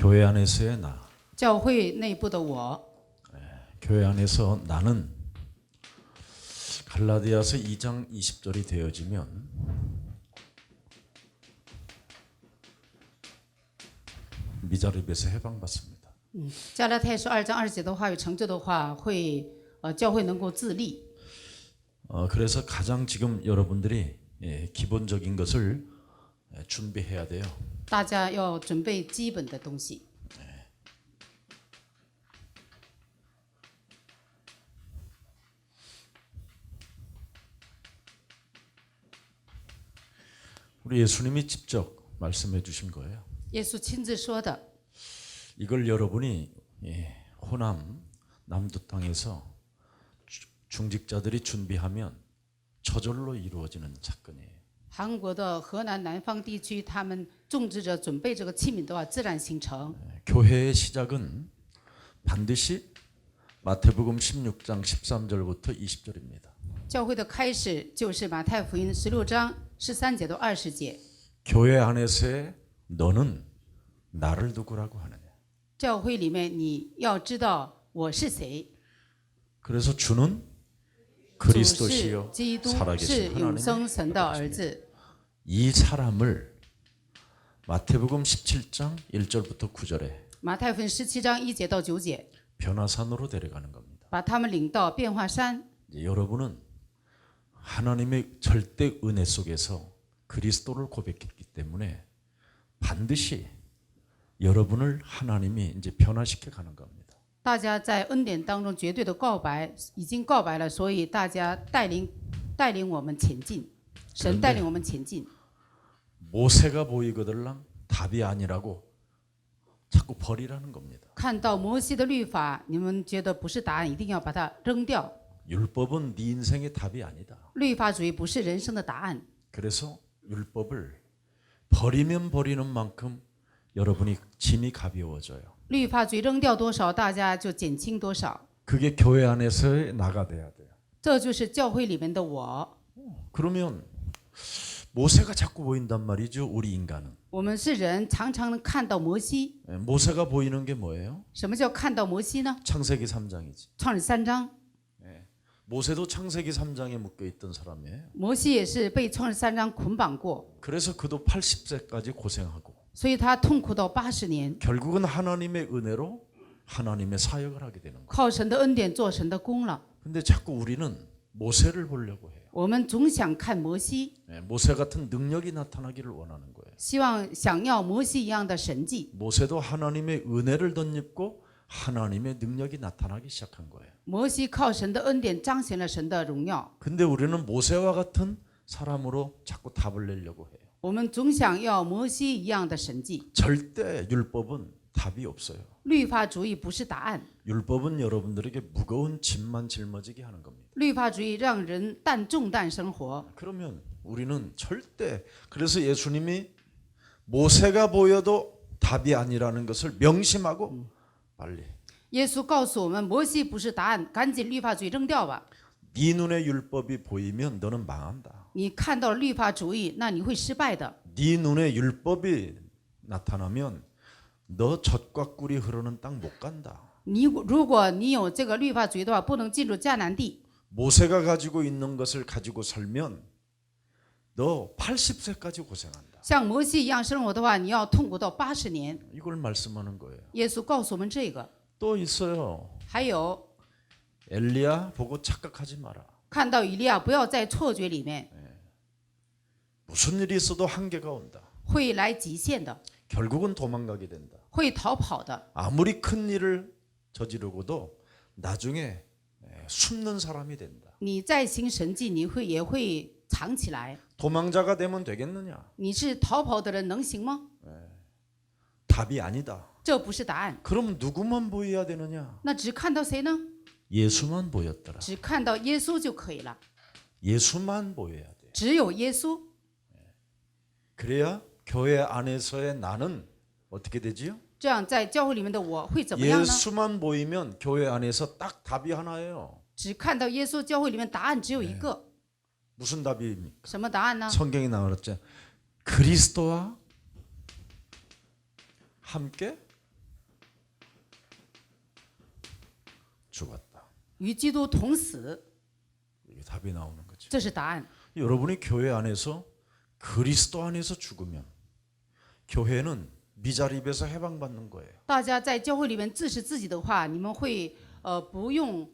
교회 안에서의 나, 教会内部的我， 교회 안에서 나는 갈라디아서 2장 20절이 되어지면 미자립에서 해방받습니다. 加拉太书2章20节的话语成就的话，教会能够自立。 그래서 가장 지금 여러분들이 기본적인 것을 준비해야 돼요. 大家要准备基本的东西。 우리 예수님이 직접 말씀해 주신 거예요. 耶稣亲自说的， 이걸 여러분이 호남 남도 땅에서 중직자들이 준비하면 저절로 이루어지는 사건이에요. 韩国的河南南方地区，他们种植者准备这个器皿的话，自然形成。 교회의 시작은 반드시 마태복음 16장 13절부터 20절입니다. 教会的开始就是马太福音16章13节到20节。 교회 안에서의 너는 나를 누구라고 하느냐. 教会里面你要知道我是谁， 그래서 주는 主是 그리스도시요 基督，是 살아계신 永 하나님의 生神的儿子。 이 사람을 마태복음 17장 1절부터 9절에 马太福音17章1节到9节， 변화산으로 데려가는 겁니다. 把他们领到变化山。 이제 여러분은 하나님의 절대 은혜 속에서 그리스도를 고백했기 때문에 반드시 여러분을 하나님이 이제 변화시켜 가는 겁니다. 大家在恩典当中绝对的告白，已经告白了，所以大家带领我们前进，神带领我们前进。 모세가 보이거들랑 답이 아니라고 자꾸 버리라는 겁니다. 看到摩西的律法，你们觉得不是答案，一定要把它扔掉。 율법은 네 인생의 답이 아니다. 律法主义不是人生的答案， 그래서 율법을 버리면 버리는 만큼 여러분이 짐이 가벼워져요. 律法主义扔掉多少，大家就减轻多少。 그게 교회 안에서의 나가 돼야 돼요. 这就是教会里面的我。 그러면 모세가 자꾸 보인단 말이죠. 우리 인간은. 我们是人，常常能看到摩西。 모세가 보이는 게 뭐예요? 什么叫看到摩西呢？ 창세기 3장이지. 创世3章， 모세도 창세기 3장에 묶여 있던 사람이에요. 摩西也是被创世3章捆绑过， 그래서 그도 80세까지 고생하고 所以他痛苦到80年， 결국은 하나님의 은혜로 하나님의 사역을 하게 되는 거예요. 靠神的恩典做神的功了。 근데 자꾸 우리는 모세를 보려고 해요. 我们总想看摩西， 모세 같은 능력이 나타나기를 원하는 거예요. 想要摩西一样的神迹。 모세도 하나님의 은혜를 덧입고 하나님의 능력이 나타나기 시작한 거예요. 摩西靠神的恩典彰显了神的荣耀。 근데 우리는 모세와 같은 사람으로 자꾸 답을 내려고 해요. 我们总想要摩西一样的神迹。 절대 율법은 답이 없어요. 律法主义不是答案， 율법은 여러분들에게 무거운 짐만 짊어지게 하는 겁니다. 律法主义让人重担生活。 그러면 우리는 절대 그래서 예수님이 모세가 보여도 답이 아니라는 것을 명심하고 빨리 耶稣告诉我们，摩西不是答案，赶紧律法主义扔掉吧。 네 눈에 율법이 보이면 너는 망한다. 你看到了律法主义，那你会失败的。 네 눈에 율법이 나타나면 너 젖과 꿀이 흐르는 땅 못 간다. 如果你有这个律法主义的话，不能进入迦南地。 모세가 가지고 있는 것을 가지고 살면 너 80세까지 고생한다. 像摩西一样生活的话，你要痛苦到80年。 이걸 말씀하는 거예요. 耶稣告诉我们这个。 또 있어요. 还有， 엘리야 보고 착각하지 마라. 看到以利亚，不要在错觉里面， 무슨 일이 있어도 한계가 온다. 会来极限的， 결국은 도망가게 된다. 会逃跑的。 아무리 큰 일을 저지르고도 나중에 숨는 사람이 된다. 你再行神迹，你也会藏起来。 도망자가 되면 되겠느냐? 你是逃跑的人，能行吗？ 답이 아니다. 这不是答案。 그럼 누구만 보여야 되느냐? 那只看到谁呢？ 예수만 보였더라. 只看到耶稣就可以了， 예수만 보여야 돼. 只有耶稣。 그래야 교회 안에서의 나는 어떻게 되지요? 这样在教会里面的我会怎么样呢？ 예수만 보이면 교회 안에서 딱 답이 하나예요. 只看到耶稣，教会里面答案只有一个。 무슨 답입니까? 什么答案呢？ 성경에 나왔죠. 그리스도와 함께 죽었다. 与基督同死， 이게 답이 나오는 거죠. 这是答案。 여러분이 교회 안에서 그리스도 안에서 죽으면 교회는 미자립에서 해방받는 거예요. 大家在教会里面自食自己的话，你们会不用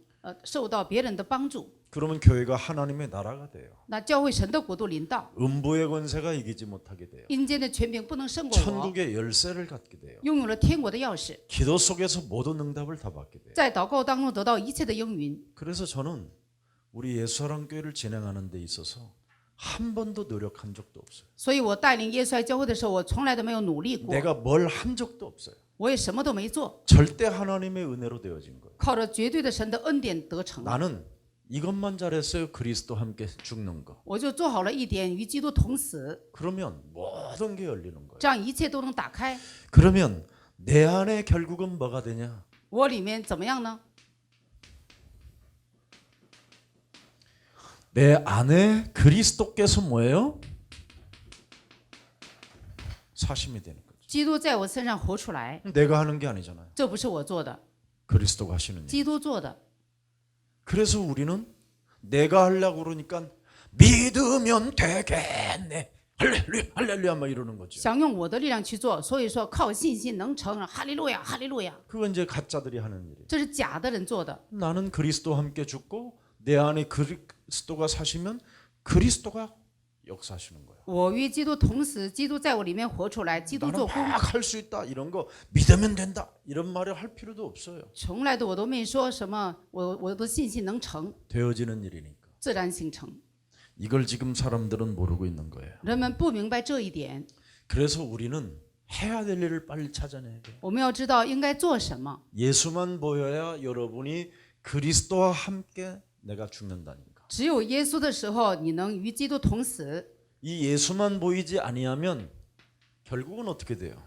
受到别人的帮助。 그러면 교회가 하나님의 나라가 돼요. 那教会神的国度临到， 음부의 권세가 이기지 못하게 돼요. 阴间的权柄不能胜过我， 천국의 열쇠를 갖게 돼요. 拥有了天国的钥匙， 기도 속에서 모든 응답을 다 받게 돼요. 在祷告当中得到一切的应允。 그래서 저는 우리 예수사랑교회를 진행하는 데 있어서 한 번도 노력한 적도 없어요. 所以我带领耶稣爱教会的时候，我从来都没有努力过， 내가 뭘 한 적도 없어요. 我也什么都没做， 절대 하나님의 은혜로 되어진 거예요. 靠着绝对的神的恩典得成。 나는 이것만 잘했어요. 그리스도 함께 죽는 거. 我就做好了一点，与基督同死， 그러면 모든 게 열리는 거예요. 这样一切都能打开。 그러면 내 안에 결국은 뭐가 되냐? 我里面怎么样呢？ 내 안에 그리스도께서 뭐예요? 사심이 되는 거죠. 基督在我身上活出来， 내가 하는 게 아니잖아요. 这不是我做的， 그리스도가 하시는 일. 基督做的。 그래서 우리는 내가 하려고 그러니까 믿으면 되겠네. 할렐루야 할렐루야 막 이러는 거죠. 想用我的力量去做，所以说靠信心能成，哈利路亚，哈利路亚， 그건 이제 가짜들이 하는 일이에요. 这是假的人做的。 나는 그리스도와 함께 죽고 내 안에 그리스도가 사시면 그리스도가 역사하시는 거예요. 我与基督同死，基督在我里面活出来，基督 나는 做工， 막 할 수 있다 이런 거 믿으면 된다 이런 말을 할 필요도 없어요. 从来我都没说什么，我的信心能成， 되어지는 일이니까. 自然形成。 이걸 지금 사람들은 모르고 있는 거예요. 人们不明白这一点， 그래서 우리는 해야 될 일을 빨리 찾아내야 돼요. 我们要知道应该做什么。 예수만 보여야 여러분이 그리스도와 함께 내가 죽는다니까. 只有耶稣的时候，你能与基督同死。 이 예수만 보이지 아니하면 결국은 어떻게 돼요?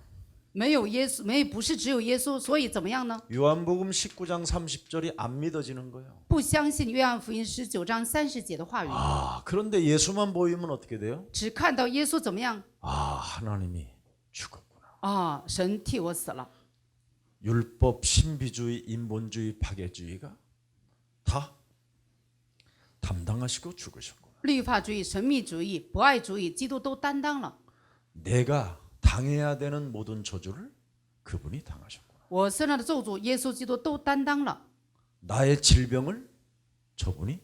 没有耶稣，不是只有耶稣，所以怎么样呢？ 요한복음 19장 30절이 안 믿어지는 거예요. 不相信约翰福音19章30节的话语， 그런데 예수만 보이면 어떻게 돼요? 只看到耶稣怎么样？ 하나님이 죽었구나. 啊，神替我死了。 율법, 신비주의, 인본주의, 파괴주의가 다 담당하시고 죽으셨구나. 律法主义、神秘主义、博爱主义，基督都担当了。 내가 당해야 되는 모든 저주를 그분이 당하셨구나. 我身上的咒诅，耶稣基督都担当了。 나의 질병을 저분이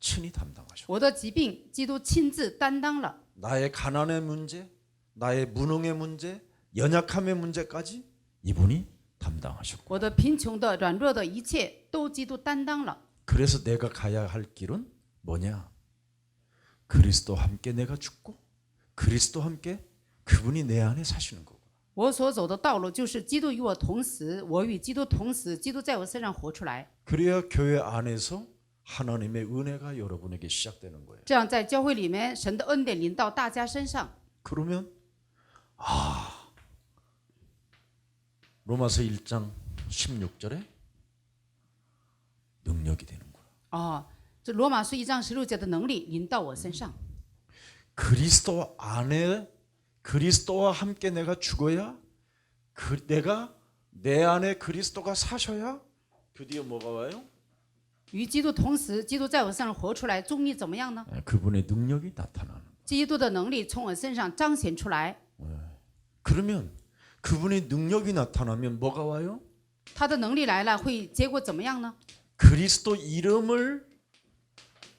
친히 담당하셨구나. 我的疾病，基督亲自担当了。 나의 가난의 문제, 나의 무능의 문제, 연약함의 문제까지 이분이 담당하셨고. 我的贫穷的、软弱的一切，都基督担当了。 그래서 내가 가야 할 길은 뭐냐? 그리스도와 함께 내가 죽고 그리스도와 함께 그분이 내 안에 사시는 거고. 我所走的道路就是基督与我同死，我与基督同死，基督在我身上活出来。 그래야 교회 안에서 하나님의 은혜가 여러분에게 시작되는 거예요. 这样在教会里面，神的恩典临到大家身上。 그러면 로마서 1장 16절에 능력이 되는 거예요. 哦，这罗马书1章16节的能力临到我身上。 그리스도 안에 그리스도와 함께 내가 죽어야 내가 내 안에 그리스도가 사셔야 드디어 뭐가 와요? 与基督同死，基督在我身上活出来，终于怎么样呢？ 그분의 능력이 나타나는. 基督的能力从我身上彰显出来。 그러면 그분의 능력이 나타나면 뭐가 와요? 他的能力来了，会结果怎么样呢？ 그리스도 이름을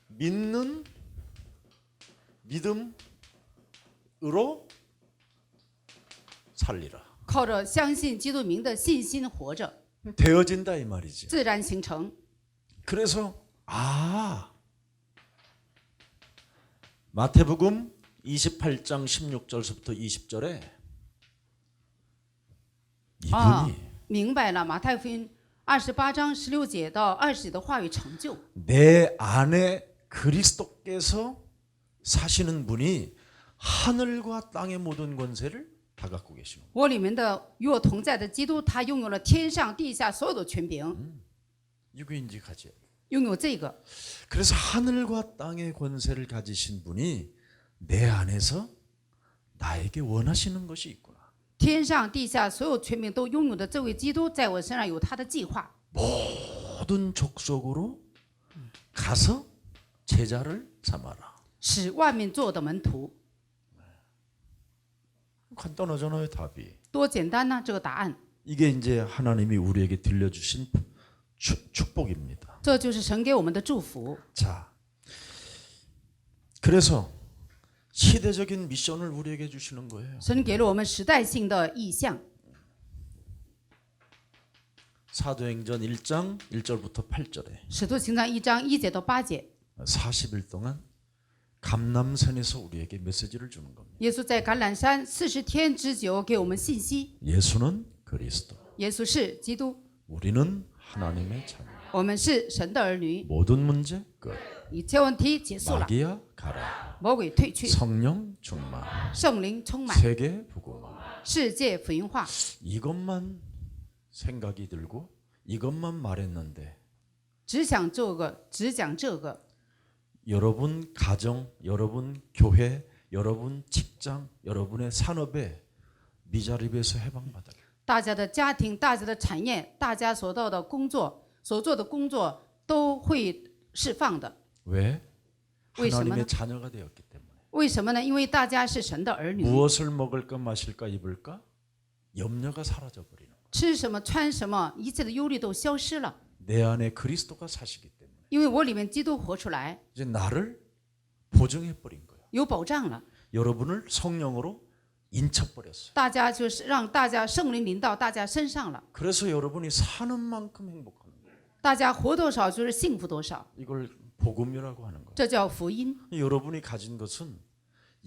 믿는 믿음으로 살리라. 靠着相信基督名的信心活着， 되어진다 이 말이지. 自然形成。 그래서 마태복음 28장 16절부터 20절에 이분이 明白了马太福音28章16节到20节的话语成就。 내 안에 그리스도께서 사시는 분이 하늘과 땅의 모든 권세를 다 갖고 계시는 거예요. 我里面的与我同在的基督，他拥有了天上地下所有的权柄， 이거 인지하지. 拥有这个。 그래서 하늘과 땅의 권세를 가지신 분이 내 안에서 나에게 원하시는 것이 있구나. 天上地下所有权柄都拥有的这位基督，在我身上有他的计划。 모든 족속으로 가서 제자를 삼아라. 使万民做的门徒。 간단하잖아요, 답이. 多简单呢？这个答案， 이게 이제 하나님이 우리에게 들려주신 축복입니다. 这就是神给我们的祝福。 자, 그래서 시대적인 미션을 우리에게 주시는 거예요. 神给了我们时代性的意向。 사도행전 1장 1절부터 8절에 使徒行传1章1节到8节， 40일 동안 감람산에서 우리에게 메시지를 주는 겁니다. 耶稣在橄榄山40天之久给我们信息， 예수는 그리스도, 耶稣是基督， 우리는 하나님의 자녀. 我们是神的儿女。 모든 문제 끝. 一切问题结束了， 마귀야 가라. 魔鬼退去， 성령 충만. 圣灵充满， 세계 복음화. 世界福音化。 이것만 생각이 들고 이것만 말했는데 只想这个，只讲这个。 여러분 가정, 여러분 교회, 여러분 직장, 여러분의 산업에 미자립에서 해방받아요. 大家的家庭、大家的产业、大家所到的工作、所做的工作都会释放的。 왜? 为什么呢？ 하나님의 자녀가 되었기 때문에. 为什么呢？因为大家是神的儿女， 무엇을 먹을까 마실까 입을까? 염려가 사라져 버리는 거예요. 吃什么、穿什么，一切的忧虑都消失了。 내 안에 그리스도가 사시기 때문에 因为我里面基督活出来， 이제 나를 보증해 버린 거예요. 有保障了。 여러분을 성령으로 인쳐 버렸어요. 大家就是让大家圣灵临到大家身上了， 그래서 여러분이 사는 만큼 행복한 거예요. 大家活多少就是幸福多少， 이걸 복음이라고 하는 거예요. 这叫福音。 여러분이 가진 것은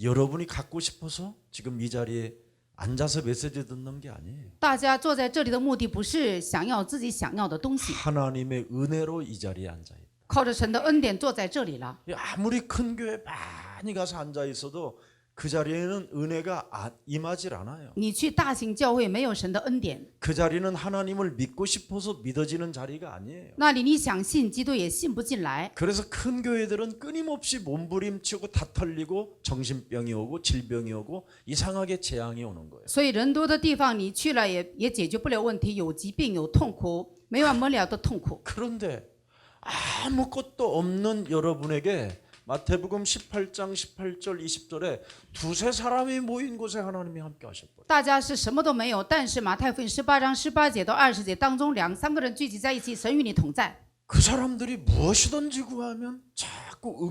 여러분이 갖고 싶어서 지금 이 자리에 앉아서 메시지 듣는 게 아니에요. 大家坐在这里的目的不是想要自己想要的东西， 하나님의 은혜로 이 자리에 앉아 있다. 靠着神的恩典坐在这里了。 아무리 큰 교회 많이 가서 앉아 있어도 그 자리에는 은혜가 임하질 않아요. 你去大型教会没有神的恩典， 그 자리는 하나님을 믿고 싶어서 믿어지는 자리가 아니에요. 那里你想信基督也信不进来。 그래서 큰 교회들은 끊임없이 몸부림치고 다 털리고 정신병이 오고 질병이 오고 이상하게 재앙이 오는 거예요. 所以人多的地方你去了也解决不了问题，有疾病有痛苦，没完没了的痛苦。 그런데 아무것도 없는 여러분에게 마태복음 18장 18절 20절에 두세 사람이 모인 곳에 하나님이 함께 하셨거든요. 大家是什么都没有，但是马太福音18章18节到20节当中，两三个人聚集在一起，神与你同在。 그 사람들이 무엇이든지 구하면 자꾸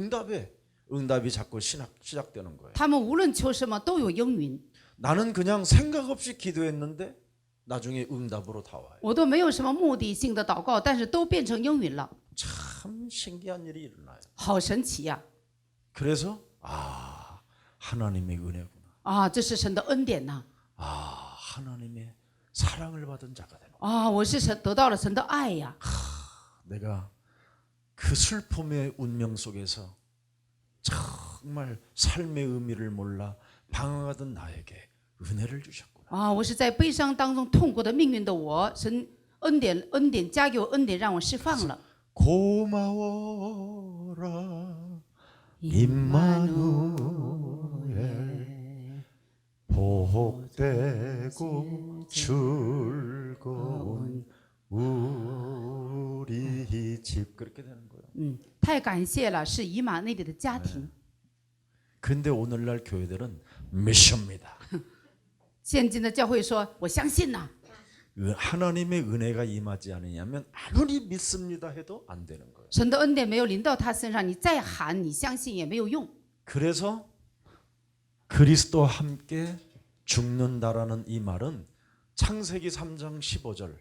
응답이 자꾸 시작되는 거예요. 他们无论求什么都有应允， 나는 그냥 생각 없이 기도했는데 나중에 응답으로 다 와요. 我都没有什么目的性的祷告，但是都变成应允了， 참 신기한 일이 일어나요. 好神奇呀！ 그래서 하나님의 은혜구나. 啊，这是神的恩典呐！ 하나님의 사랑을 받은 자가 되는. 啊，我是神得到了神的爱呀！ 내가 그 슬픔의 운명 속에서 정말 삶의 의미를 몰라 방황하던 나에게 은혜를 주셨구나. 啊，我是在悲伤当中痛苦的命运的我，神恩典加给我恩典，让我释放了。 고마워라 임마누엘 복되고 즐거운 우리 집 그렇게 되는 거예요. 太感谢了，是以马内利的家庭。 근데 오늘날 교회들은 미션입니다. 现今的教会说，我相信呐， 하나님의 은혜가 임하지 않으냐면 아무리 믿습니다 해도 안 되는 거예요. 神的恩典没有临到他身上，你再喊，你相信也没有用。 그래서 그리스도와 함께 죽는다라는 이 말은 창세기 3장 15절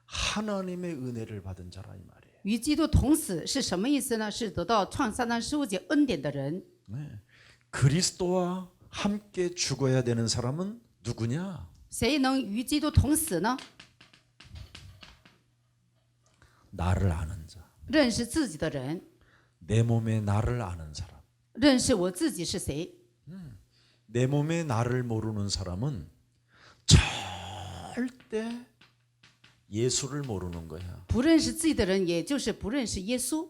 하나님의 은혜를 받은 자라 이 말이에요. 与基督同死是什么意思呢？是得到创3章15节恩典的人。 네. 그리스도와 함께 죽어야 되는 사람은 누구냐? 谁能与基督同死呢？ 나를 아는 자. 认识自己的人， 내 몸에 나를 아는 사람. 认识我自己是谁。 내 몸에 나를 모르는 사람은 절대 예수를 모르는 거야. 不认识自己的人，也就是不认识耶稣。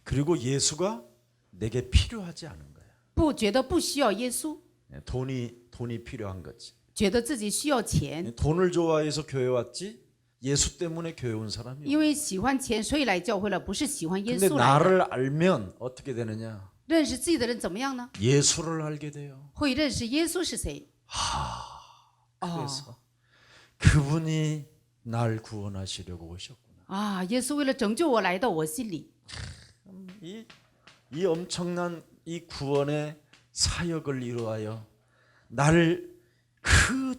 그리고 예수가 내게 필요하지 않은 거야. 不觉得不需要耶稣， 돈이 필요한 거지. 觉得自己需要钱， 돈을 좋아해서 교회 왔지 예수 때문에 교회 온 因 사람이에요. 为喜欢钱，所以来教会了，不是喜欢耶 근데 稣来的。 나를 알면 어떻게 되느냐? 认识自己的人怎么样呢？ 예수를 알게 돼요. 会认识耶稣是谁。 그래서 그분이 날 구원하시려고 오셨구나. 啊，耶稣为了拯救我来到我心里， 이 엄청난 이 구원의 사역을 이루하여 나를 그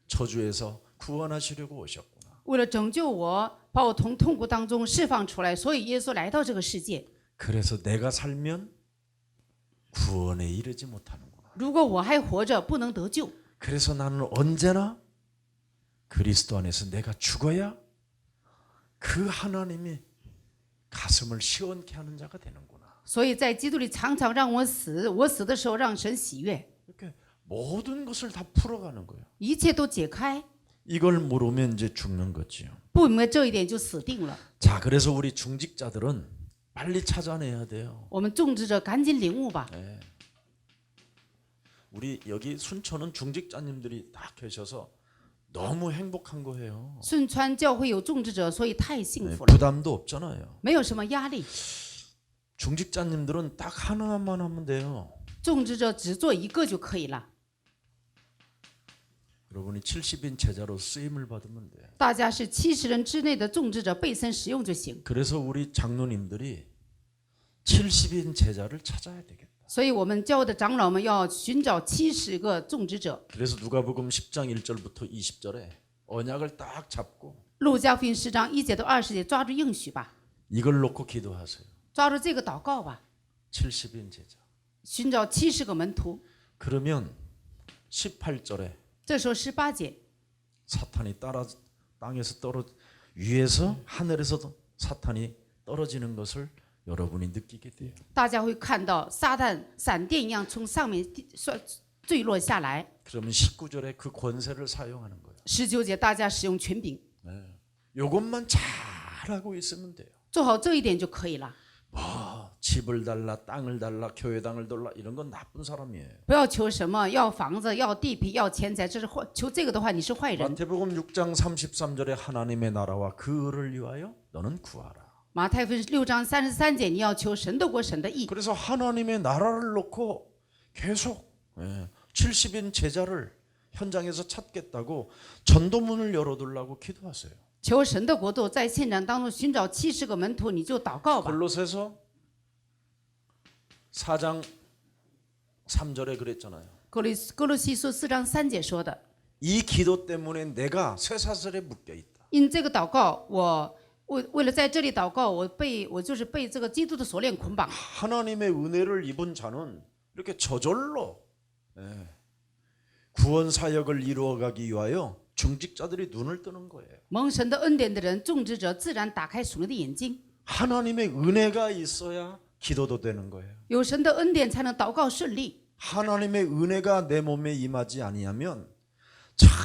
저주에서 구원하시려고 오셨구나. 为了拯救我，把我从痛苦当中释放出来，所以耶稣来到这个世界。 그래서 내가 살면 구원에 이르지 못하는구나. 如果我还活着，不能得救。 그래서 나는 언제나 그리스도 안에서 내가 죽어야 그 하나님이 가슴을 시원케 하는 자가 되는구나. 所以在基督里常常让我死，我死的时候让神喜悦， 이렇게 모든 것을 다 풀어가는 거예요. 一切都解开。 이걸 모르면 이제 죽는 거지요. 不明白这一点就死定了。 자, 그래서 우리 중직자들은 빨리 찾아내야 돼요. 我们种植者赶紧领悟吧。 네. 우리 여기 순천은 중직자님들이 다 계셔서 너무 행복한 거예요. 顺川教会有种植者，所以太幸 네, 福了， 부담도 없잖아요. 没有什么压力。 중직자님들은 딱 하나만 하면 돼요. 种植者只做一个就可以了。 여러분이 70인 제자로 쓰임을 받으면 돼요. 大家是70人之内的种植者，被神使用就行。 그래서 우리 장로님들이 70인 제자를 찾아야 되겠다. 所以，我们教会的长老们要寻找70个种植者。 그래서 누가복음 10장 1절부터 20절에 언약을 딱 잡고 路加福音10章1节到20节，抓住应许吧， 이걸 놓고 기도하세요. 抓住这个祷告吧， 70인 제자. 寻找70个门徒。 그러면 18절에 这时候18节， 사탄이 땅에서 위에서 하늘에서도 사탄이 떨어지는 것을 여러분이 느끼게 돼요. 大家会看到撒旦闪电一样从上面坠落下来。 그러면 19절에 그 권세를 사용하는 거예요. 19节，大家使用权柄， 이것만 잘하고 있으면 돼요. 做好这一点就可以了。 집을 달라, 땅을 달라, 교회당을 달라 이런 건 나쁜 사람이에요. 不要求什么，要房子，要地皮，要钱财，这是坏。求这个的话，你是坏人。 마태복음 6장 33절에 하나님의 나라와 그 의를 위하여 너는 구하라. 马太福音6章33节，你要求神的国，神的义。 그래서 하나님의 나라를 놓고 계속 70인 제자를 현장에서 찾겠다고 전도문을 열어두려고 기도하세요. 求神的国度，在现场当中寻找70个门徒，你就祷告吧。 골로새서 4장 3절에 그랬잖아요. 哥罗西书4章3节说的， 이 기도 때문에 내가 쇠사슬에 묶여 있다. 因这个祷告，我为了在这里祷告，我就是被这个基督的锁链捆绑。 하나님의 은혜를 입은 자는 이렇게 저절로 구원 사역을 이루어가기 위하여 중직자들이 눈을 뜨는 거예요. 蒙神的恩典的人，种植者自然打开属灵的眼睛。 하나님의 은혜가 있어야 기도도 되는 거예요. 有神的恩典，才能祷告顺利。 하나님의 은혜가 내 몸에 임하지 아니하면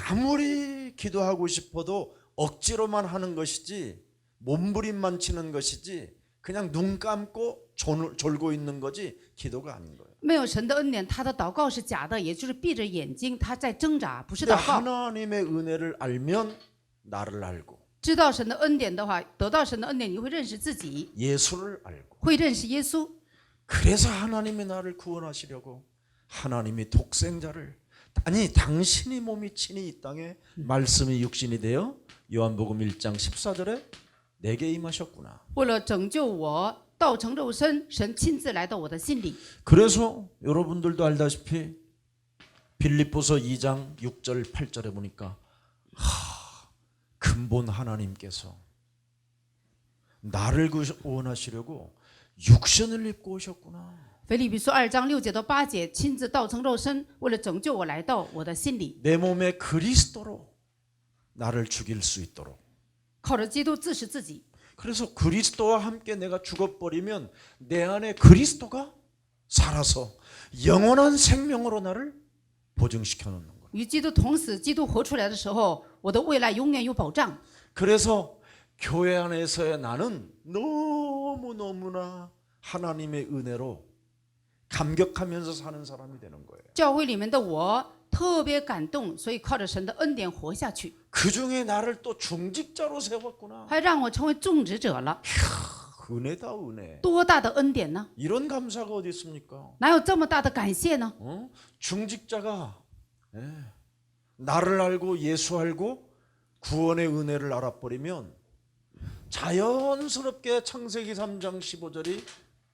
아무리 기도하고 싶어도 억지로만 하는 것이지 몸부림만 치는 것이지 그냥 눈 감고 졸고 있는 거지 기도가 아닌 거예요. 没有神的恩典，他的祷告是假的，也就是闭着眼睛，他在挣扎，不是 근데 祷告。 하나님의 은혜를 알면 나를 알고 知道神的恩典的话，得到神的恩典，你会认识自己， 예수를 알고 会认识耶稣。 그래서 하나님이 나를 구원하시려고 하나님이 독생자를 아니 당신이 몸이 친히 이 땅에 말씀이 육신이 되어 요한복음 1장 14절에 내게 임하셨구나. 为了拯救我，道成肉身，神亲自来到我的心里。 그래서 여러분들도 알다시피 빌립보서 2장 6절 8절에 보니까 근본 하나님께서 나를 구원하시려고 육신을 입고 오셨구나. 腓立比书2章6节到8节，亲自道成肉身，为了拯救我来到我的心里， 내 몸에 그리스도로 나를 죽일 수 있도록. 靠着基督自食自己。 그래서 그리스도와 함께 내가 죽어버리면 내 안에 그리스도가 살아서 영원한 생명으로 나를 보증시켜 놓는 거예요. 与基督同死，基督活出来的时候，我的未来永远有保障。 그래서 교회 안에서의 나는 너무너무나 하나님의 은혜로 감격하면서 사는 사람이 되는 거예요. 教会里面的我，特别感动，所以靠着神的恩典活下去， 그 중에 나를 또 중직자로 세웠구나. 还让我成为种植者了， 은혜다 은혜. 多大的恩典呢？ 이런 감사가 어디 있습니까? 哪有这么大的感谢呢？ 중직자가 나를 알고 예수 알고 구원의 은혜를 알아버리면 자연스럽게 창세기 3장 15절이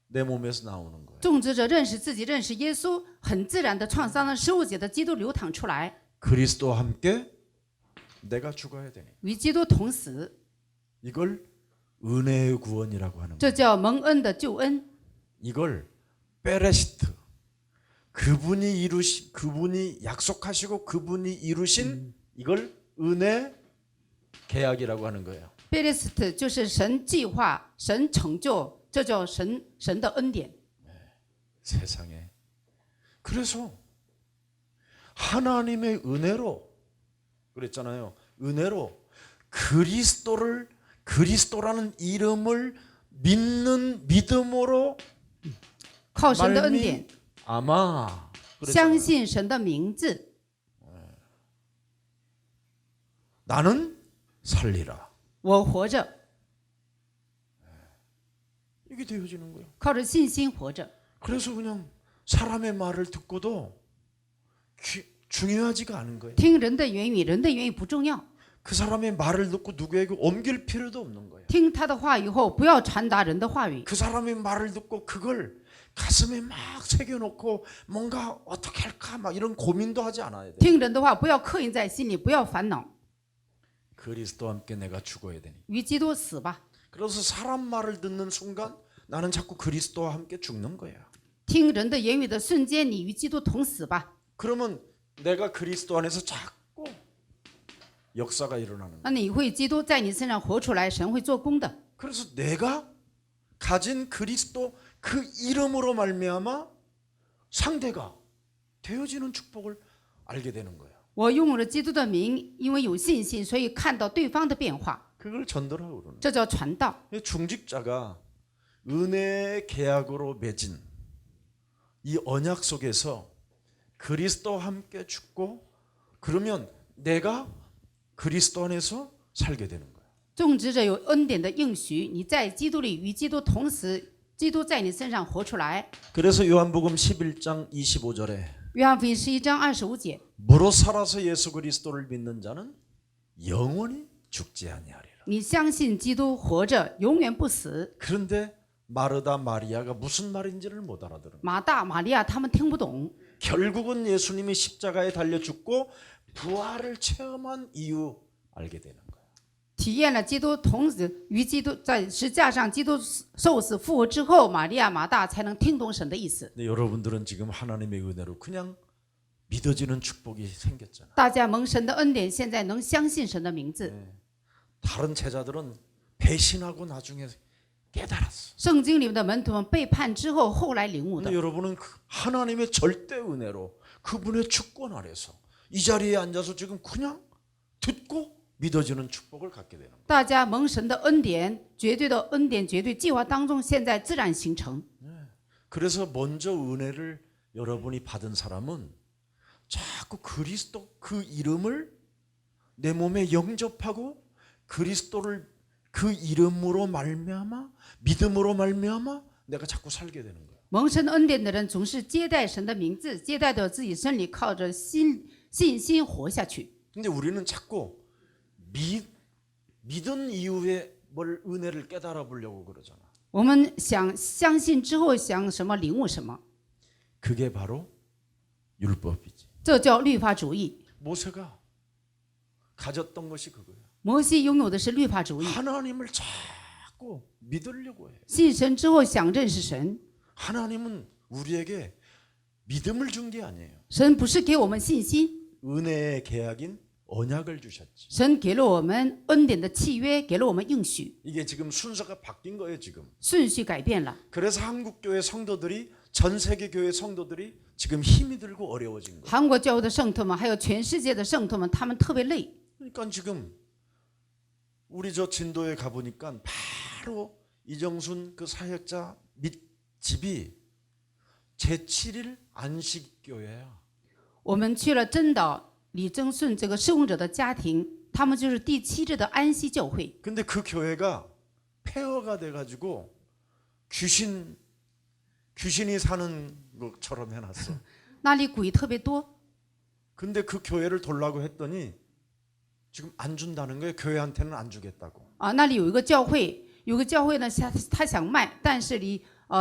내 몸에서 나오는 거예요. 种植者认识自己，认识耶稣，很自然的创造了15节的基督流淌出来， 그리스도와 함께 내가 죽어야 되니. 与基督同死， 이걸 은혜의 구원이라고 하는 거예요. 这叫蒙恩的救恩。 이걸 베레시트. 그분이 약속하시고 그분이 이루신 이걸 은혜 계약이라고 하는 거예요. 베레스트 就是神计划、神成就，这叫神的恩典。 세상에. 그래서 하나님의 은혜로 그랬잖아요. 은혜로 그리스도라는 이름을 믿는 믿음으로 靠神的恩典， 아마 相信神的名字， 나는 살리라. 我活着， 이게 되어지는 거예요. 靠着信心活着。 그래서 그냥 사람의 말을 듣고도 중요하지가 않은 거예요. 听人的言语，人的言语不重要， 그 사람의 말을 듣고 누구에게 옮길 필요도 없는 거예요. 听他的话以后，不要传达人的话语。 그 사람의 말을 듣고 그걸 가슴에 막 새겨놓고 뭔가 어떻게 할까 막 이런 고민도 하지 않아야 돼. 听人的话，不要刻印在心里，不要烦恼， 그리스도와 함께 내가 죽어야 되니. 与基督死吧。 그래서 사람 말을 듣는 순간 나는 자꾸 그리스도와 함께 죽는 거야. 听人的言语的瞬间，你与基督同死吧。 그러면 내가 그리스도 안에서 자꾸 역사가 일어나는 거야. 那你会基督在你身上活出来，神会做工的。 그래서 내가 가진 그리스도 그 이름으로 말미암아 상대가 되어지는 축복을 알게 되는 거예요. 我用了基督的名，因为有信心，所以看到对方的变化， 그걸 전도라고 그러는 这叫传道。 거예요. 중직자가 은혜의 계약으로 맺은 이 언약 속에서 그리스도와 함께 죽고 그러면 내가 그리스도 안에서 살게 되는 거예요. 种植者有恩典的应许，你在基督里与基督同死，基督在你身上活出来。 그래서 요한복음 11장 25절에 约翰福音11章25节， 무로 살아서 예수 그리스도를 믿는 자는 영원히 죽지 아니하리라. 你相信基督活着，永远不死。 그런데 마르다 마리아가 무슨 말인지를 못 알아들은. 马大、玛利亚他们听不懂， 결국은 예수님이 십자가에 달려 죽고 부활을 체험한 이유 알게 되는 거예요. 体验了基督同死，与基督在十字架上基督受死复活之后，玛利亚、马大才能听懂神的意思。 근데 여러분들은 지금 하나님의 은혜로 그냥 믿어지는 축복이 생겼잖아. 大家蒙神的恩典，现在能相信神的名字。 다른 제자들은 배신하고 나중에 깨달았어. 圣经里面的门徒们背叛之后，后来领悟的 근데 。 여러분은 하나님의 절대 은혜로 그분의 주권 아래서 이 자리에 앉아서 지금 그냥 듣고 믿어지는 축복을 갖게 되는 거예요. 大家蒙神的恩典，绝对的恩典，绝对计划当中，现在自然形成。 그래서 먼저 은혜를 여러분이 받은 사람은 자꾸 그리스도 그 이름을 내 몸에 영접하고 그리스도를 그 이름으로 말미암아 믿음으로 말미암아 내가 자꾸 살게 되는 거예요. 蒙神恩典的人总是接待神的名字，接待到自己身里，靠着信心活下去。 근데 우리는 자꾸 믿은 이후에 뭘 은혜를 깨달아 보려고 그러잖아. 我们想相信之后想什么领悟什么， 그게 바로 율법이지. 这叫律法主义。 모세가 가졌던 것이 그거예요. 摩西拥有的是律法主义， 하나님을 자꾸 믿으려고 해. 信神之后想认识神。 하나님은 우리에게 믿음을 준 게 아니에요. 神不是给我们信心， 은혜의 계약인 언약을 주셨지. 神给了我们恩典的契约，给了我们应许， 이게 지금 순서가 바뀐 거예요, 지금. 顺序改变了。 그래서 한국 교회 성도들이 전 세계 교회 성도들이 지금 힘이 들고 어려워진 거예요. 韩国教会的圣徒们，还有全世界的圣徒们，他们特别累。 그러니까 지금 우리 저 진도에 가 보니까 바로 이정순 그 사역자 밑 집이 제7일 안식교회야. 我们去了真岛李正顺这个施工者的家庭，他们就是第7日的安息教会。 근데 그 교회가 폐허가 돼가지고 귀신이 사는 것처럼 해놨어. 那里鬼特别多， 근데 그 교회를 돌라고 했더니 지금 안 준다는 거예요. 교회한테는 안 주겠다고. 那里有一个教会，呢，他想卖，但是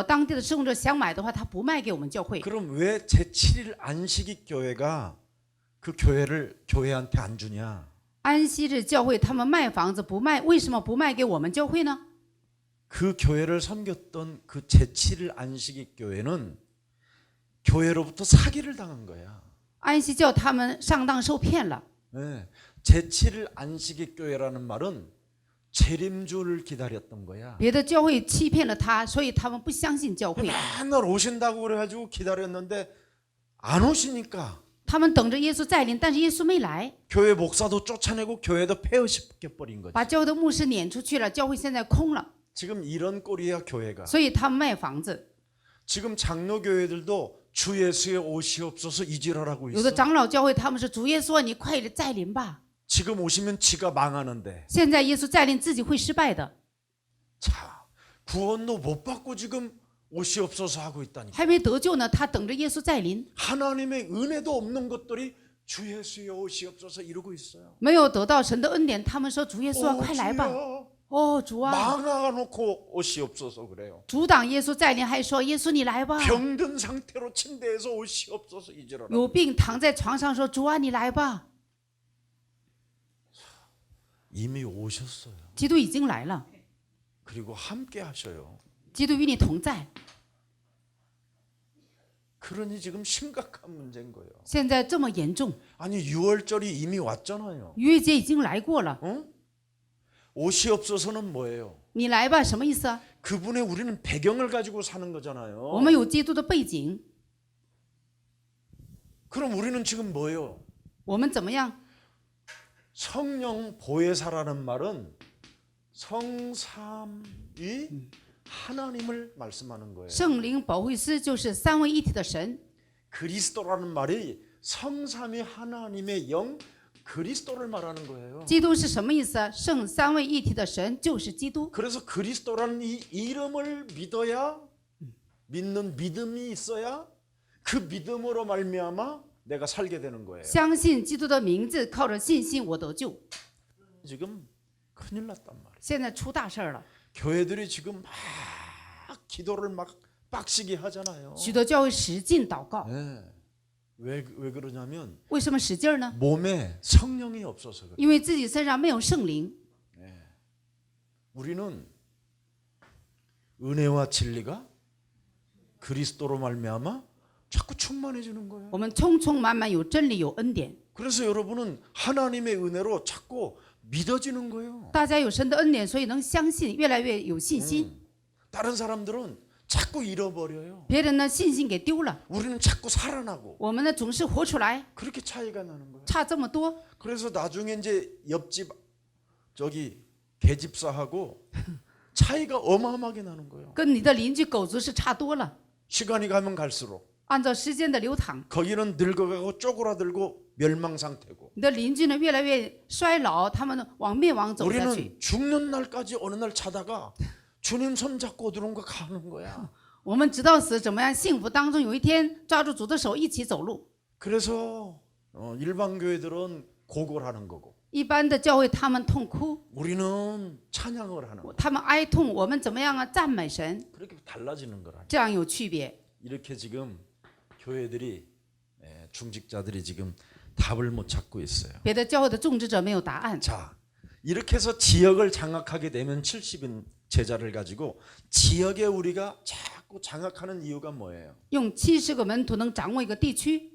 当地的施工者想买的话，他不卖给我们教会。 그럼 왜 제7일 안식일 교회가 그 교회를 교회한테 안 주냐? 安息日教会他们卖房子不卖，为什么不卖给我们教会呢？ 그 교회를 섬겼던 그 제7일 안식일 교회는 교회로부터 사기를 당한 거야. 安息教他们上当受骗了。 네, 제7일 안식일 교회라는 말은 재림주를 기다렸던 거야. 别的教会欺骗了他，所以他们不相信教会。 맨날 오신다고 그래가지고 기다렸는데 안 오시니까 他们等着耶稣再临，但是耶稣没来， 교회 목사도 쫓아내고 교회도 폐허시켜버린 거지. 把教会的牧师撵出去了，教会现在空了， 지금 이런 꼴이야 교회가. 所以他们卖房子。 지금 장로교회들도 주 예수의 오시옵소서 이지랄하고 有的 있어. 长老教会他们是主耶稣，你快点再临吧。 지금 오시면 지가 망하는데. 现在耶稣再临，自己会失败的。 자, 구원도 못 받고 지금 오시옵소서 하고 있다니까. 还没得救呢，他等着耶稣再临， 하나님의 은혜도 없는 것들이 주 예수의 오시옵소서 이러고 있어요. 没有得到神的恩典，他们说主耶稣啊， 오, 快来吧。 주여, 哦，主啊， 망아놓고 오시옵소서 그래요. 阻挡耶稣再临，还说耶稣你来吧。 병든 상태로 침대에서 오시옵소서 이지랄하고. 有病躺在床上说主啊，你来吧。 이미 오셨어요. 基督已经来了， 그리고 함께 하셔요. 基督与你同在。 그러니 지금 심각한 문제인 거예요. 现在这么严重， 아니 6월절이 이미 왔잖아요. 逾越节已经来过了， 응? 오시옵소서는 뭐예요? 你来吧，什么意思啊？ 그분의 우리는 배경을 가지고 사는 我 거잖아요. 们有基督的背景， 그럼 우리는 지금 뭐예요? 我们怎么样？ 성령 보혜사라는 말은 성삼위 하나님을 말씀하는 거예요. 圣灵保惠师就是三位一体的神， 그리스도라는 말이 성삼위 하나님의 영 그리스도를 말하는 거예요. 基督是什么意思啊？圣三位一体的神就是基督， 그래서 그리스도라는 이 이름을 믿어야 믿는 믿음이 있어야 그 믿음으로 말미암아 내가 살게 되는 거예요. 相信基督的名字，靠着信心我得救。 지금 큰일 났단 말이에요. 现在出大事了， 교회들이 지금 막 기도를 막 빡시게 하잖아요. 许多教会使劲祷告， 네. 왜 그러냐면 为什么使劲呢？ 몸에 성령이 없어서 그래요. 因为自己身上没有圣灵。 우리는 은혜와 진리가 그리스도로 말미암아 자꾸 충만해지는 거예요. 我们充充满满有真理有恩典， 그래서 여러분은 하나님의 은혜로 자꾸 믿어지는 거예요. 大家有神的恩典，所以能相信，越来越有信心。 다른 사람들은 자꾸 잃어버려요. 别人呢信心给丢了， 우리는 자꾸 살아나고 我们呢总是活出来， 그렇게 차이가 나는 거예요. 差这么多。 그래서 나중에 이제 옆집 저기 개집사하고 차이가 어마어마하게 나는 거예요. 跟你的邻居狗族是差多了。 시간이 가면 갈수록 按照时间的流淌， 거기는 늙어가고 쪼그라들고 멸망 상태고 你的邻居呢越来越衰老，他们呢往灭亡走下去。 우리는 죽는 날까지 어느 날 자다가 주님 손 잡고 어디론가 가는 거야. 我们直到死怎么样幸福当中，有一天抓住主的手一起走路。 그래서 일반 교회들은 고골하는 거고 一般的教会他们痛哭， 우리는 찬양을 하는 거. 他们哀痛，我们怎么样啊？赞美神， 그렇게 달라지는 거라. 这样有区别。 이렇게 지금 교회들이 중직자들이 지금 답을 못 찾고 있어요. 别的教会的种植者没有答案。 자, 이렇게 해서 지역을 장악하게 되면 70인 제자를 가지고 지역에 우리가 자꾸 장악하는 이유가 뭐예요? 用70个门徒能掌握一个地区。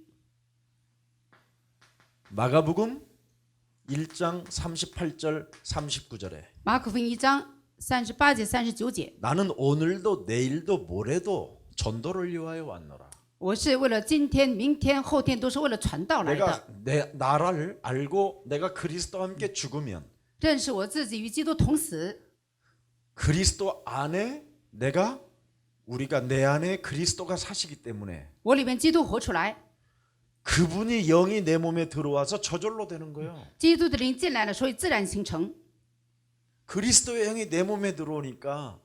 마가복음 1장 38절 39절에 马可福音1章38节、39节， 나는 오늘도 내일도 모레도 전도를 위하여 왔노라. 我是为了今天、明天、后天，都是为了传道来 내가 的。 내 나라를 알고 내가 그리스도와 함께 죽으면 认识我自己与基督同死， 그리스도 안에 우리가 내 안에 그리스도가 사시기 때문에 我里面基督活出来， 그분이 영이 내 몸에 들어와서 저절로 되는 거예요. 基督的灵进来了，所以自然形成。 그리스도의 영이 내 몸에 들어오니까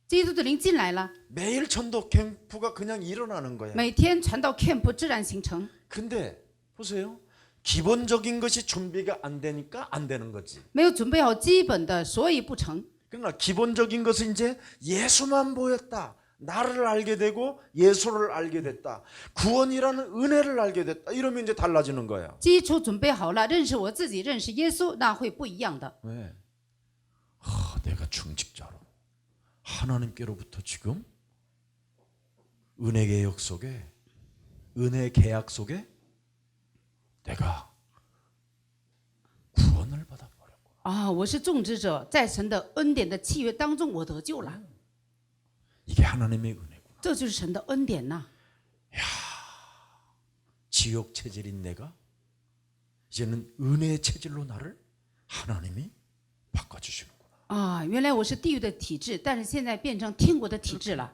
基督的灵进来了， 매일 전도 캠프가 그냥 일어나는 거야. 每天传道 camp 自然形成。 근데 보세요. 기본적인 것이 준비가 안 되니까 안 되는 거지. 没有准备好基本的，所以不成。 그러나 기본적인 것은 이제 예수만 보였다. 나를 알게 되고 예수를 알게 됐다. 구원이라는 은혜를 알게 됐다. 이러면 이제 달라지는 거예요. 基础准备好了，认识我自己，认识耶稣，那会不一样的。 왜? 내가 중직자로 하나님께로부터 지금 은혜 계약 속에 은혜 계약 속에 내가 구원을 받아버렸고 啊，我是种植者，在神的恩典的契约当中，我得救了， 이게 하나님의 은혜고 这就是神的恩典呐、 지옥 체질인 내가 이제는 은혜의 체질로 나를 하나님이 바꿔주시는구나. 啊，原来我是地狱的体质，但是现在变成天国的体质了。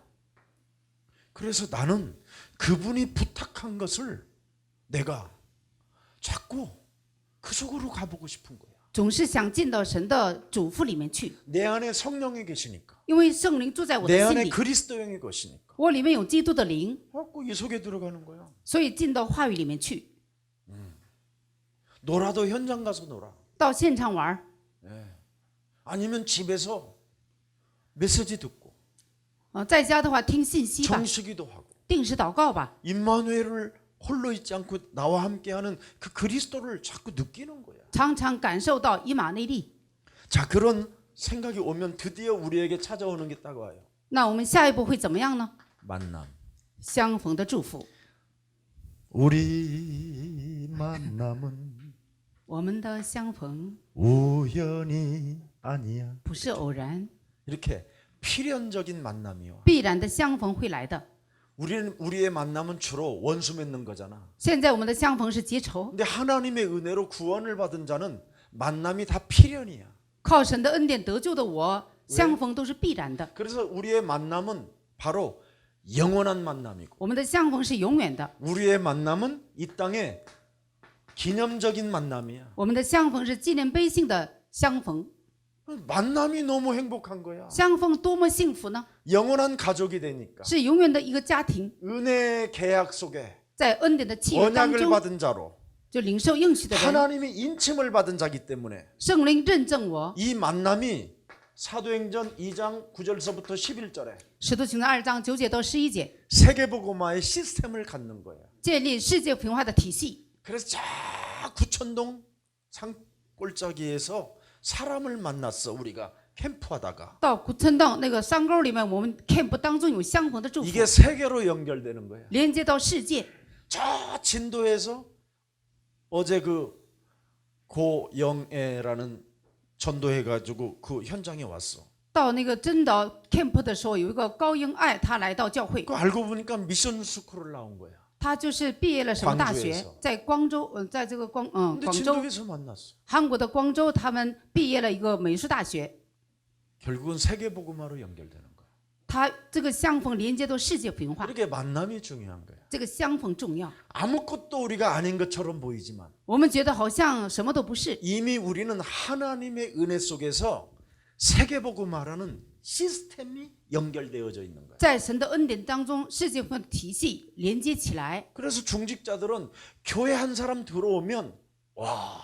그래서 나는 그분이 부탁한 것을 내가 자꾸 그 속으로 가보고 싶은 거야. 总是想进到神的嘱咐里面去， 내 안에 성령이 계시니까 因为圣灵住在我的 내 心 안에 里， 그리스도 영이 계시니까 我里面有基督的灵， 자꾸 이 속에 들어가는 거야. 所以进到话语里面去， 놀아도 현장 가서 놀아. 到现场玩儿， 아니면 집에서 메시지 듣고 在家的话听信息吧， 정식기도 하고 定时祷告吧， 임마누엘을 홀로 있지 않고 나와 함께하는 그 그리스도를 자꾸 느끼는 거야. 常常感受到以马内利。 자, 그런 생각이 오면 드디어 우리에게 찾아오는 게 딱 와요. 那我们下一步会怎么样呢？ 만남. 相逢的祝福， 우리 만남은 我们的相逢 우연이 아니야. 不是偶然， 이렇게 필연적인 만남이요. 必然的相逢会来的。 우리의 만남은 주로 원수 맺는 거잖아. 现在我们的相逢是结仇， 근데 하나님의 은혜로 구원을 받은 자는 만남이 다 필연이야. 靠神的恩典得救的我，相逢都是必然的。 그래서 우리의 만남은 바로 영원한 만남이고 我们的相逢是永远的， 우리의 만남은 이 땅에 기념적인 만남이야. 我们的相逢是纪念碑性的相逢。 만남이 너무 행복한 거야. 相逢多么幸福呢？ 영원한 가족이 되니까 是永远的一个家庭， 은혜 계약 속에 在恩典的契约当 언약을 中， 받은 자로 就领受应许的人， 하나님이 인침을 받은 자기 때문에 圣灵认证我。 이 만남이 사도행전 2장 9절서부터 11절에 使徒行传2章9节到11节， 세계복음화의 시스템을 갖는 거예요. 建立世界文化的体系。 그래서 저 구천동 산골짜기에서 사람을 만났어. 우리가 캠프하다가 到古村洞那个山沟里面，我们 camp 当中有相逢的祝福， 이게 세계로 연결되는 거야. 连接到世界。 저 진도에서 어제 그 고영애라는 전도해가지고 그 현장에 왔어. 到那个真岛 camp 的时候，有一个高英爱，他来到教会， 그 알고 보니까 미션 스쿨을 나온 거야. 他就是毕业了什么大学 광주에서 ，在光州，在这个근데 广州， 진도에서 만났어. 韩国的光州，他们毕业了一个美术大学。 결국은 세계복음화로 연결되는 거야. 他这个相逢连接到世界文化， 이렇게 만남이 중요한 거야. 这个相逢重要。 아무것도 우리가 아닌 것처럼 보이지만 我们觉得好像什么都不是， 이미 우리는 하나님의 은혜 속에서 세계복음화라는 시스템이 연결되어져 있는 거야. 在神的恩典当中，世界文化的体系连接起来。 그래서 중직자들은 교회 한 사람 들어오면 와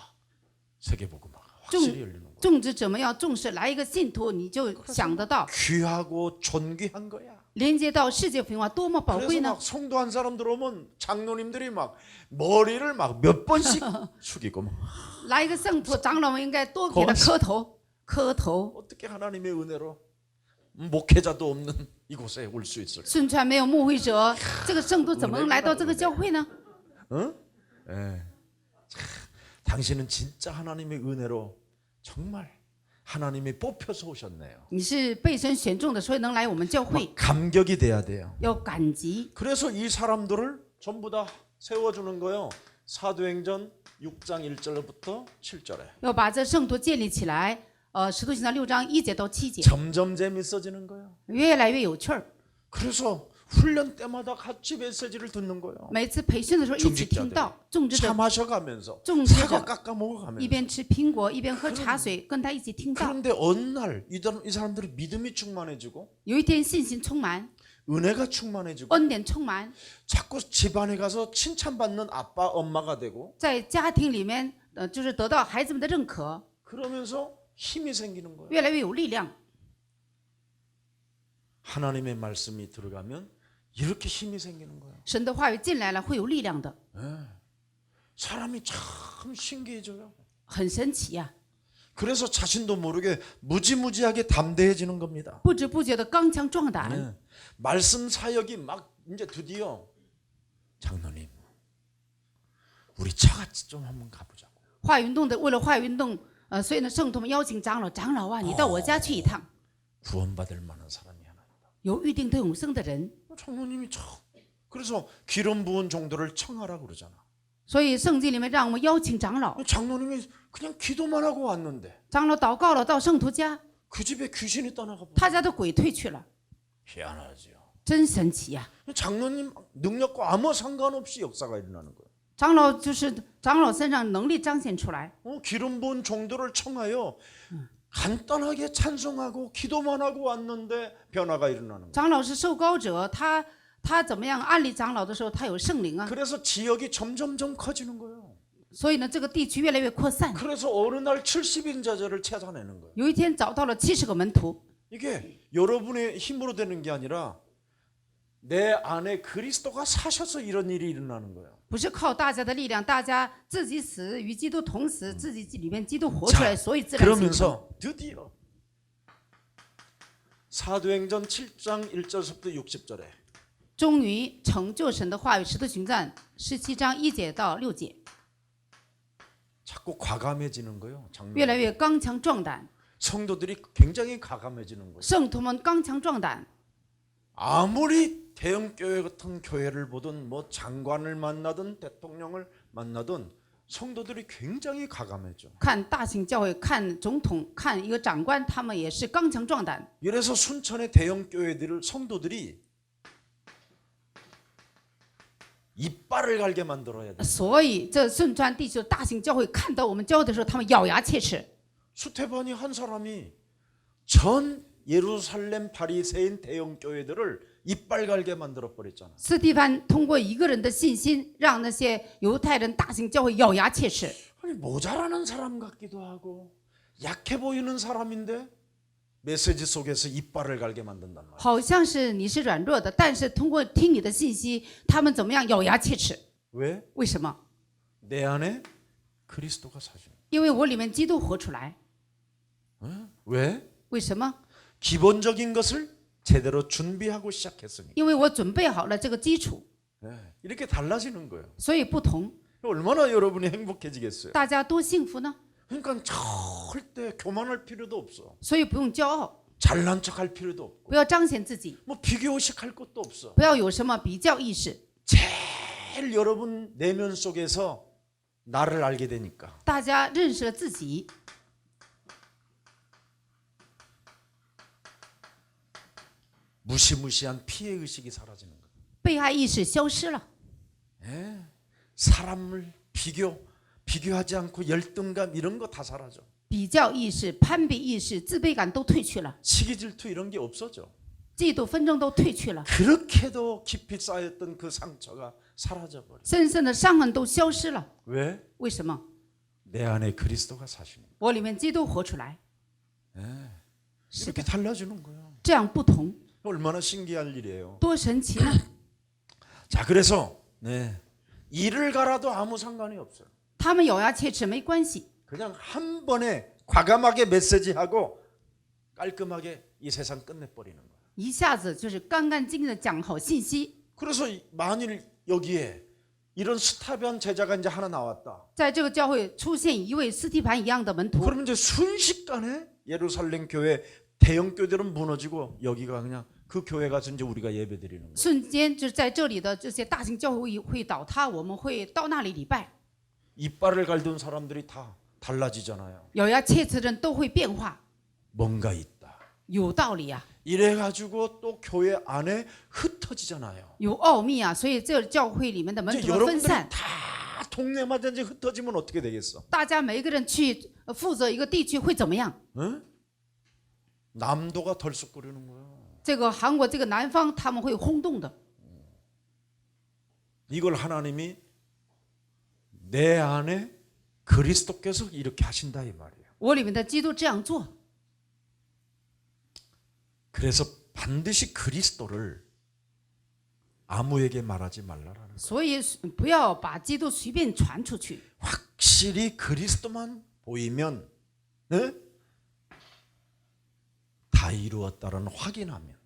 세계복음화가 확실히 열리는 거야. 种植者们要重视，来一个信徒，你就想得到 귀하고 존귀한 거야. 连接到世界文化多么宝 그래서 贵呢？ 막 성도 한 사람 들어오면 장로님들이 막 머리를 막 몇 번씩 숙이고 막 来一个圣徒，长老们应该多给他磕头，磕头。 어떻게 하나님의 은혜로 목회자도 없는 이곳에 올 수 있을까? 顺传没有牧会者，这个圣徒怎么能来到这个教会呢？ 응? 예. 참, 당신은 진짜 하나님의 은혜로 정말 하나님이 뽑혀서 오셨네요. 你是被神选中的，所以能来我们教会， 감격이 돼야 돼요. 要感激。 그래서 이 사람들을 전부 다 세워주는 거요. 사도행전 6장 1절부터 7절에. 要把这圣徒建立起来。使徒行传6章1节到7节， 점점 재밌어지는 거예요. 越来越有趣儿。 그래서 훈련 때마다 같이 메시지를 듣는 거예요. 每次培训的时候一起听到，种植 차 者 마셔가면서 种植 사과 者 깎아 一 먹어가면서. 边吃苹果一边喝茶水，跟他一起听到。 그런데 어느 날 이 사람들이 믿음이 충만해지고 有一天信心充满， 은혜가 충만해지고 恩典充满， 자꾸 집안에 가서 칭찬받는 아빠 엄마가 되고 在家庭里面，就是得到孩子们的认可， 그러면서 힘이 생기는 거예요. 越来越有力量。 하나님의 말씀이 들어가면 이렇게 힘이 생기는 거예요. 神的话语进来了，会有力量的， 사람이 참 신기해져요. 很神奇呀、 그래서 자신도 모르게 무지무지하게 담대해지는 겁니다. 不知不觉的刚强壮胆。 네. 말씀 사역이 막 이제 드디어 장로님 우리 차같이 좀 한번 가보자고. 话语运动的，为了话语运动，所以呢，圣徒们邀请长老啊，你到我家去一趟。 구원받을 만한 사람이 하나 있다. 有预定得永生的人， 장로님이 참 그래서 기름 부은 정도를 청하라고 그러잖아. 所以圣经里面让我们邀请长老。 장로님이 그냥 기도만 하고 왔는데 长老祷告了，到圣徒家， 그 집에 귀신이 떠나가 버려. 他家的鬼退去了， 희한하지요. 真神奇呀、 장로님 능력과 아무 상관없이 역사가 일어나는 거예요. 长老就是长老身上能力彰显出来， 기름 부은 정도를 청하여 간단하게 찬송하고 기도만 하고 왔는데 변화가 일어나는 거예요. 长老是受膏者，他怎么样？安利长老的时候，他有圣灵啊， 그래서 지역이 점점점 커지는 거예요. 所以呢，这个地区越来越扩散。 그래서 어느 날 70인자제를 찾아내는 거예요. 有一天找到了70个门徒， 이게 여러분의 힘으로 되는 게 아니라 내 안에 그리스도가 사셔서 이런 일이 일어나는 거예요. 不是靠大家的力量，大家自己死与基督同死，自己里面基督活出来，所以自然形成。 그러면서 드디어 사도행전 7장 1절부터 60절에 终于成就神的话语，《使徒行传》17章1节到6节， 자꾸 과감해지는 거예요. 越来 장로님. 越刚强壮胆， 성도들이 굉장히 과감해지는 거예요. 圣徒们刚强壮胆。 아무리 대형 교회 같은 교회를 보든 뭐 장관을 만나든 대통령을 만나든 성도들이 굉장히 과감해져. 看大型教会，看总统，看一个长官，他们也是刚强壮胆。 이래서 순천의 대형 교회들을 성도들이 이빨을 갈게 만들어야 돼. 所以这顺川地区的大型教会看到我们教会的时候，他们咬牙切齿。 스테반이 한 사람이 전 예루살렘 바리새인 대형 교회들을 이빨 갈게 만들어 버렸잖아. 斯蒂芬通过一个人的信心，让那些犹太人大型教会咬牙切齿。 아니 모자라는 사람 같기도 하고 약해 보이는 사람인데 메시지 속에서 이빨을 갈게 만든단 말이야. 好像是你是软弱的，但是通过听你的信息，他们怎么样咬牙切齿？ 왜? 为什么？ 내 안에 그리스도가 사시는. 因为我里面基督活出来。 왜? 为什么？ 기본적인 것을 제대로 준비하고 시작했으니. 因为我准备好了这个基础， 이렇게 달라지는 거예요. 所以不同。 얼마나 여러분이 행복해지겠어요. 大家多幸福呢？ 그러니까 절대 교만할 필요도 없어. 所以不用骄傲， 잘난 척할 필요도 없고 不要彰显自己， 뭐 비교의식할 것도 없어. 不要有什么比较意识。 제일 여러분 내면 속에서 나를 알게 되니까 大家认识了自己， 무시무시한 피해의식이 사라지는 거예요. 被害意识消失了， 사람을 비교하지 않고 열등감 이런 거 다 사라져. 比较意识、攀比意识、自卑感都退去了， 시기 질투 이런 게 없어져. 嫉妒纷争都退去了， 그렇게도 깊이 쌓였던 그 상처가 사라져 버려. 深深的伤痕都消失了。 왜? 为什么？ 내 안에 그리스도가 사시는. 我里面基督活出来， 이렇게 달라지는 거예요. 这样不同， 얼마나 신기할 일이에요. 多神奇呢！ 자, 그래서 이를 갈아도 아무 상관이 없어요. 他们咬牙切齿没关系， 그냥 한 번에 과감하게 메시지하고 깔끔하게 이 세상 끝내버리는 거예요. 一下子就是干干净净的讲好信息。 그래서 만일 여기에 이런 스타변 제자가 이제 하나 나왔다. 在这个教会出现一位斯提凡一样的门徒， 그러면 이제 순식간에 예루살렘 교회 대형 교회들은 무너지고 여기가 그냥 그 교회 가서 이제 우리가 예배드리는 거예요. 瞬间就是在这里的这些大型教会会倒塌，我们会到那里礼拜。 이빨을 갈던 사람들이 다 달라지잖아요. 咬牙切齿的人都会变化， 뭔가 있다. 有道理啊， 이래가지고 또 교회 안에 흩어지잖아요. 有奥秘啊，所以这教会里面的门 이제 徒们分 여러분들이 散， 다 동네마다 이제 흩어지면 어떻게 되겠어? 大家每一个人去负责一个地区会怎么样？ 응? 남도가 덜썩거리는 거야. 这个韩国这个南方他们会轰动的， 이걸 하나님이 내 안에 그리스도께서 이렇게 하신다 이 말이에요. 我里面的基督这样做， 그래서 반드시 그리스도를 아무에게 말하지 말라라는 거예요. 所以不要把基督随便传出去。 확실히 그리스도만 보이면 네? 다 이루었다는 확인하면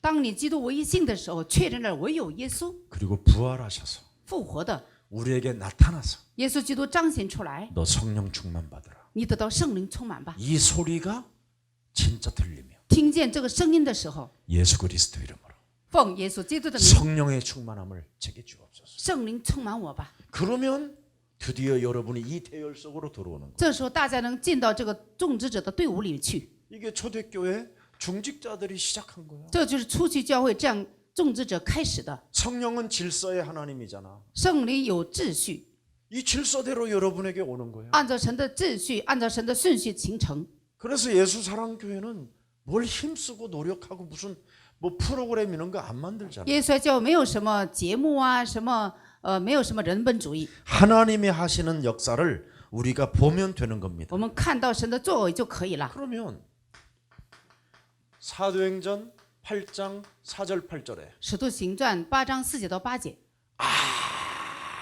当你基督唯一性的时候，确认了唯有耶稣 그리고 부활하셔서 复活的， 우리에게 나타나서 耶稣基督彰显出来， 너 성령 충만 받으라. 你得到圣灵充满吧。 이 소리가 진짜 들리며 听见这个声音的时候， 예수 그리스도 이름으로 奉耶稣基督的名， 성령의 충만함을 제게 주옵소서. 圣灵充满我吧。 그러면 드디어 여러분이 이 대열 속으로 들어오는 거예요. 这时候大家能进到这个种植者的队伍里去， 이게 초대교회 중직자들이 시작한 거예요. 这就是初期教会这样种植者开始的。 성령은 질서의 하나님이잖아. 圣灵有秩序， 이 질서대로 여러분에게 오는 거예요. 按照神的秩序，按照神的顺序形成。 그래서 예수 사랑 교회는 뭘 힘쓰고 노력하고 무슨 뭐 프로그램 이런 거 안 만들잖아. 耶稣教没有什么节目啊，没有什么人本主义， 하나님이 하시는 역사를 우리가 보면 되는 겁니다. 我们看到神的作为就可以了。 그러면 사도행전 8장 4절 8절에 使徒行传8章4节到8节，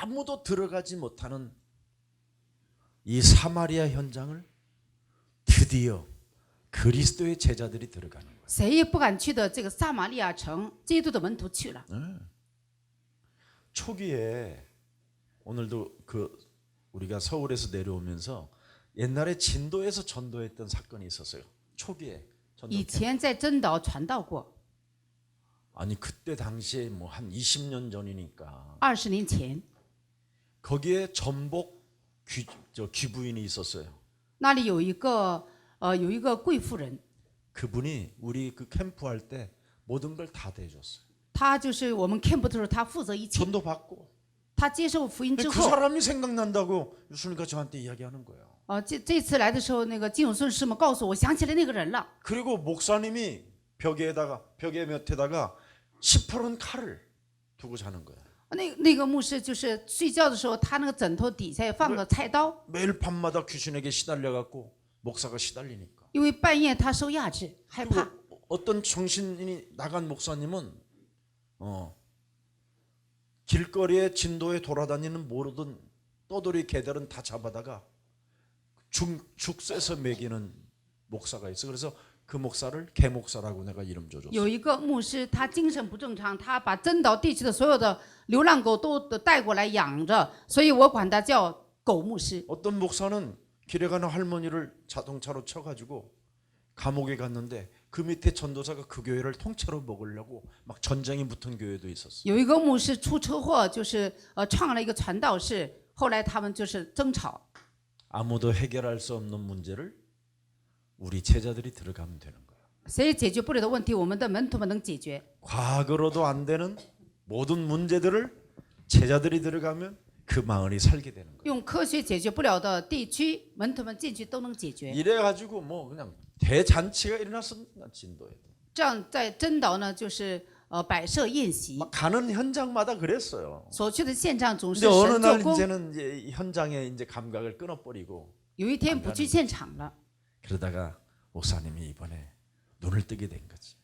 아무도 들어가지 못하는 이 사마리아 현장을 드디어 그리스도의 제자들이 들어가는 거예요. 谁也不敢去的这个撒玛利亚城，基督的门徒去了。 초기에 오늘도 그 우리가 서울에서 내려오면서 옛날에 진도에서 전도했던 사건이 있었어요. 초기에 以 전도. 前在真岛传道过， 아니 그때 당시에 뭐 한 20년 전이니까 20年前， 거기에 전복 귀부인이 있었어요. 那里有一个贵妇人， 그분이 우리 그 캠프 할 때 모든 걸 다 대줬어요. 她就是我们 camp 的时候，她负责一切。 전도 받고. 她接受福音之 그 后， 사람이 생각난다고 유순이가 저한테 이야기하는 거예요. 这次来的时候，那个金永顺师母告诉我，想起来那个人了。 그리고 목사님이 벽에 몇에다가 시퍼런 칼을 두고 자는 거예요. 那个牧师就是睡觉的时候，他那个枕头底下放个菜刀， 매일 밤마다 귀신에게 시달려 갖고 목사가 시달리니까. 因为半夜他受压制，害怕。 그리고 어떤 정신이 나간 목사님은 길거리에 진도에 돌아다니는 모든 떠돌이 개들은 다 잡아다가 죽새서 먹이는 목사가 있어. 그래서 그 목사를 개목사라고 내가 이름 줘줬어. 有一个牧师，他精神不正常，他把真岛地区的所有的流浪狗都带过来养着，所以我管他叫狗牧师。 어떤 목사는 길에 가는 할머니를 자동차로 쳐가지고 감옥에 갔는데 그 밑에 전도사가 그 교회를 통째로 먹으려고 막 전쟁이 붙은 교회도 있었어. 有一个牧师出车祸，就是创了一个传道士，后来他们就是争吵。 아무도 해결할 수 없는 문제를 우리 제자들이 들어가면 되는 거예요. 谁也解决不了的问题，我们的门徒们能解决。 과거로도 안 되는 모든 문제들을 제자들이 들어가면 그 마을이 살게 되는 거예요. 用科学解决不了的地区，门徒们进去都能解决。 이래가지고 뭐 그냥 대잔치가 일어났습니다. 진도에. 这样在真岛呢，就是摆设宴席， 막 가는 현장마다 그랬어요. 所去的现场总是 근데 어느 神做 날 工。 이제는 이제 이 현장에 이제 감각을 끊어버리고 有一天不去现场了， 그러다가 목사님이 이번에 눈을 뜨게 된 거지.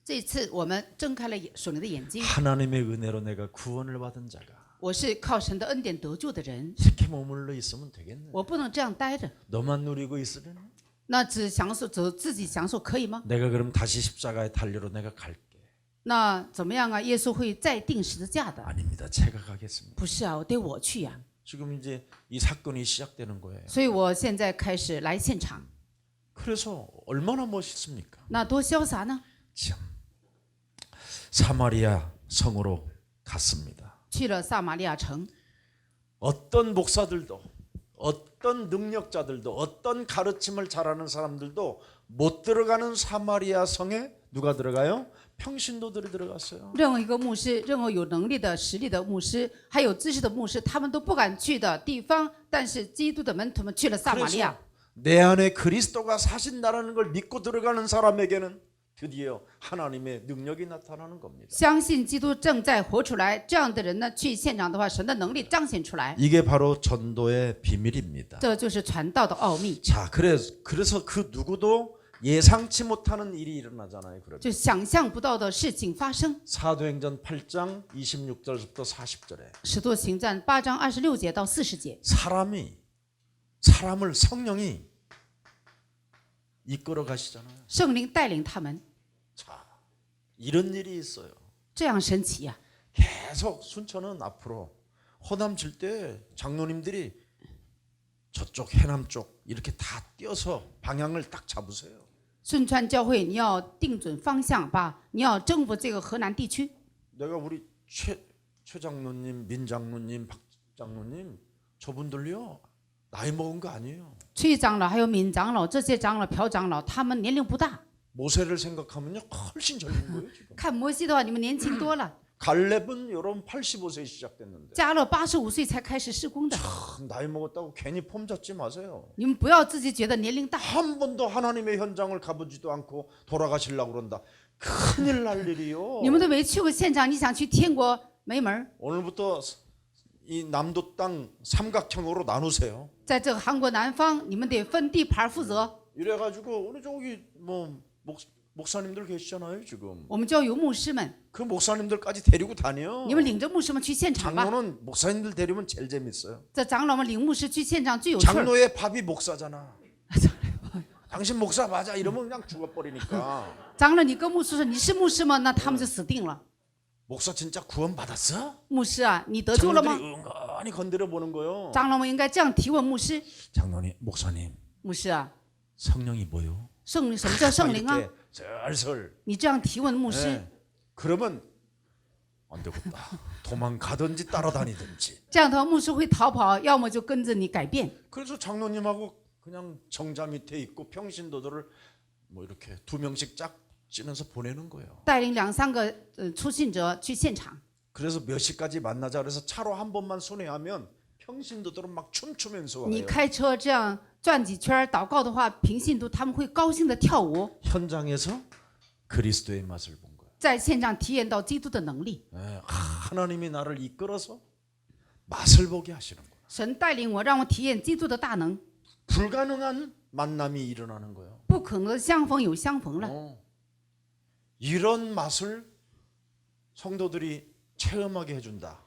这次我们睁开了属灵的眼睛， 하나님의 은혜로 내가 구원을 받은 자가 我是靠神的恩典得救的人， 이렇게 머물러 있으면 되겠네. 我不能这样待着， 너만 누리고 있으려나? 那只享受自己享受可以吗？ 내가 그럼 다시 십자가에 달리러 내가 갈게. 那怎么样啊？耶稣会再定十字架的？ 아닙니다. 제가 가겠습니다. 不是啊，得我去呀、 지금 이제 이 사건이 시작되는 거예요. 所以我现在开始来现场， 그래서 얼마나 멋있습니까? 那多潇洒呢！ 참 사마리아 성으로 갔습니다. 去了撒玛利亚城， 어떤 목사들도 어떤 능력자들도 어떤 가르침을 잘하는 사람들도 못 들어가는 사마리아 성에 누가 들어가요? 평신도들이 들어갔어요. 任何一个牧师，任何有能力的、实力的牧师，还有知识的牧师，他们都不敢去的地方，但是基督的门徒们去了撒玛利亚。 내 안에 그리스도가 사신다라는 걸 믿고 들어가는 사람에게는 드디어 하나님의 능력이 나타나는 겁니다. 相信基督正在活出来，这样的人呢，去现场的话，神的能力彰显出来， 이게 바로 전도의 비밀입니다. 这就是传道的奥秘。 자, 그래서 그 누구도 예상치 못하는 일이 일어나잖아요. 그러면 就想象不到的事情发生。 사도행전 8장 26절부터 40절에 使徒行传8章26节到40节， 사람을 성령이 이끌어 가시잖아요. 圣灵带领他们， 자, 이런 일이 있어요. 这样神奇呀、 계속 순천은 앞으로 호남 질 때 장로님들이 저쪽 해남 쪽 이렇게 다 뛰어서 방향을 딱 잡으세요. 顺川教会，你要定准方向吧，你要征服这个河南地区。 내가 우리 최 장로님, 민 장로님, 박 장로님 저분들요 나이 먹은 거 아니에요. 崔长老还有闵长老这些长老、朴长老，他们年龄不大。 모세를 생각하면요 훨씬 젊은 거예요 지금. 看摩西的话，你们年轻多了。 갈렙은 여러분 85세 시작됐는데 加勒85岁才开始施工的， 나이 먹었다고 괜히 폼 잡지 마세요. 你们不要自己觉得年龄大。 한 번도 하나님의 현장을 가보지도 않고 돌아가시려고 그런다. 큰일 날 일이요. 你们都没去过现场，你想去天国没门儿。 오늘부터 이 남도 땅 삼각형으로 나누세요. 在这个韩国南方，你们得分地盘负责。 이래가지고 우리 저기 뭐 목사님들 계시잖아요 지금. 我们教有牧师们， 그 목사님들까지 데리고 다녀. 你们领着牧师们去现场吧。 장로는 목사님들 데리면 제일 재밌어요. 这长老们领牧师去现场最有趣儿。 장로의 밥이 목사잖아. 당신 목사 맞아 이러면 그냥 죽어버리니까. 长老，你跟牧师说你是牧师吗？那他们就死定了。 목사 진짜 구원 받았어? 牧师啊，你得救了吗？ 장로들이 은근히 건드려 보는 거요. 长老们应该这样提问牧师。 장로님, 목사님, 牧师啊， 성령이 뭐요? 圣灵什么叫圣灵啊？ 이렇게 슬슬. 你这样提问牧师， 네. 그러면 안 되겠다. 도망가든지 따라다니든지. 这样的话牧师会逃跑，要么就跟着你改变。 그래서 장로님하고 그냥 정자 밑에 있고 평신도들을 뭐 이렇게 2명씩 짝 찌면서 보내는 거예요. 带领2、3个初信者去现场。 그래서 몇 시까지 만나자 그래서 차로 한 번만 순회하면 평신도들은 막 춤추면서 你 와요. 开车这样转几圈祷告的话，平信徒他们会高兴的跳舞， 현장에서 그리스도의 맛을 본 거예요. 在现场体验到基督的能力。 네, 하나님이 나를 이끌어서 맛을 보게 하시는 거예요. 神带领我，让我体验基督的大能。 불가능한 만남이 일어나는 거예요. 不可能相逢有相逢了。 이런 맛을 성도들이 체험하게 해준다.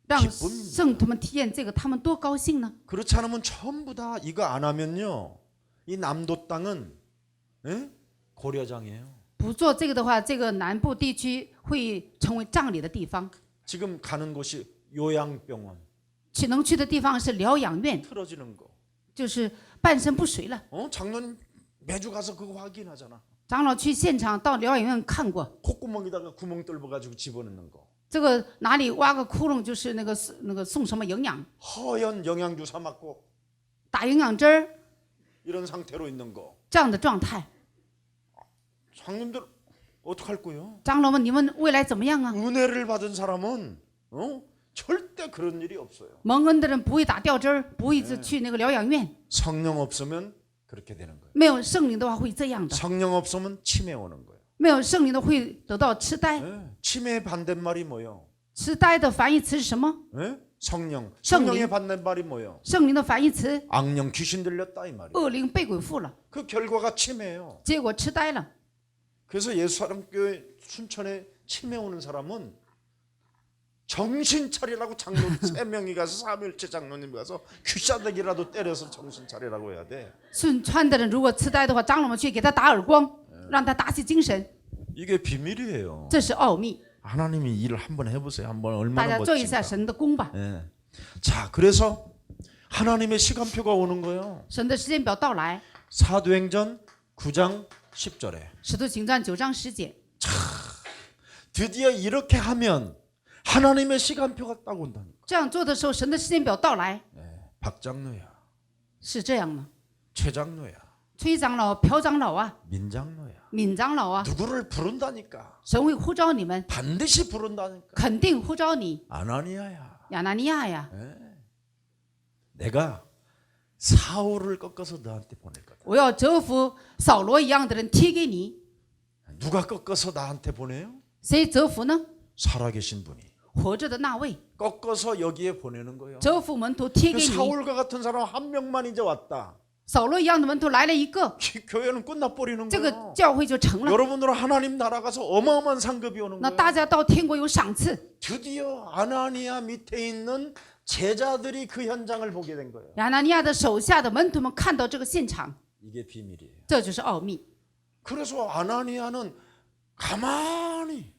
让 기쁨입니다. 圣徒们体验这个，他们多高兴呢！ 그렇지 않으면 전부 다 이거 안 하면요. 이 남도 땅은 고려장이에요. 不做这个的话，这个南部地区会成为葬礼的地方。 지금 가는 곳이 요양병원 能去的地方是疗养院， 틀어지는 거. 就是半身不遂了。 장로님 매주 가서 그거 확인하잖아. 长老去现场到疗养院看过， 콧구멍에다가 구멍 뚫어가지고 집어넣는 거. 这个哪里挖个窟窿就是那个送什么营养， 허연 영양주사 맞고 打营养针儿 이런 상태로 있는 거. 这样的状态。 장님들 어떡할 거예요? 长老们，你们未来怎么样啊？ 은혜를 받은 사람은 절대 그런 일이 없어요. 蒙恩的人不会打吊针儿，不会去那个疗养院。 성령 없으면 그렇게 되는 거예요. 没有圣灵的话会这样的， 성령 없으면 치매 오는 거예요. 没有圣灵的会得到痴呆。 치매의 반대말이 뭐예요? 痴呆的反义词是什么？ 성령. 성령. 성령의 반대말이 뭐예요? 圣灵的反义词 악령 귀신 들렸다 이 말이에요. 恶灵被鬼附了， 그 결과가 치매예요. 结果痴呆了。 그래서 예수사랑교회 순천에 치매 오는 사람은 정신 차리라고 장로 3명이 가서 사무엘째 장로님 가서 귀싸대기라도 때려서 정신 차리라고 해야 돼. 顺川的人如果痴呆的话，长老们去给他打耳光，让他打起精神， 이게 비밀이에요. 这是奥秘。 하나님이 일을 한번 해보세요. 한번 大 얼마나 家做一下 멋진가. 神的工吧。 예. 자, 그래서 하나님의 시간표가 오는 거예요. 神的时间表到来， 사도행전 9장 10절에 使徒行传9章10节， 드디어 이렇게 하면 하나님의 시간표가 딱 온다니까. 这样做的时候，神的时间表到来。 박 장로야, 是这样吗？ 최 장로야, 崔长老、朴长老啊， 민 장로야. 闵长老啊， 누구를 부른다니까. 神会呼召你们， 반드시 부른다니까. 肯定呼召你， 아나니아야. 亚拿尼亚呀， 내가 사울을 꺾어서 너한테 보낼 거다. 我要折服扫罗一样的人贴给你。 누가 꺾어서 나한테 보내요? 谁折服呢？ 살아계신 분이 活着的那位， 꺾어서 여기에 보내는 거예요. 折服门徒贴 그 给你。 사울과 같은 사람 한 명만 이제 왔다. 扫罗一样的门徒来了一个， 교회는 끝나버리는 这个 거예요. 教会就成了。 여러분들은 하나님 나라 가서 어마어마한 상급이 오는 那 거예요. 大家到天国有赏赐， 드디어 아나니아 밑에 있는 제자들이 그 현장을 보게 된 거예요. 亚拿尼亚的手下的门徒们看到这个现场， 이게 비밀이에요. 这就是奥秘。 그래서 아나니아는 가만히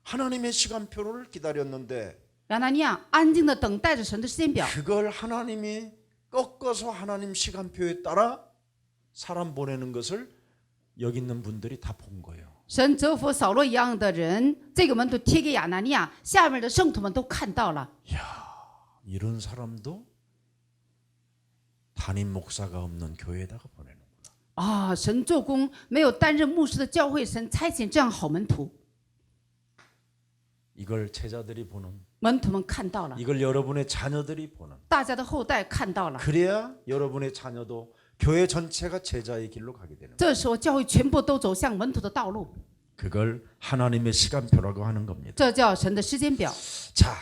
하나님의 시간표를 기다렸는데 亚拿尼亚安静的等待着神的时间表， 그걸 하나님이 꺾어서 하나님 시간표에 따라 사람 보내는 것을 여기 있는 분들이 다 본 거예요. 神折服扫罗一样的人，这个门徒贴给亚拿尼亚，下面的圣徒们都看到了。 이런 사람도 담임 목사가 없는 교회에다가 보내는구나. 啊，神做工没有担任牧师的教会，神差遣这样好门徒， 이걸 제자들이 보는, 门徒们看到了， 이걸 여러분의 자녀들이 보는. 大家的后代看到了， 그래야 여러분의 자녀도 교회 전체가 제자의 길로 가게 되는 거예요. 这时候教会全部都走向门徒的道路， 그걸 하나님의 시간표라고 하는 겁니다. 这叫神的时间表。 자,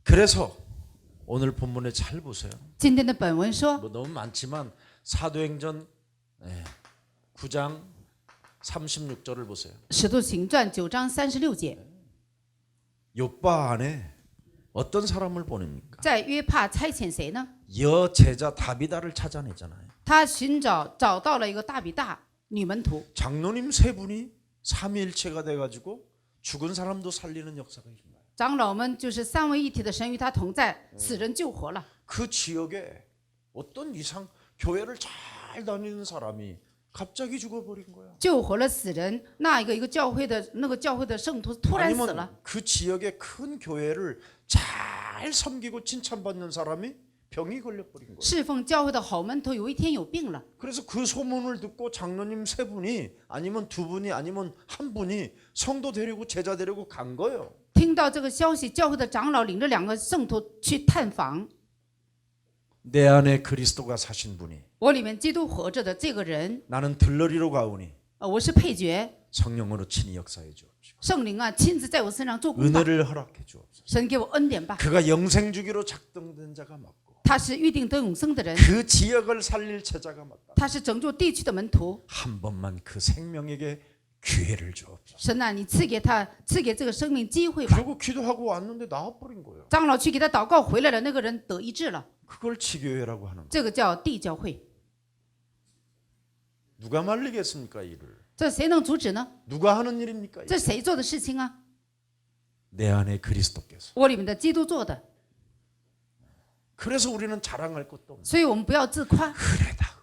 그래서 오늘 본문에 잘 보세요. 今天的本文说， 뭐 너무 많지만 사도행전 9장 36절을 보세요. 使徒行传9章36节， 요빠 안에 어떤 사람을 보냅니까? 在约帕差遣谁呢？ 여 제자 다비다를 찾아내잖아요. 他找到了一个大比大女门徒， 장로님 세 분이 삼위일체가 돼가지고 죽은 사람도 살리는 역사가 있습니다. 长老们就是三位一体的神与他同在，死人救活了。 그 지역에 어떤 이상 교회를 잘 다니는 사람이 갑자기 죽어버린 거야. 救活了死人，一个教会的圣徒突然死了。 아니면 그 지역의 큰 교회를 잘 섬기고 칭찬받는 사람이 병이 걸려버린 거예요. 侍奉教会的好门徒有一天有病了， 그래서 그 소문을 듣고 장로님 세 분이 아니면 두 분이 아니면 한 분이 성도 데리고 제자 데리고 간 거예요. 听到这个消息，教会的长老领着2个圣徒去探访。 내 안에 그리스도가 사신 분이 我里面基督活着的这个人， 나는 들러리로 가오니 我是配角， 성령으로 친히 역사해 주옵시고 圣灵啊亲自在我身上做工吧， 은혜를 허락해 주옵소서. 神给我恩典吧。 그가 영생 주기로 작정된 자가 맞고 他是预定得永生的人， 그 지역을 살릴 제자가 맞다. 他是拯救地区的门徒。 한 번만 그 생명에게 기회를 주옵소서. 神啊，你赐给这个生命机会吧。 그리고 기도하고 왔는데 나와버린 거예요. 长老去给他祷告回来了，那个人得医治了， 그걸 지교회라고 하는 거예요. 这个叫地教会。 누가 말리겠습니까 이를? 这谁能阻止呢？ 누가 하는 일입니까? 这谁做的事情啊？ 내 안에 그리스도께서. 我里面的基督做的， 그래서 우리는 자랑할 것도 없는. 所以我们不要自夸， 그래다.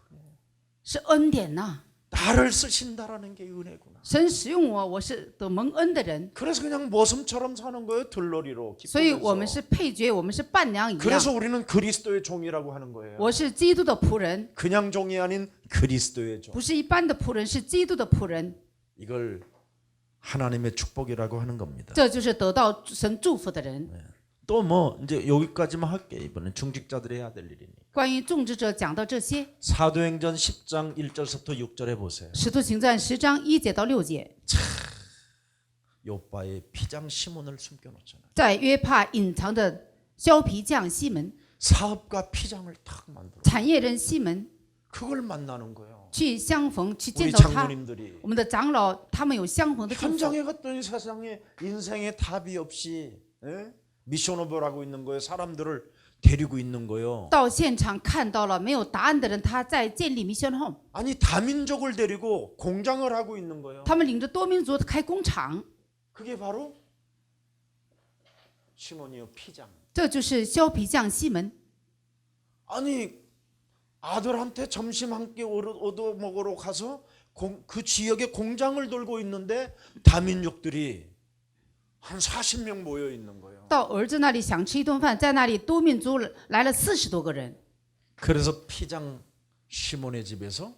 是恩典呐、 나를 쓰신다라는 게 은혜구나. 神使用我，我是得蒙恩的人， 그래서 그냥 모습처럼 사는 거예요. 들러리로. 所以我们 기쁘면서. 是配角，我们是伴娘一样。 그래서 우리는 그리스도의 종이라고 하는 거예요. 我是基督的仆人， 그냥 종이 아닌 그리스도의 종. 不是一般的仆人，是基督的仆人。 이걸 하나님의 축복이라고 하는 겁니다. 这就是得到神祝福的人。 또 뭐 이제 여기까지만 할게. 이번엔 중직자들이 해야 될 일이니. 关于种植者讲到这些， 사도행전 10장 1절부터 6절에 보세요. 使徒行传10章1节到6节， 요바의 피장 시몬을 숨겨놓잖아요. 在约帕隐藏的削皮匠西门， 사업가 피장을 탁 만들어. 产业人西门 그걸 만나는 거예요. 去相逢，去 우리 见到他。 장로님들이 我们的长老他们有相逢的祝福。 현장에 갔더니 세상에 인생의 답이 없이 미션오버를 하고 있는 거예요. 사람들을 데리고 있는 거예요. 到现场看到了没有答案的人，他在建立 mission home， 아니 다민족을 데리고 공장을 하고 있는 거예요. 他们领着多民族开工厂， 그게 바로 시몬이요 피장. 这就是削皮匠西门。 아니 아들한테 점심 한 끼 얻어 먹으러 가서 그 지역에 공장을 돌고 있는데 다민족들이 한 40명 모여 있는 거예요. 到儿子那里想吃一顿饭，在那里多民族来了40多个人， 그래서 피장 시몬의 집에서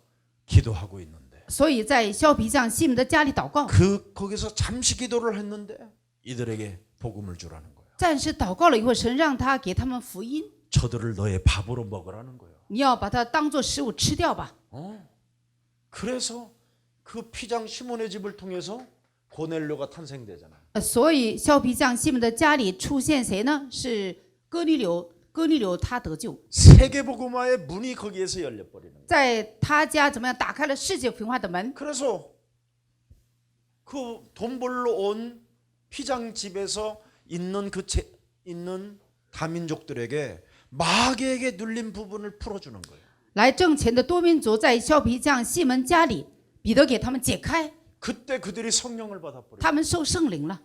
기도하고 있는데 所以在削皮匠西门的家里祷告， 거기서 잠시 기도를 했는데 이들에게 복음을 주라는 거예요. 暂时祷告了以后，神让他给他们福音， 저들을 너의 밥으로 먹으라는 거예요. 你要把它当做食物吃掉吧。 그래서 그 피장 시몬의 집을 통해서 고넬료가 탄생되잖아요. 所以削皮匠西门的家里出现谁呢？是哥尼流，哥尼流他得救， 세계복음화의 문이 거기에서 열려버리는 거예요. 在他家怎么样打开了世界福音化的门。 그래서 그 돈 벌러 온 피장 집에서 있는 있는 다민족들에게 마귀에게 눌린 부분을 풀어주는 거예요. 来挣钱的多民族在削皮匠西门家里，彼得给他们解开， 그때 그들이 성령을 받아버려요. 他们受圣灵了。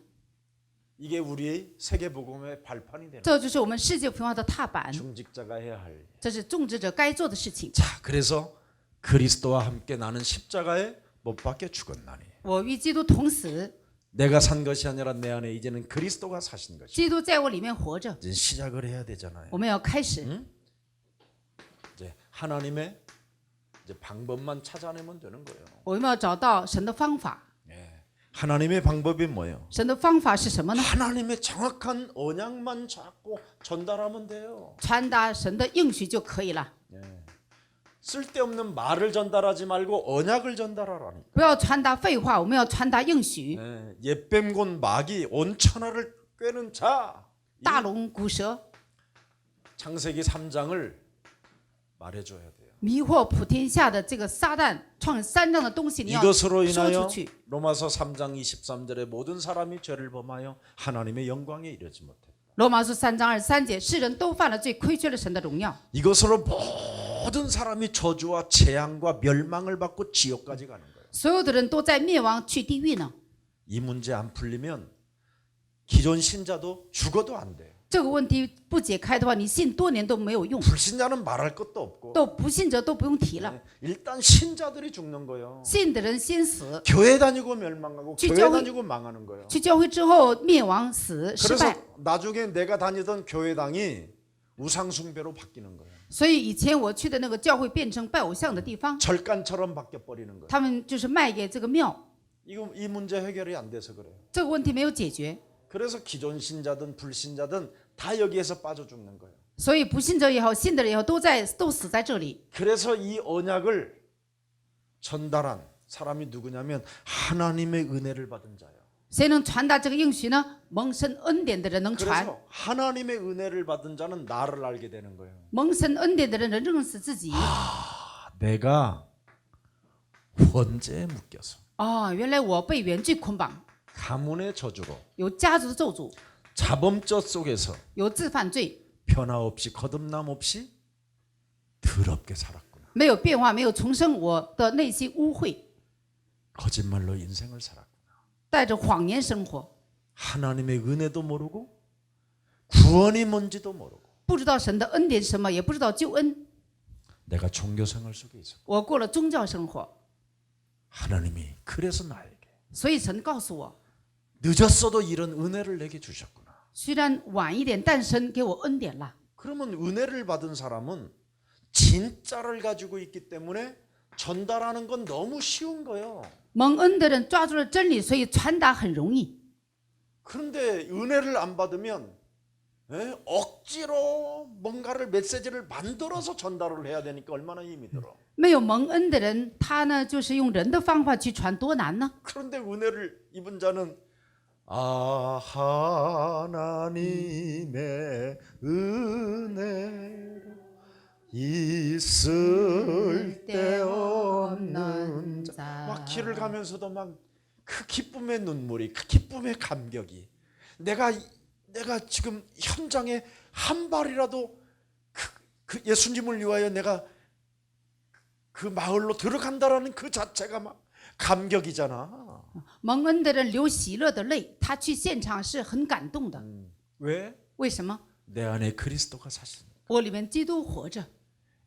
이게 우리의 세계복음의 발판이 되는 这就是我们世界福音化的踏板， 중직자가 해야 할. 这是种植者该做的事情。 자, 그래서 그리스도와 함께 나는 십자가에 못 박혀 죽었나니 我与基督同死， 내가 산 것이 아니라 내 안에 이제는 그리스도가 사신 것이. 基督在我里面活着。 이제 시작을 해야 되잖아요. 我们要开始， 이제 하나님의 이제 방법만 찾아내면 되는 거예요. 我们要找到神的方法。 하나님의 방법이 뭐예요? 神的方法是什么呢？ 하나님의 정확한 언약만 잡고 전달하면 돼요. 传达神的应许就可以了， 쓸데없는 말을 전달하지 말고 언약을 전달하라니. 不要传达废话，我们要传达应许。 옛뱀곤 마귀 온 천하를 꿰는 자. 大龙骨蛇 창세기 3장을 말해줘야 돼요. 迷惑普天下的这个撒旦创3章的东西，你要 이것으로 说 인하여 出去。 로마서 3장 23절에 모든 사람이 죄를 범하여 하나님의 영광에 이르지 못했다. 罗马书3章23节，世人都犯了罪，亏缺了神的荣耀。 이것으로 모든 사람이 저주와 재앙과 멸망을 받고 지옥까지 가는 거예요. 所有的人都在灭亡去地狱呢。 이 문제 안 풀리면 기존 신자도 죽어도 안 돼요. 这个问题不解开的话，你信多年都没有用， 불신자는 말할 것도 없고 都不信者都不用提了。 일단 신자들이 죽는 거예요. 信的人先死， 교회 다니고 멸망하고 교회 교회- 다니고 망하는 거예요. 去教会之后灭亡死失 그래서 败。 나중에 내가 다니던 교회당이 우상숭배로 바뀌는 거예요. 所以以前我去的那个教会变成拜偶像的地方， 절간처럼 바뀌어 버리는 거예요. 他们就是卖给这个庙， 이 문제 해결이 안 돼서 그래요. 这个问题没有解决， 그래서 기존 신자든 불신자든 다 여기에서 빠져 죽는 거예요. 所以不信者也好，信的人也好，都死在这里。 그래서 이 언약을 전달한 사람이 누구냐면 하나님의 은혜를 받은 자예요. 谁能传达这个应许呢？蒙神恩典的人能传， 그래서 하나님의 은혜를 받은 자는 나를 알게 되는 거예요. 蒙神恩典的人能认识自己。 내가 원죄에 묶여서 哦，原来我被原罪捆绑， 가문의 저주로 有家族的咒诅， 자범죄 속에서 有自犯罪， 변화 없이 거듭남 없이 더럽게 살았구나. 没有变化，没有重生，我的内心污秽， 거짓말로 인생을 살았구나. 带着谎言生活， 하나님의 은혜도 모르고 구원이 뭔지도 모르고 不知道神的恩典是什么，也不知道救恩。 내가 종교 생활 속에 있었고 我过了宗教生活， 하나님이 그래서 나에게 所以神告诉我， 늦었어도 이런 은혜를 내게 주셨구나. 虽然晚一点，但神给我恩典了。 그러면 은혜를 받은 사람은 진짜를 가지고 있기 때문에 전달하는 건 너무 쉬운 거예요. 蒙恩的人抓住了真理，所以传达很容易。 그런데 은혜를 안 받으면 억지로 뭔가를 메시지를 만들어서 전달을 해야 되니까 얼마나 힘이 들어. 没有蒙恩的人，他呢就是用人的方法去传，多难呢？ 그런데 은혜를 입은 자는 하나님의 은혜로 있을 데 없는 자. 막 길을 가면서도 막 그 기쁨의 눈물이, 그 기쁨의 감격이, 내가 지금 현장에 한 발이라도 그 예수님을 위하여 내가 그 마을로 들어간다라는 그 자체가 막 감격이잖아. 蒙恩的人流喜乐的泪，他去现场是很感动的。 왜? 为什么？ 내 안에 그리스도가 사시니. 我里面基督活着。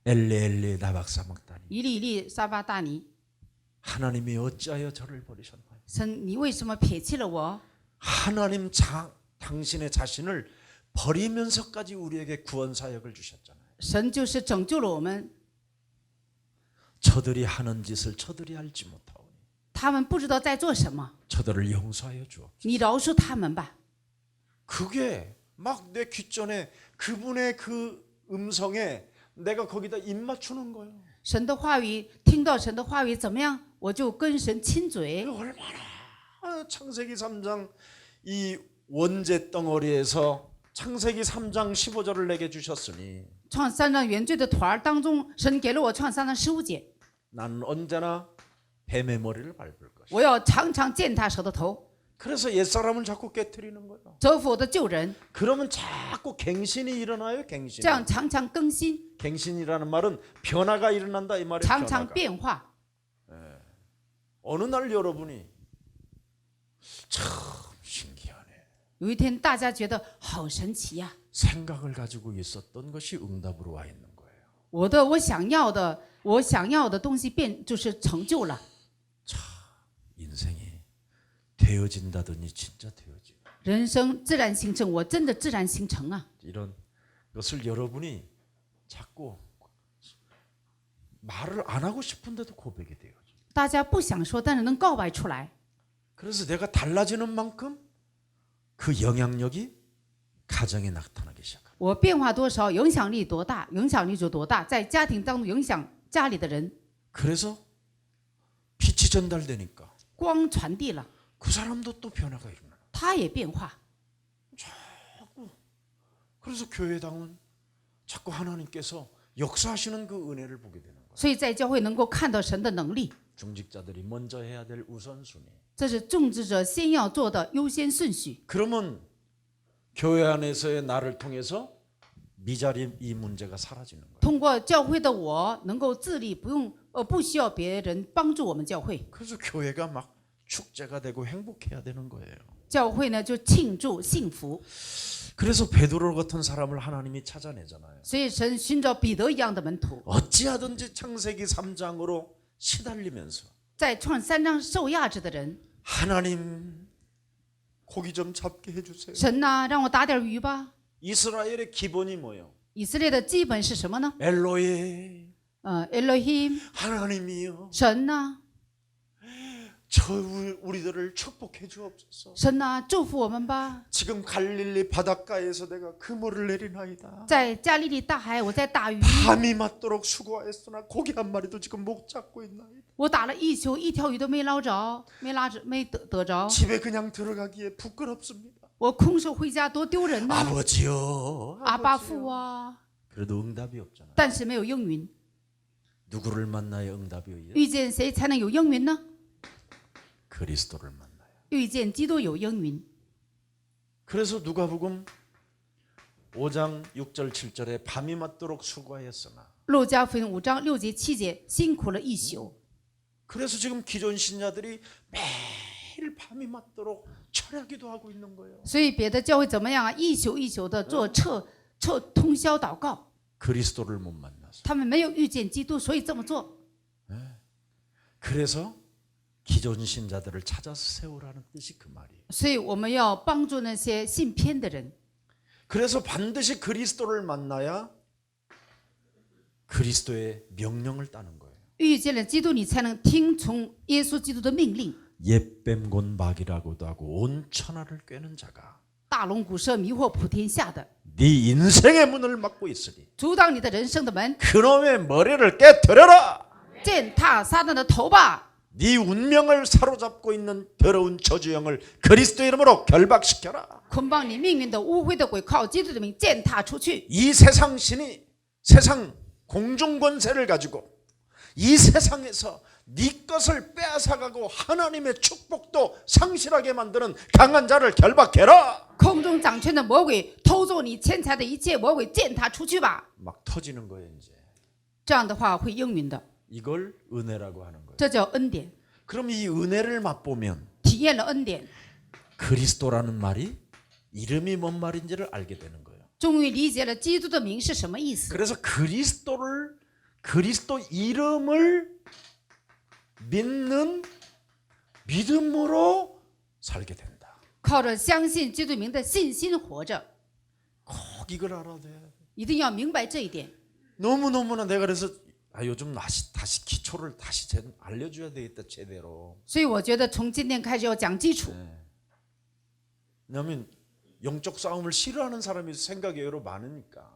엘레 나박사막다니. 一粒一粒撒巴大尼， 하나님이 어찌하여 저를 버리셨나요? 神，你为什么撇弃了我？ 하나님 당신의 자신을 버리면서까지 우리에게 구원 사역을 주셨잖아요. 神就是拯救了我们， 저들이 하는 짓을 저들이 알지 못하오니 他们不知道在做什么， 저들을 용서하여 주옵소서. 你饶恕他们吧。 그게 막 내 귓전에 그분의 그 음성에 내가 거기다 입 맞추는 거예요. 神的话语，听到神的话语怎么样，我就跟神亲嘴。 얼마나 창세기 3장 이 원죄 덩어리에서 창세기 3장 15절을 내게 주셨으니 创三章原罪的团儿当中，神给了我创三章15节， 나는 언제나 뱀의 머리를 밟을 것이다. 我要常常践踏蛇的头， 그래서 옛사람을 자꾸 깨트리는 거예요. 折服我的旧人， 그러면 자꾸 갱신이 일어나요. 这 갱신. 样常常更新， 갱신이라는 말은 변화가 일어난다 이 말이에요. 常常 변화가. 变化。 어느 날 여러분이 참 신기하네. 有一天，大家觉得好神奇呀、 생각을 가지고 있었던 것이 응답으로 와 있는 거예요. 我想要的东西就是成就了。 인생이 되어진다더니 진짜 되어지고 人生自然形成，我真的自然形成啊！ 이런 것을 여러분이 자꾸 말을 안 하고 싶은데도 고백이 돼요. 大家不想说，但是能告白出来。 그래서 내가 달라지는 만큼 그 영향력이 가정에 나타나기 시작합니다. 我变化多少，影响力多大，影响力就多大，在家庭当中影响家里的人， 그래서 빛이 전달되니까 光传递了， 그 사람도 또 변화가 일어나. 他也变化。 그래서 교회당은 자꾸 하나님께서 역사하시는 그 은혜를 보게 되는 거예요. 所以在教会能够看到神的能力， 중직자들이 먼저 해야 될 우선순위. 这是种植者先要做的优先顺序。 그러면 교회 안에서의 나를 통해서 미자립 이 문제가 사라지는 거예요. 通过教会的我能够自立，不需要别人帮助我们教会。 그래서 교회가 막 축제가 되고 행복해야 되는 거예요. 教会呢就庆祝幸福， 그래서 베드로 같은 사람을 하나님이 찾아내잖아요. 所以神寻找彼得一样的门徒， 어찌하든지 창세기 3장으로 시달리면서 在创三章受压制的人， 하나님 고기 좀 잡게 해주세요. 神呐、让我打点鱼吧。 이스라엘의 기본이 뭐예요? 以色列的基本是什么呢？ 엘로에 엘로힘， 하나님이요. 神呐、 우리들을 축복해 주옵소서. 神呐、祝福我们吧。 지금 갈릴리 바닷가에서 내가 그물을 내리나이다. 在加利利大海，我在打鱼， 밤이 맞도록 수고하였으나 고기 한 마리도 지금 못 잡고 있나이다. 我打了一宿，一条鱼都没捞着，没得着。 집에 그냥 들어가기에 부끄럽습니다. 我空手回家多丢人呐！ 아버지요. 阿爸父啊， 그래도 응답이 없잖아요. 但是没有应允。 누구를 만나야 응답이 오요? 遇见谁才能有应允呢？ 그리스도를 만나요. 遇见基督有应允。 그래서 누가복음 5장 6절 7절에 밤이 맞도록 수고하였으나 路加福音5章6节7节，辛苦了一宿。 그래서 지금 기존 신자들이 매일 밤이 맞도록 철야기도 하고 있는 거예요. 所以别的教会怎么样啊？一宿一宿的做通宵祷告， 그리스도를 못 만나서. 他们没有遇见基督，所以这么做。 그래서 기존 신자들을 찾아서 세우라는 뜻이 그 말이에요. 所以我们要帮助那些信偏的人。 그래서 반드시 그리스도를 만나야 그리스도의 명령을 따는 거예요. 遇见了基督，你才能听从耶稣基督的命令。 옛뱀곤박이라고도 하고 온 천하를 꿰는 자가 大龙鼓蛇迷惑普天下的， 네 인생의 문을 막고 있으니 阻挡你的人生的门， 그놈의 머리를 깨뜨려라. 践踏撒旦的头吧！ 네 운명을 사로잡고 있는 더러운 저주영을 그리스도 이름으로 결박시켜라. 捆绑你命运的污秽的鬼，靠基督的名践踏出去。 이 세상 신이 세상 공중권세를 가지고 이 세상에서 네 것을 빼앗아가고 하나님의 축복도 상실하게 만드는 강한 자를 결박해라. 空中掌权的魔鬼，偷走你钱财的一切魔鬼，践踏出去吧！ 막 터지는 거예요 이제. 这样的话会应允的， 이걸 은혜라고 하는 거예요. 这叫恩典。 그럼 이 은혜를 맛보면 体验了恩典， 그리스도라는 말이 이름이 뭔 말인지를 알게 되는 거예요. 终于理解了基督的名是什么意思。 그래서 그리스도 이름을 믿는 믿음으로 살게 된다. 靠着相信基督名的信心活着， 꼭 이걸 알아야 돼. 一定要明白这一点。 너무너무나 내가 그래서 요즘 다시 기초를 다시 알려줘야 되겠다 제대로. 所以我觉得从今天开始要讲基础。 왜냐하면 영적 싸움을 싫어하는 사람이 생각이 여러 많으니까.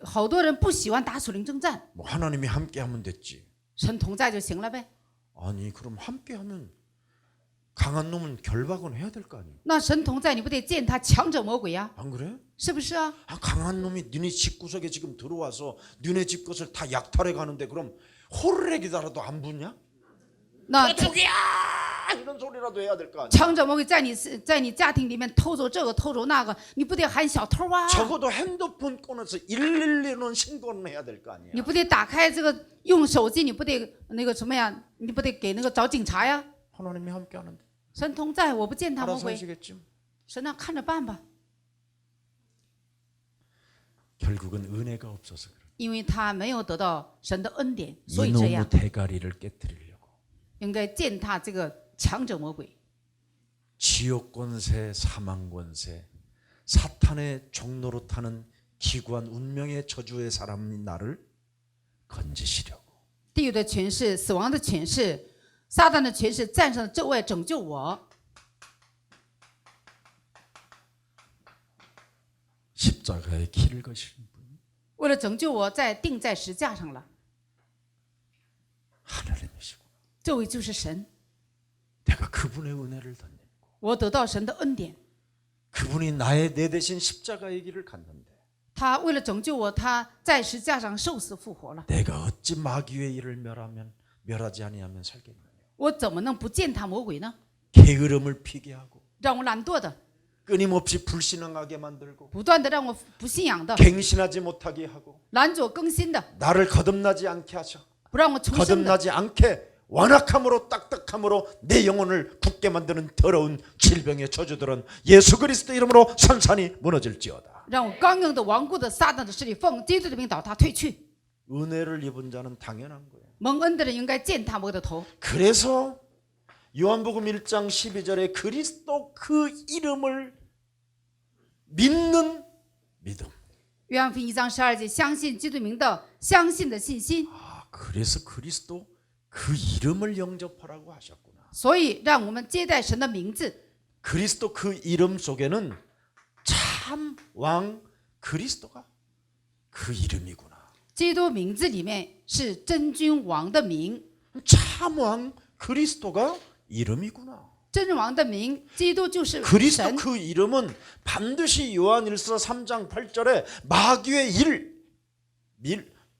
好多人不喜欢打属灵征战， 뭐 하나님이 함께하면 됐지. 神同在就行了呗。 아니 그럼 함께하면 강한 놈은 결박은 해야 될 거 아니에요. 那神同在，你不得践踏强者魔鬼呀、 안 그래? 是不是啊？ 강한 놈이 니네 집구석에 지금 들어와서 니네 집 것을 다 약탈해 가는데 그럼 호르렉이다라도 안 붙냐? 那 도둑이야! 이런 소리라도 해야 될 거 아니야. 强者魔鬼在你家庭里面偷走这个偷走那个，你不得喊小偷啊？ 적어도 핸드폰 꺼내서 112는 신고는 해야 될 거 아니야. 你不得打开这个用手机，你不得那个什么呀？你不得给那个找警察呀？ 하나님이 함께하는데 神同在，我不践踏魔 알아서 鬼， 하시겠지. 神那看着办吧。 결국은 은혜가 없어서 그래. 因为他没有得到神的恩典，所以这 이놈의 样 대가리를 깨뜨리려고 应该践踏这个强者魔鬼。 지옥 권세, 사망 권세, 사탄의 종로로 타는 기구한 운명의 저주의 사람이 나를 건지시려고. 地狱的权势、死亡的权势、撒旦的权势战胜了这位拯救我。 십자가에 길을 거신 분 为了拯救我，钉在石架上了。 하나님이시고 这位就是神， 내가 그분의 은혜를 덧내고 我得到神的恩典。 그분이 내 대신 십자가의 길을 갔는데 他为了拯救我，他在石架上受死复活了。 내가 어찌 마귀의 일을 멸하지 아니하면 살겠느냐. 我怎么能不践踏魔鬼呢？ 게으름을 피게 하고 让我懒惰的， 끊임없이 불신앙하게 만들고 不断的让我不信仰的， 갱신하지 못하게 하고 拦阻更新的， 나를 거듭나지 않게 하셔. 不让我重生的， 거듭나지 않게 완악함으로 딱딱함으로 내 영혼을 굳게 만드는 더러운 질병의 저주들은 예수 그리스도 이름으로 산산이 무너질지어다. 让我刚硬的、顽固的撒旦的势力奉基督的名倒塌退去。 은혜를 입은 자는 당연한 거예요. 蒙恩的人应该践踏魔鬼的头。 그래서 요한복음 1장 12절에 그리스도 그 이름을 믿는 믿음. 约翰福音1章12节，相信基督名的相信的信心。 그래서 그리스도 그 이름을 영접하라고 하셨구나. 所以让我们接待神的名字。 그리스도 그 이름 속에는 참 왕 그리스도가 그 이름이구나. 基督名字里面是真君王的名， 참 왕 그리스도가 이름이구나. 真王的名，基督就是 그리스도 神。 그 이름은 반드시 요한일서 3장 8절에 마귀의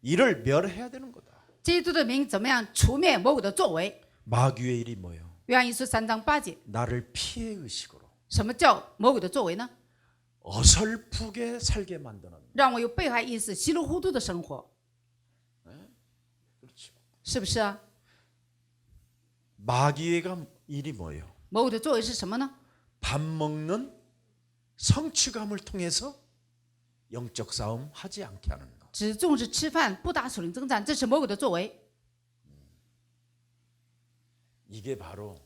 일을 멸해야 되는 거다. 基督的名怎么样除灭魔鬼的作为？ 마귀의 일이 뭐예요? 约翰一书3章8节， 나를 피해 의식으로 什么叫魔鬼的作为呢？ 어설프게 살게 만드는. 让我有被害意识、稀里糊涂的生活， 그렇죠. 是不是啊？ 마귀의 일이 뭐예요? 魔鬼的作为是什么呢？ 밥 먹는 성취감을 통해서 영적 싸움 하지 않게 하는 것. 只重视吃饭，不打属灵征战，这是魔鬼的作为。 이게 바로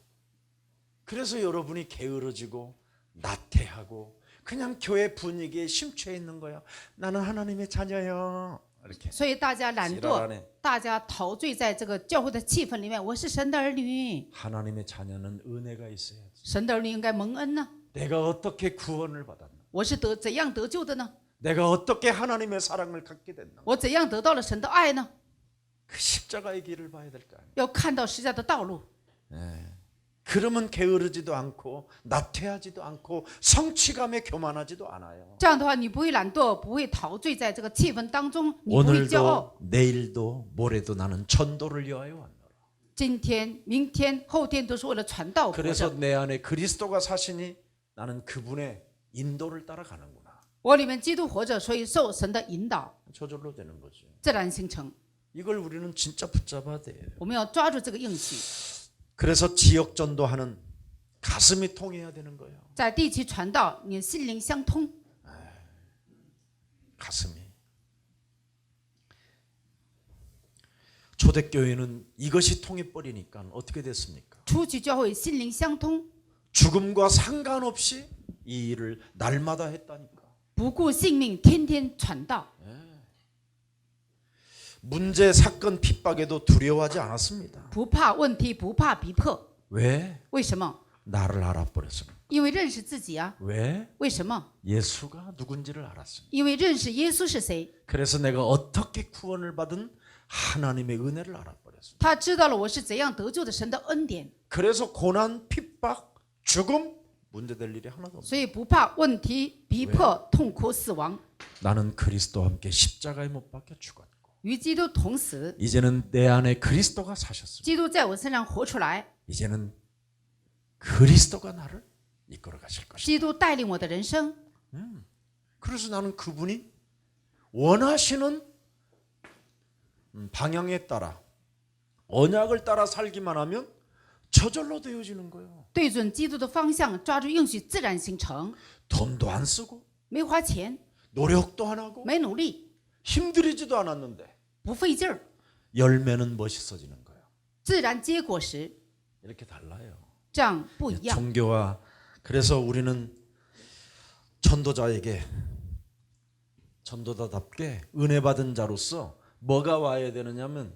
그래서 여러분이 게으러지고 나태하고 그냥 교회 분위기에 심취해 있는 거야. 나는 하나님의 자녀요. 이렇게. 所以大家懒 지랄하네. 惰，大家陶醉在这个教会的气氛里面。我是神的儿女， 하나님의 자녀는 은혜가 있어야지. 神的儿女应该蒙恩呢。 내가 어떻게 구원을 받았나? 我是怎样得救的呢？ 내가 어떻게 하나님의 사랑을 갖게 됐나? 我怎样得到了神的爱呢？ 그 십자가의 길을 봐야 될 거 아니야. 要看到十字架的道路。 그러면 게으르지도 않고 나태하지도 않고 성취감에 교만하지도 않아요. 这样的话，你不会懒惰，不会陶醉在这个气氛当中，你不会骄傲。 오늘도 내일도 모레도 나는 전도를 위하여 왔노라. 今天、明天、后天都是为了传道活 그래서 着。 내 안에 그리스도가 사시니 나는 그분의 인도를 따라가는구나. 我里面基督活着，所以受神的引导， 저절로 되는 거죠. 自然形成。 이걸 우리는 진짜 붙잡아야 돼요. 我们要抓住这个应许， 그래서 지역 전도하는 가슴이 통해야 되는 거예요. 在地区传道，你心灵相通。 가슴이. 초대교회는 이것이 통해버리니까 어떻게 됐습니까? 出去教会心灵相通， 죽음과 상관없이 이 일을 날마다 했다니까. 不顾性命，天天传道。 문제, 사건, 핍박에도 두려워하지 않았습니다. 不怕问题，不怕逼迫。 왜? 为什么？ 나를 알아버렸습니다. 因为认识自己啊。 왜? 为什么？ 예수가 누군지를 알았습니다. 因为认识耶稣是谁， 그래서 내가 어떻게 구원을 받은 하나님의 은혜를 알아버렸습니다. 他知道了我是怎样得救的神的恩典， 그래서 고난, 핍박, 죽음 문제될 일이 하나도 없습니다. 所以不怕问题、逼迫、痛苦、死亡， 나는 그리스도와 함께 십자가에 못 박혀 죽었고 与基督同死。 이제는 내 안에 그리스도가 사셨습니다. 基督在我身上活出来， 이제는 그리스도가 나를 이끌어 가실 것이다. 基督带领我的人生。 그래서 나는 그분이 원하시는 방향에 따라 언약을 따라 살기만 하면 저절로 되어지는 거예요. 对准基督的方向，抓住应许，自然形成。 돈도 안 쓰고 没花钱， 노력도 안 하고 没努力， 힘들이지도 않았는데 不费劲儿， 열매는 멋있어지는 거예요. 自然结果实， 이렇게 달라요. 这样不一样。 종교와 그래서 우리는 전도자에게 전도자답게 은혜 받은 자로서 뭐가 와야 되느냐면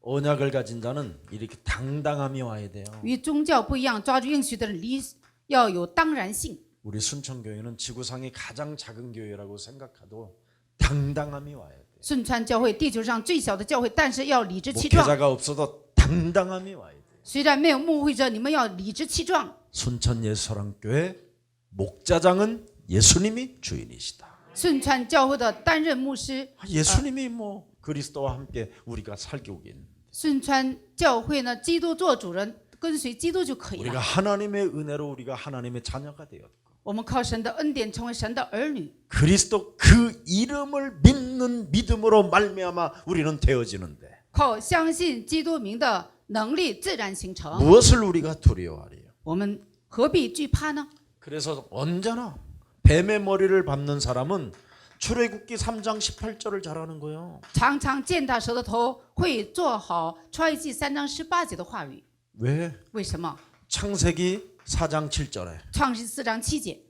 언약을 가진 자는 이렇게 당당함이 와야 돼요. 与宗教不一样，抓住应许的人要有当然性。 우리 순천교회는 지구상의 가장 작은 교회라고 생각해도 당당함이 와야 돼요. 顺川教会地球上最小的教会，但是要理直气壮。 목회자가 없어도 당당함이 와야 돼요. 虽然没有牧会者，你们要理直气壮。 순천 예수사랑교회 목자장은 예수님이 주인이시다. 顺川教会的担任牧师， 예수님이 뭐 그리스도와 함께 우리가 살고 있는 顺川教会呢，基督做主人，跟随基督就可以 우리가 了。 하나님의 은혜로 우리가 하나님의 자녀가 되었고 我们靠神的恩典成为神的儿女， 그리스도 그 이름을 믿는 믿음으로 말미암아 우리는 되어지는데 靠相信基督名的能力自然形成。 무엇을 우리가 두려워하리요? 我们何必惧怕呢？ 그래서 언제나 뱀의 머리를 밟는 사람은 출애굽기 3장 18절을 잘하는 거예요. 常常践踏蛇的头，会做好创世纪3章18节的话语。 왜? 为什么？ 창세기 4장 7절에 创世4章7节，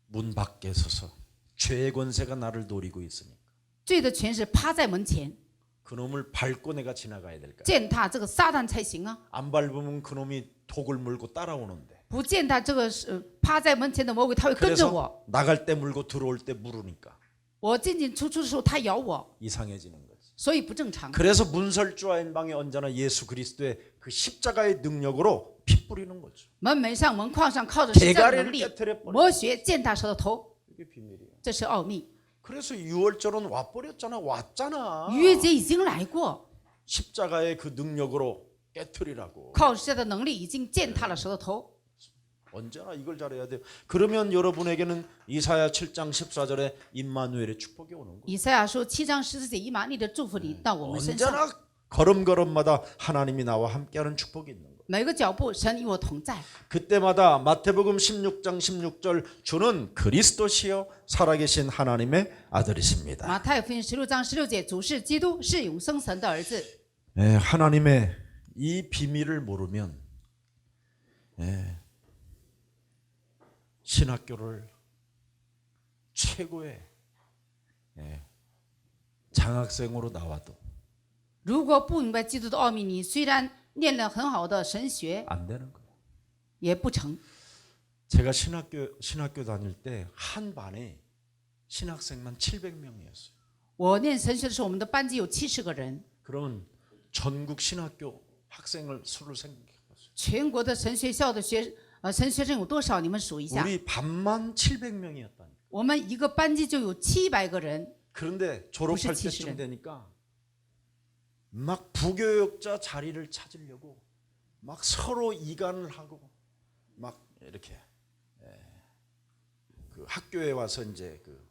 문 밖에 서서 죄의 권세가 나를 노리고 있으니까 罪的权势趴在门前， 그놈을 밟고 내가 지나가야 될까? 践踏这个撒旦才行啊！ 안 밟으면 그놈이 독을 물고 따라오는데 不践踏这个趴在门前的魔鬼，他会跟着 그래서 我。 나갈 때 물고 들어올 때 물으니까 我进进出出的时候，他咬我， 이상해지는 거지. 所以不正常。 그래서 문설주아인방에 언제나 예수 그리스도의 그 십자가의 능력으로 피 뿌리는 거죠. 门楣上、门框上靠着十字架的能 대가리를 力， 깨뜨려버려. 魔血践踏蛇的头， 이게 비밀이에요. 这是奥秘。 그래서 6월절은 와버렸잖아. 왔잖아. 逾越节已经来过， 십자가의 그 능력으로 깨뜨리라고. 靠十字架的能力已经践踏了蛇的头。 언제나 이걸 잘해야 돼요. 그러면 여러분에게는 이사야 7장 14절에 임마누엘의 축복이 오는 거예요. 以赛亚书7章14节，以马内的祝福临到我们身上。 언제나 걸음걸음마다 하나님이 나와 함께하는 축복이 있는 거예요. 每个脚步，神与我同在。 그때마다 마태복음 16장 16절 주는 그리스도시요 살아계신 하나님의 아들이십니다. 马太福音16章16节，主是基督，是永生神的儿子。 네, 하나님의 이 비밀을 모르면 신학교를 최고의 장학생으로 나와도 如果不明白基督的奥秘，你虽然念了很好的神学， 안 되는 거예요. 也不成。 제가 신학교 다닐 때 한 반에 신학생만 700명이었어요. 我念神学的时候，我们的班级有70个人， 그러면 전국 신학교 학생을 수를 생각해보세요. 全国的神学校的神学生有多少？你们数一下。 우리 반만 700명이었다니까. 我们一个班级就有700个人， 그런데 졸업할 97 때쯤 되니까 막 부교육자 자리를 찾으려고 막 서로 이간을 하고 막 이렇게 그 학교에 와서 이제 그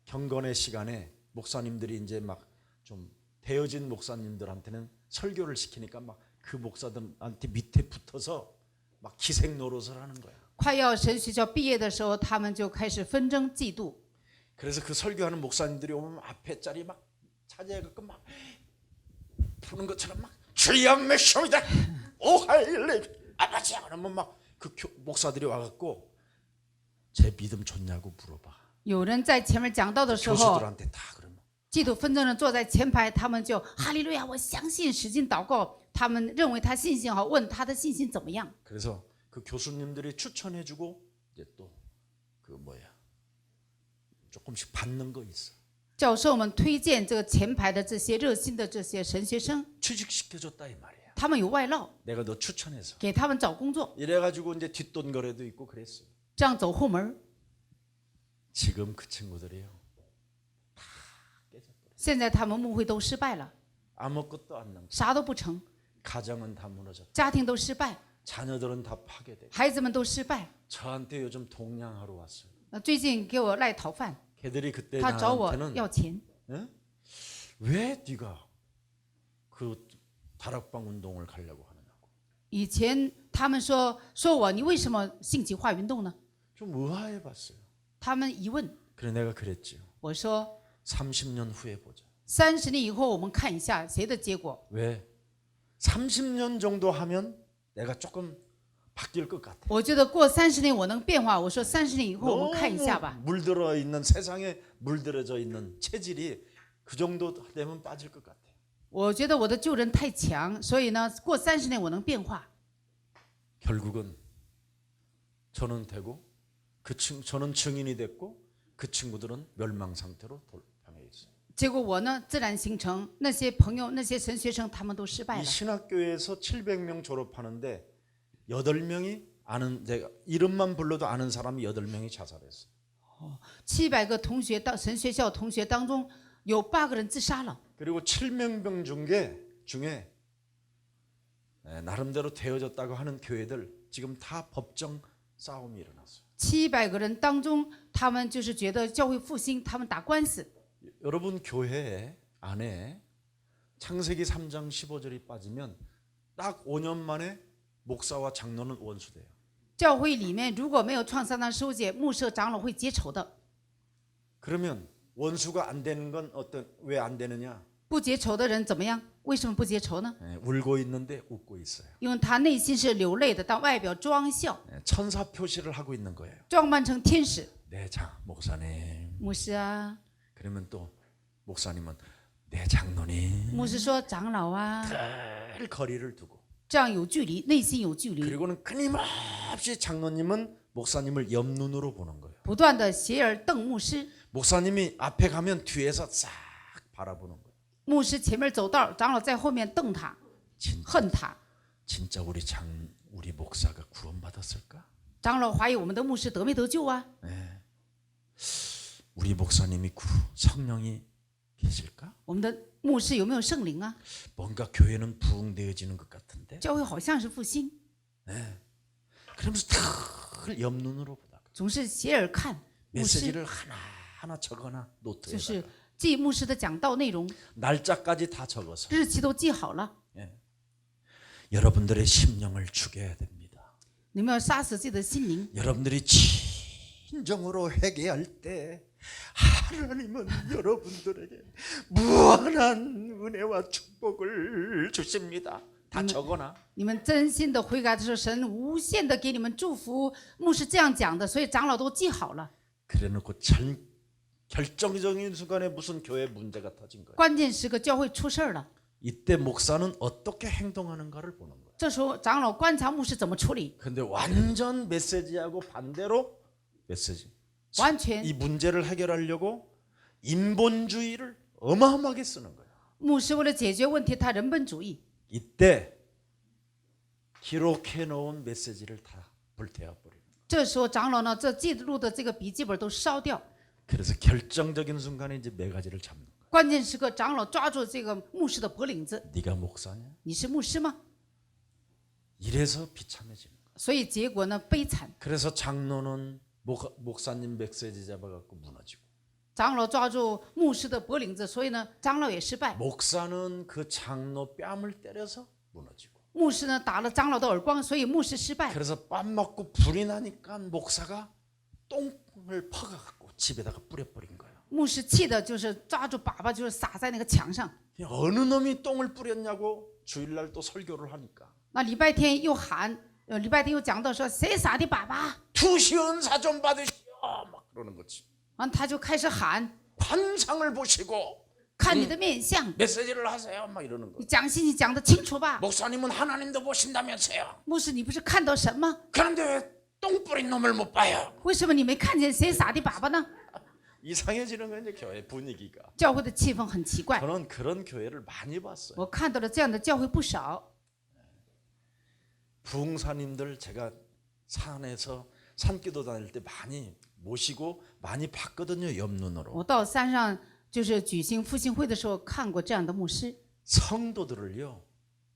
경건의 시간에 목사님들이 이제 막 좀 되어진 목사님들한테는 설교를 시키니까 막 그 목사들한테 밑에 붙어서 막 기생 노릇을 하는 거야. 快要神学校毕业的时候，他们就开始纷争嫉妒。 그래서 그 설교하는 목사님들이 오면 앞에 자리 막 차지해갖고 막 푸는 것처럼 막 주여 메시옵니다. 오하일레 아버지 그러면 막 그 목사들이 와갖고 제 믿음 좋냐고 물어봐. 有人在前面讲道的时候， 교수들한테 다 그러면 嫉妒纷争人坐在前排，他们就哈利路亚，我相信，使劲祷告。他们认为他信心好，问他的信心怎么样。 그래서 그 교수님들이 추천해주고 이제 또 그 조금씩 받는 거 있어. 教授们推荐这个前排的这些热心的这些神学生， 취직시켜줬다 이 말이야. 他们有外劳， 내가 너 추천해서. 给他们找工作， 이래가지고 이제 뒷돈 거래도 있고 그랬어. 这样走后门。 지금 그 친구들이요. 现在他们牧会都失败了， 아무것도 안 남고 啥都不成， 가정은 다 무너졌다. 家庭都失败， 자녀들은 다 파괴되고. 孩子们都失败。 저한테 요즘 동냥하러 왔어요. 最近给我赖讨饭， 걔들이 그때 他找我 나한테는 要钱。 에? 왜 네가 그 다락방 운동을 가려고 하느냐고. 以前他们说我你为什么兴起化运动呢？ 좀 의아해봤어요. 他们疑问， 그래 내가 그랬지요. 我说 30년 후에 보자. 30年以后我们看一下谁的结果。 왜? 30년 정도 하면 내가 조금 바뀔 것 같아. 我觉得过30年我能变化。我说30年以后我们看一下吧。 물들어 있는 세상에 물들어져 있는 체질이 그 정도 되면 빠질 것 같아. 我觉得我的救人太强，所以呢，过30年我能变化。 결국은 저는 되고 저는 증인이 됐고 그 친구들은 멸망 상태로 돌방해 있어요. 结果我呢自然形成，那些朋友那些神学生他们都失败 이 了。 신학교에서 700명 졸업하는데 8명이 아는 제가 이름만 불러도 아는 사람이 8명이 자살했어요. 700个同学到神学校同学当中，有8个人自杀了。 그리고 7명병 중에 나름대로 되어졌다고 하는 교회들 지금 다 법정 싸움이 일어났어요. 700个人当中，他们就是觉得教会复兴，他们打官司。 여러분 교회 안에 창세기 3장 15절이 빠지면 딱 5년 만에 목사와 장로는 원수돼요. 教会里面如果没有创3章15节，牧师长老会结仇的。 그러면 원수가 안 되는 건 왜 안 되느냐? 不结仇的人怎么样？为什么不结仇呢？ 울고 있는데 웃고 있어요. 因为他内心是流泪的，但外表装笑， 천사 표시를 하고 있는 거예요. 装扮成天使。 네, 자, 목사님. 牧师啊， 그러면 또 목사님은 네, 장로님. 牧师说长老啊， 늘 거리를 두고 这样有距离，内心有距离， 그리고는 끊임없이 장로님은 목사님을 옆눈으로 보는 거예요. 不断的斜耳瞪牧师。 목사님이 앞에 가면 뒤에서 싹 바라보는 거예요. 牧师前面走道，长老在后面瞪他， 恨他。 진짜 우리 목사가 구원받았을까? 长老怀疑我们的牧师得没得救啊？ 우리 목사님이 성령이 계실까? 我们的牧师有没有圣灵啊？ 뭔가 교회는 부흥되어지는 것 같은데. 教会好像是复兴， 그러면서 늘 옆눈으로 보다가 总是斜耳看牧师， 메시지를 하나하나 적어놔 就 노트에다가 是记牧师的讲道内容， 날짜까지 다 적어서 日期都记好了。 여러분들의 심령을 죽여야 됩니다. 你们要杀死自己的心灵。 여러분들이 진정으로 회개할 때 하나님은 여러분들에게 무한한 은혜와 축복을 주십니다. 다 적어놔. 你们真心的悔改的时候，神无限的给你们祝福。牧师这样讲的，所以长老都记好了。 그래놓고 결정적인 순간에 무슨 교회 문제가 터진 거예요. 关键时刻教会出事儿了， 이때 목사는 어떻게 행동하는가를 보는 거예요. 这时候长老观察牧师怎么处理， 근데 완전 메시지하고 반대로 메시지. 完全 이 문제를 해결하려고 인본주의를 어마어마하게 쓰는 거예요. 牧师为了解决问题，他人本主义。 이때 기록해 놓은 메시지를 다 불태워 버려요. 这时候长老呢，这记录的这个笔记本都烧掉。 그래서 결정적인 순간에 이제 매가지를 잡는 거예요. 关键时刻，长老抓住这个牧师的脖领子， 네가 목사냐? 你是牧师吗？ 이래서 비참해지는 거예요. 所以结果呢，悲惨。 그래서 장로는 목사님 메시지 잡아갖고 무너지고 长老抓住牧师的脖领子，所以呢，长老也失败。 목사는 그 장로 뺨을 때려서 무너지고 牧师呢打了长老的耳光，所以牧师失败。 그래서 뺨 맞고 불이 나니까 목사가 똥을 퍼가갖고 집에다가 뿌려버린 거예요. 牧师气的就是抓住粑粑，就是撒在那个墙上。 어느 놈이 똥을 뿌렸냐고 주일날 또 설교를 하니까 那礼拜天又喊，礼拜天又讲到说谁撒的粑粑， 투시 은사 좀 받으시오 막 그러는 거지. 完他就开始喊， 환상을 보시고 看你的面相， 메시지를 하세요. 막 이러는 你 거예요. 讲信息讲得清楚吧。 목사님은 하나님도 보신다면서요. 牧师，你不是看到神吗？ 그런데 왜 똥 뿌린 놈을 못 봐요? 为什么你没看见谁撒的粑粑呢？ 이상해지는 거예요. 이제 교회 분위기가. 教会的气氛很奇怪， 저는 그런 교회를 많이 봤어요. 我看到了这样的教会不少。 부흥사님들 제가 산에서 산기도 다닐 때 많이 모시고 많이 봤거든요. 옆눈으로. 我到山上就是举行复兴会的时候看过这样的牧师， 성도들을요.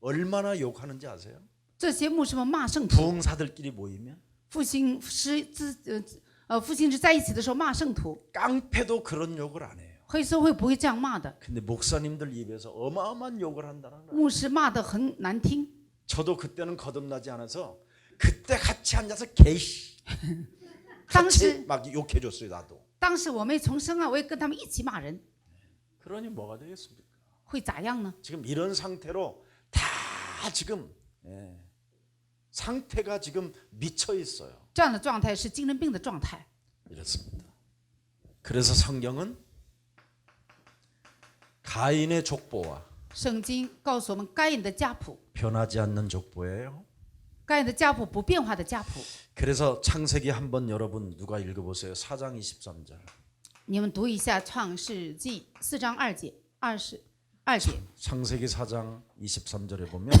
얼마나 욕하는지 아세요? 这些牧师们骂圣徒， 부흥사들끼리 모이면 复兴在一起的时候骂圣徒， 깡패도 그런 욕을 안 해요. 黑社会不会这样骂的， 근데 목사님들 입에서 어마어마한 욕을 한다는 거예요. 牧师骂得很难听。 저도 그때는 거듭나지 않아서 그때 같이 앉아서 개씨 当 같이 时 막 욕해줬어요. 나도. 当时我没重生啊，我也跟他们一起骂人， 그러니 뭐가 되겠습니까? 会咋样呢？ 지금 이런 상태로 다 지금 상태가 지금 미쳐 있어요. 这样的状态是精神病的状态。 이렇습니다. 그래서 성경은 가인의 족보와 圣经告诉我们该隐的家谱， 변하지 않는 족보예요. 该隐的家谱不变化的家谱。 그래서 창세기 한번 여러분 누가 읽어보세요. 4장 23절. 你们读一下《创世纪》4章2节、22节、 창세기 4장 23절에 보면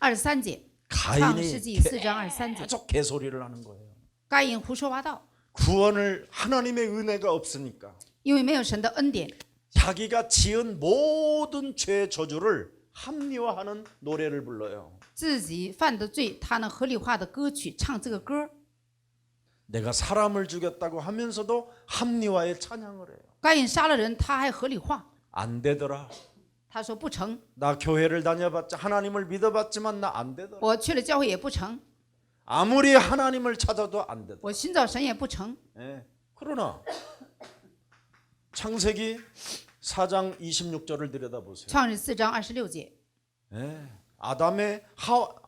23节。 创 가인이 世纪4章23节， 계속 개소리를 하는 거예요. 该隐胡说八道， 구원을 하나님의 은혜가 없으니까 因为没有神的恩典， 자기가 지은 모든 죄의 저주를 합리화하는 노래를 불러요. 自己犯的罪，他能合理化的歌曲唱这个歌。 내가 사람을 죽였다고 하면서도 합리화의 찬양을 해요. 该隐杀了人，他还合理化， 안 되더라. 他说不成， 나 교회를 다녀봤자 하나님을 믿어봤지만 나 안 되더라. 我去了教会也不成， 아무리 하나님을 찾아도 안 되더라. 我寻找神也不成。 예. 그러나 창세기 4장 26절을 들여다보세요. 创世4章26节， 예. 아담의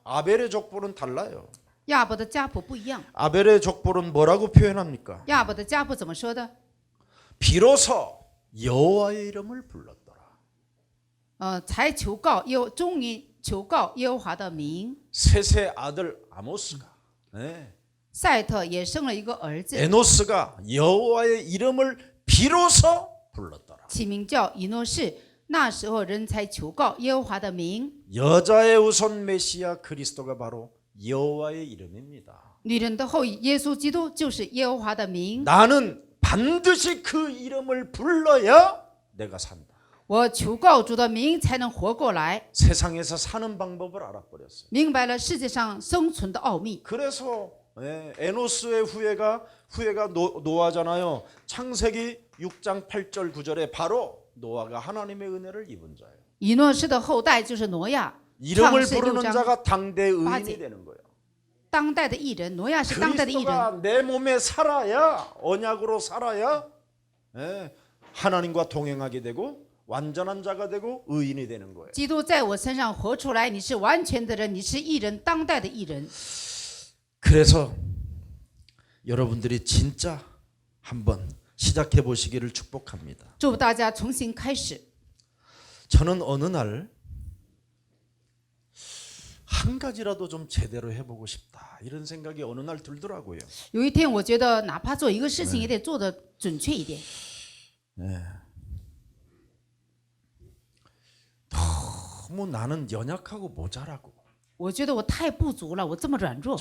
아벨의 족보는 달라요. 亚伯的家谱不一样。 아벨의 족보는 뭐라고 표현합니까? 亚伯的家谱怎么说的？ 비로소 여호와의 이름을 불렀더라. 才求告终于求告耶和华的名。 셋의 아들 아모스가 예. 赛特也生了一个儿子， 에노스가 여호와의 이름을 비로소 불렀더라. 起名叫以诺士。那时候人才求告耶和华的名。 여자의 우선 메시아 그리스도가 바로 여호와의 이름입니다. 女人的后裔耶稣基督就是耶和华的名。 나는 반드시 그 이름을 불러야 내가 산다. 我求告主的名才能活过来， 세상에서 사는 방법을 알아버렸어요. 明白了世界上生存的奥秘。 그래서 에노스의 후예가 노아잖아요. 창세기 6장 8절 9절에 바로 노아가 하나님의 은혜를 입은 자예요. 以诺士的后代就是挪亚， 이름을 创世6 부르는 章 자가 당대 의인이 빠지. 되는 거예요. 当代的艺人，挪亚是当代的艺人。 그리스도가 내 몸에 살아야 언약으로 살아야 하나님과 동행하게 되고 완전한 자가 되고 의인이 되는 거예요. 基督在我身上活出来，你是完全的人，你是艺人，当代的艺人。 그래서 여러분들이 진짜 한번 시작해 보시기를 축복합니다. 祝福大家重新开始。 저는 어느 날 한 가지라도 좀 제대로 해보고 싶다 이런 생각이 어느 날 들더라고요. 有一天，我觉得哪怕做一个事情，也得做得准确一点。 너무 나는 연약하고 모자라고 我觉得我太不足了，我这么软弱，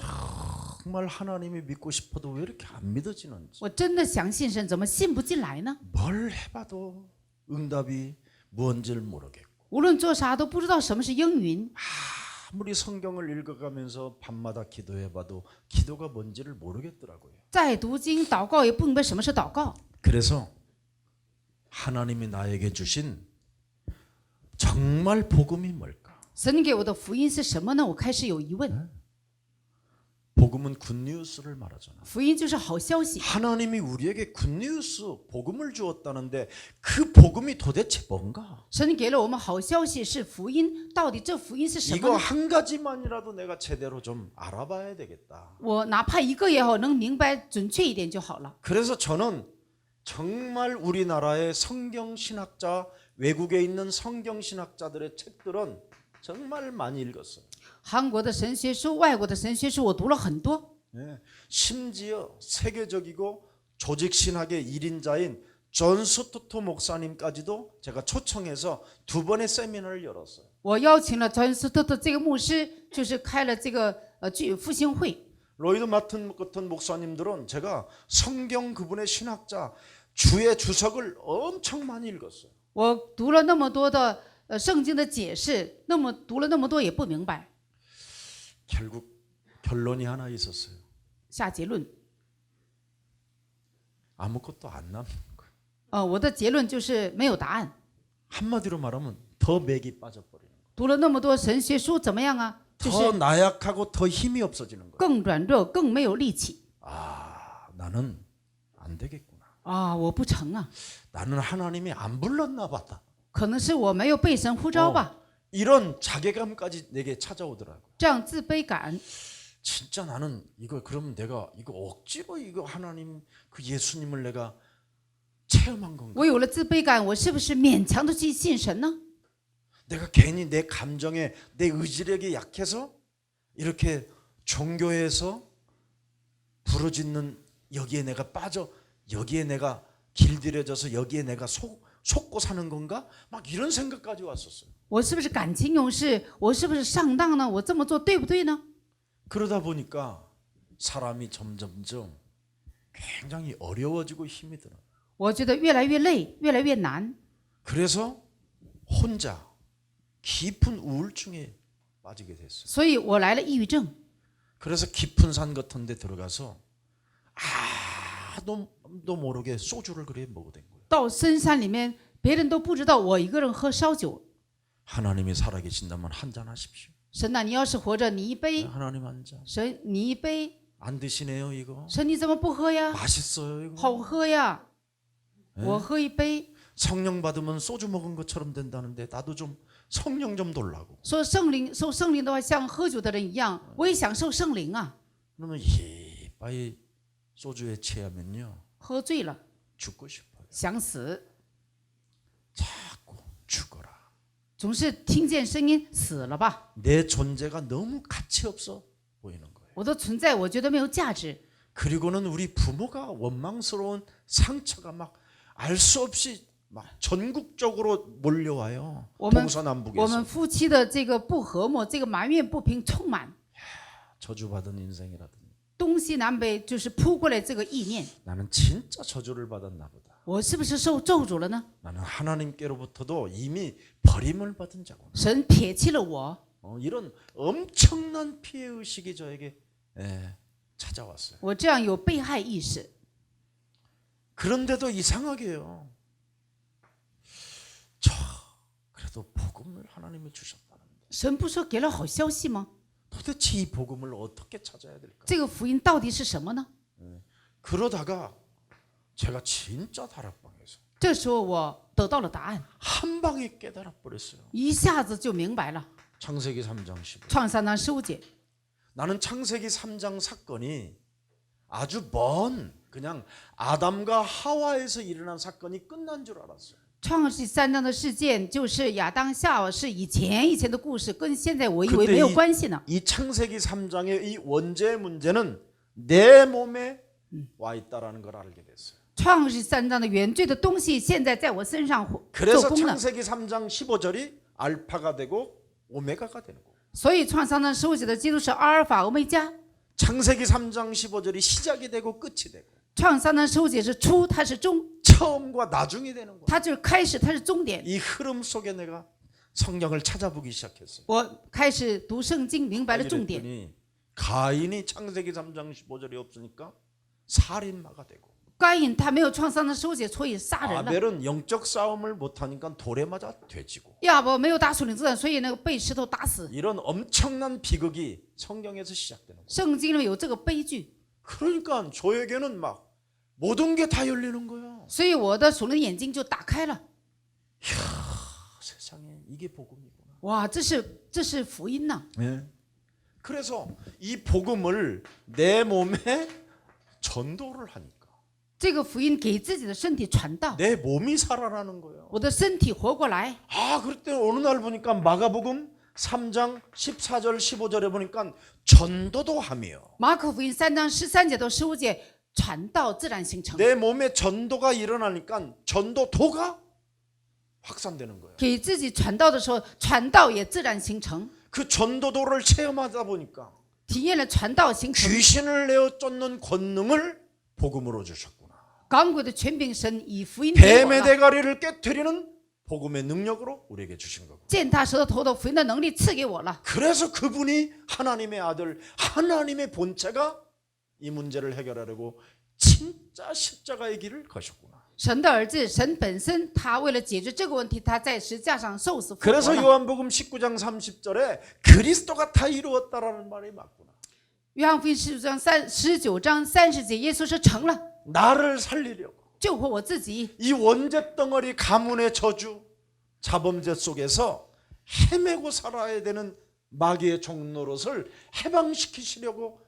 정말 하나님이 믿고 싶어도 왜 이렇게 안 믿어지는지 我真的想信神，怎么信不进来呢？ 뭘 해봐도 응답이 뭔지를 모르겠고 无论做啥都不知道什么是应允。 아무리 성경을 읽어가면서 밤마다 기도해봐도 기도가 뭔지를 모르겠더라고요. 再读经祷告也不明白什么是祷告。 그래서 하나님이 나에게 주신 정말 복음이 뭘까? 神给我的福音是什么呢？我开始有疑问。 복음은 굿뉴스를 말하잖아. 福音就是好消息， 하나님이 우리에게 굿뉴스 복음을 주었다는데 그 복음이 도대체 뭔가? 神给了我们好消息是福音，到底这福音是什么 이거 呢？ 한 가지만이라도 내가 제대로 좀 알아봐야 되겠다. 我哪怕一个也好，能明白准确一点就好了。 그래서 저는 정말 우리나라의 성경 신학자 외국에 있는 성경 신학자들의 책들은 정말 많이 읽었어요. 韩国的神学书、外国的神学书，我读了很多。 예, 심지어 세계적이고 조직 신학의 1인자인 존 스토트 목사님까지도 제가 초청해서 2번의 세미나를 열었어요. 我邀请了传斯特的这个牧师，就是开了这个复兴会。 로이드 마튼 같은 목사님들은 제가 성경 그분의 신학자 주의 주석을 엄청 많이 읽었어요. 我读了那么多的圣经的解释，读了那么多也不明白。 결국 결론이 하나 있었어요. 下结论， 아무것도 안 남는 거예요. 我的结论就是没有答案。 한마디로 말하면 더 맥이 빠져버리는 거예요. 读了那么多神学书怎么样啊？就 더 是 나약하고 더 힘이 없어지는 거예요. 更软弱，更没有力气 아, 나는 안 되겠구나. 啊！我不成啊， 나는 하나님이 안 불렀나 보다. 可能是我没有被神呼召吧。 이런 자괴감까지 내게 찾아오더라고요. 这样自卑感， 진짜 나는 이거 그러면 내가 이거 억지로 이거 하나님 그 예수님을 내가 체험한 건가? 我有了自卑感，我是不是勉强的去信神呢？ 내가 괜히 내 감정에 내 의지력이 약해서 이렇게 종교에서 부르짖는 여기에 내가 빠져 여기에 내가 길들여져서 여기에 내가 속고 사는 건가? 막 이런 생각까지 왔었어요. 我是不是感情勇士？我是不是上当呢？我这么做对不对呢？ 그러다 보니까 사람이 점점점 굉장히 어려워지고 힘이 들어요. 我觉得越来越累，越来越难， 그래서 혼자 깊은 우울증에 빠지게 됐어요. 所以我来了抑郁症。 그래서 깊은 산 같은 데 들어가서 아무도 모르게 소주를 그래 먹게 된 거예요. 到深山里面，别人都不知道我一个人喝烧酒。 하나님이 살아계신다면 한잔 하십시오. 神呐，你要是活着，你一杯； 하나님 한 잔. 神，你一杯； 안 드시네요 이거. 神，你怎么不喝呀？ 맛있어요 이거. 好喝呀！ 我喝一杯。 성령 받으면 소주 먹은 것처럼 된다는데 나도 좀 성령 좀 돌라고. 说受圣灵的话，像喝酒的人一样，我也享受圣灵啊。 그러면 이빠이 소주에 취하면요 喝醉了， 죽고 싶어요. 想死， 자꾸 죽어라. 总是听见声音死了吧。 내 존재가 너무 가치 없어 보이는 거예요. 我的存在，我觉得没有价值。 그리고는 우리 부모가 원망스러운 상처가 막 알 수 없이 막 전국적으로 몰려와요. 我们 동서남북에서 夫妻的这个不和睦，这个埋怨不平充满， 저주받은 인생이라더니 东西南北就是扑过来这个意念， 나는 진짜 저주를 받았나 보다. 我是不是受咒诅了呢？ 나는 하나님께로부터도 이미 버림을 받은 자구나. 神撇弃了我， 이런 엄청난 피해 의식이 저에게 찾아왔어요. 我这样有被害意识。 그런데도 이상하게요. 저 그래도 복음을 하나님이 주셨다는데 神不说给了好消息吗？ 도대체 이 복음을 어떻게 찾아야 될까? 这个福音到底是什么呢？ 그러다가 제가 진짜 다락방에서 这时候我得到了答案， 한 방에 깨달아 버렸어요. 一下子就明白了。 창세기 3장 15. 创三章15节， 나는 창세기 3장 사건이 아주 먼 그냥 아담과 하와에서 일어난 사건이 끝난 줄 알았어요. 创世3章的事件就是亚当夏娃是以前的故事，跟现在我以为没有关系呢。 이 창세기 3장의 이 원죄의 문제는 내 몸에 와 있다라는 걸 알게 됐어요. 创世3章的原罪的东西，现在在我身上做 그래서 工了。 창세기 3장 15절이 알파가 되고 오메가가 되는 거예요. 所以创3章15节的基督是阿尔法欧米伽， 창세기 3장 15절이 시작이 되고 끝이 되고 创3章15节是初，它是终， 처음과 나중이 되는 거예요. 它就是开始，它是终点。 이 흐름 속에 내가 성경을 찾아보기 시작했어요. 我开始读圣经，明白了重点。 그랬더니 가인이 창세기 3장 15절이 없으니까 살인마가 되고 该隐他没有创3章15节，所以杀人了。 아벨은 영적 싸움을 못하니까 돌에 맞아 돼지고 亚伯没有打属灵之战，所以那个被石头打死。 이런 엄청난 비극이 성경에서 시작되는 거예요. 圣经里面有这个悲剧， 그러니까 저에게는 막 모든 게 다 열리는 거예요. 所以我的属灵眼睛就打开了。 세상에 이게 복음이구나. 哇，这是福音呐！ 네. 그래서 이 복음을 내 몸에 전도를 하니까 这个福音给自己的身体传道， 내 몸이 살아나는 거예요. 我的身体活过来。 아, 그때 어느 날 보니까 마가복음 3장 14절 15절에 보니까 전도도 하며 马可福音3章13节到15节，传道自然形成。 내 몸에 전도가 일어나니까 전도도가 확산되는 거예요. 给自己传道的时候，传道也自然形成。 그 전도도를 체험하다 보니까 体验了传道形成， 귀신을 내어 쫓는 권능을 복음으로 주셨구나. 赶鬼的权柄神以福音给我 뱀의 了， 대가리를 깨뜨리는 복음의 능력으로 우리에게 주신 거고. 践踏舌头的福音的能力赐给我了。 그래서 그분이 하나님의 아들, 하나님의 본체가 이 문제를 해결하려고 진짜 십자가의 길을 거셨구나. 神的儿子，神本身，他为了解决这个问题，他在十字架上受死复活 그래서 了。 요한복음 19장 30절에 그리스도가 다 이루었다라는 말이 맞구나. 约翰福音19章30节，耶稣说成了， 나를 살리려고 救活我自己。 이 원죄 덩어리 가문의 저주, 자범죄 속에서 헤매고 살아야 되는 마귀의 종노릇을 해방시키시려고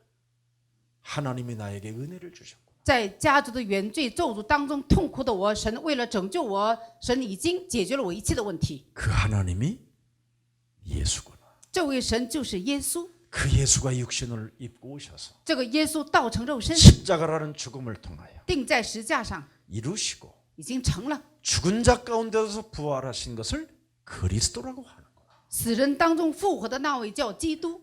하나님이 나에게 은혜를 주셨고. 在家族的原罪咒诅当中痛苦的我，神为了拯救我，神已经解决了我一切的问题。 그 하나님이 예수구나. 这位神就是耶稣， 그 예수가 육신을 입고 오셔서 这个耶稣道成肉身， 십자가라는 죽음을 통하여 钉在十字架上， 이루시고 已经成了。 죽은 자 가운데서 부활하신 것을 그리스도라고 하는 거야. 死人当中复活的那位叫基督，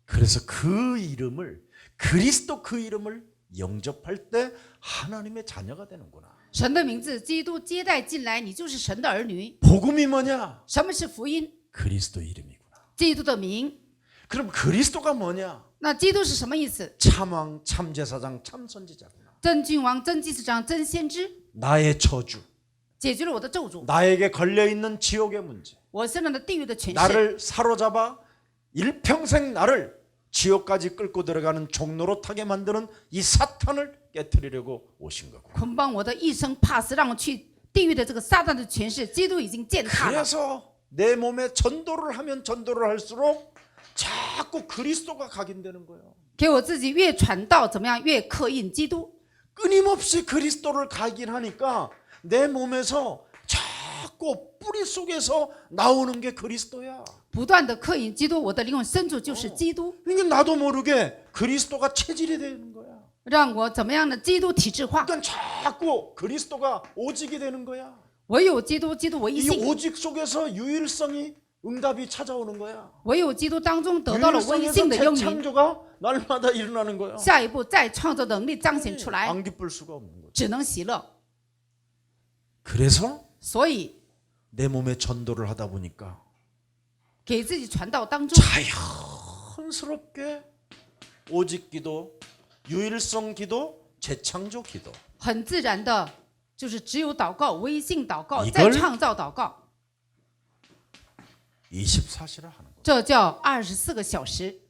그래서 그 이름을 그리스도 그 이름을 영접할 때 하나님의 자녀가 되는구나. 神的名字基督接待进来，你就是神的儿女。 복음이 뭐냐? 什么是福音？ 그리스도 이름이구나. 基督的名。 그럼 그리스도가 뭐냐? 那基督是什么意思？ 참왕, 참제사장, 참선지자구나. 真君王、真祭司长、真先知， 나의 저주, 解决了我的咒诅， 나에게 걸려있는 지옥의 문제, 我身上的地狱的权势， 나를 사로잡아 일평생 나를 지옥까지 끌고 들어가는 종로로 타게 만드는 이 사탄을 깨뜨리려고 오신 거고. 捆绑我的一生，怕死让我去地狱的这个撒旦的权势，基督已经践踏了。 그래서 내 몸에 전도를 하면 전도를 할수록 자꾸 그리스도가 각인되는 거예요. 给我自己越传道怎么样，越刻印基督。 끊임없이 그리스도를 각인하니까 내 몸에서 자꾸 뿌리 속에서 나오는 게 그리스도야. 不断的刻印基督，我的灵魂深处就是基督， 그러니까 나도 모르게 그리스도가 체질이 되는 거야. 让我怎么样的基督体制化。 그러니까 자꾸 그리스도가 오직이 되는 거야. 唯有基督，基督唯一 이 性， 오직 속에서 유일성이 응답이 찾아오는 거야. 唯有基督当中得到了唯一性 유일성에서 的应允， 재창조가 날마다 일어나는 거야. 下一步再创造能力彰显出来， 안 기쁠 수가 없는 거야. 只能喜乐。 그래서 所以 내 몸에 전도를 하다 보니까 给自己传道当中， 자연스럽게 오직 기도, 유일성 기도, 재창조 기도. 很自然的，就是只有祷告、唯一性祷告， 이걸 再创造祷告， 24시를 하는 거야. 这叫24个小时。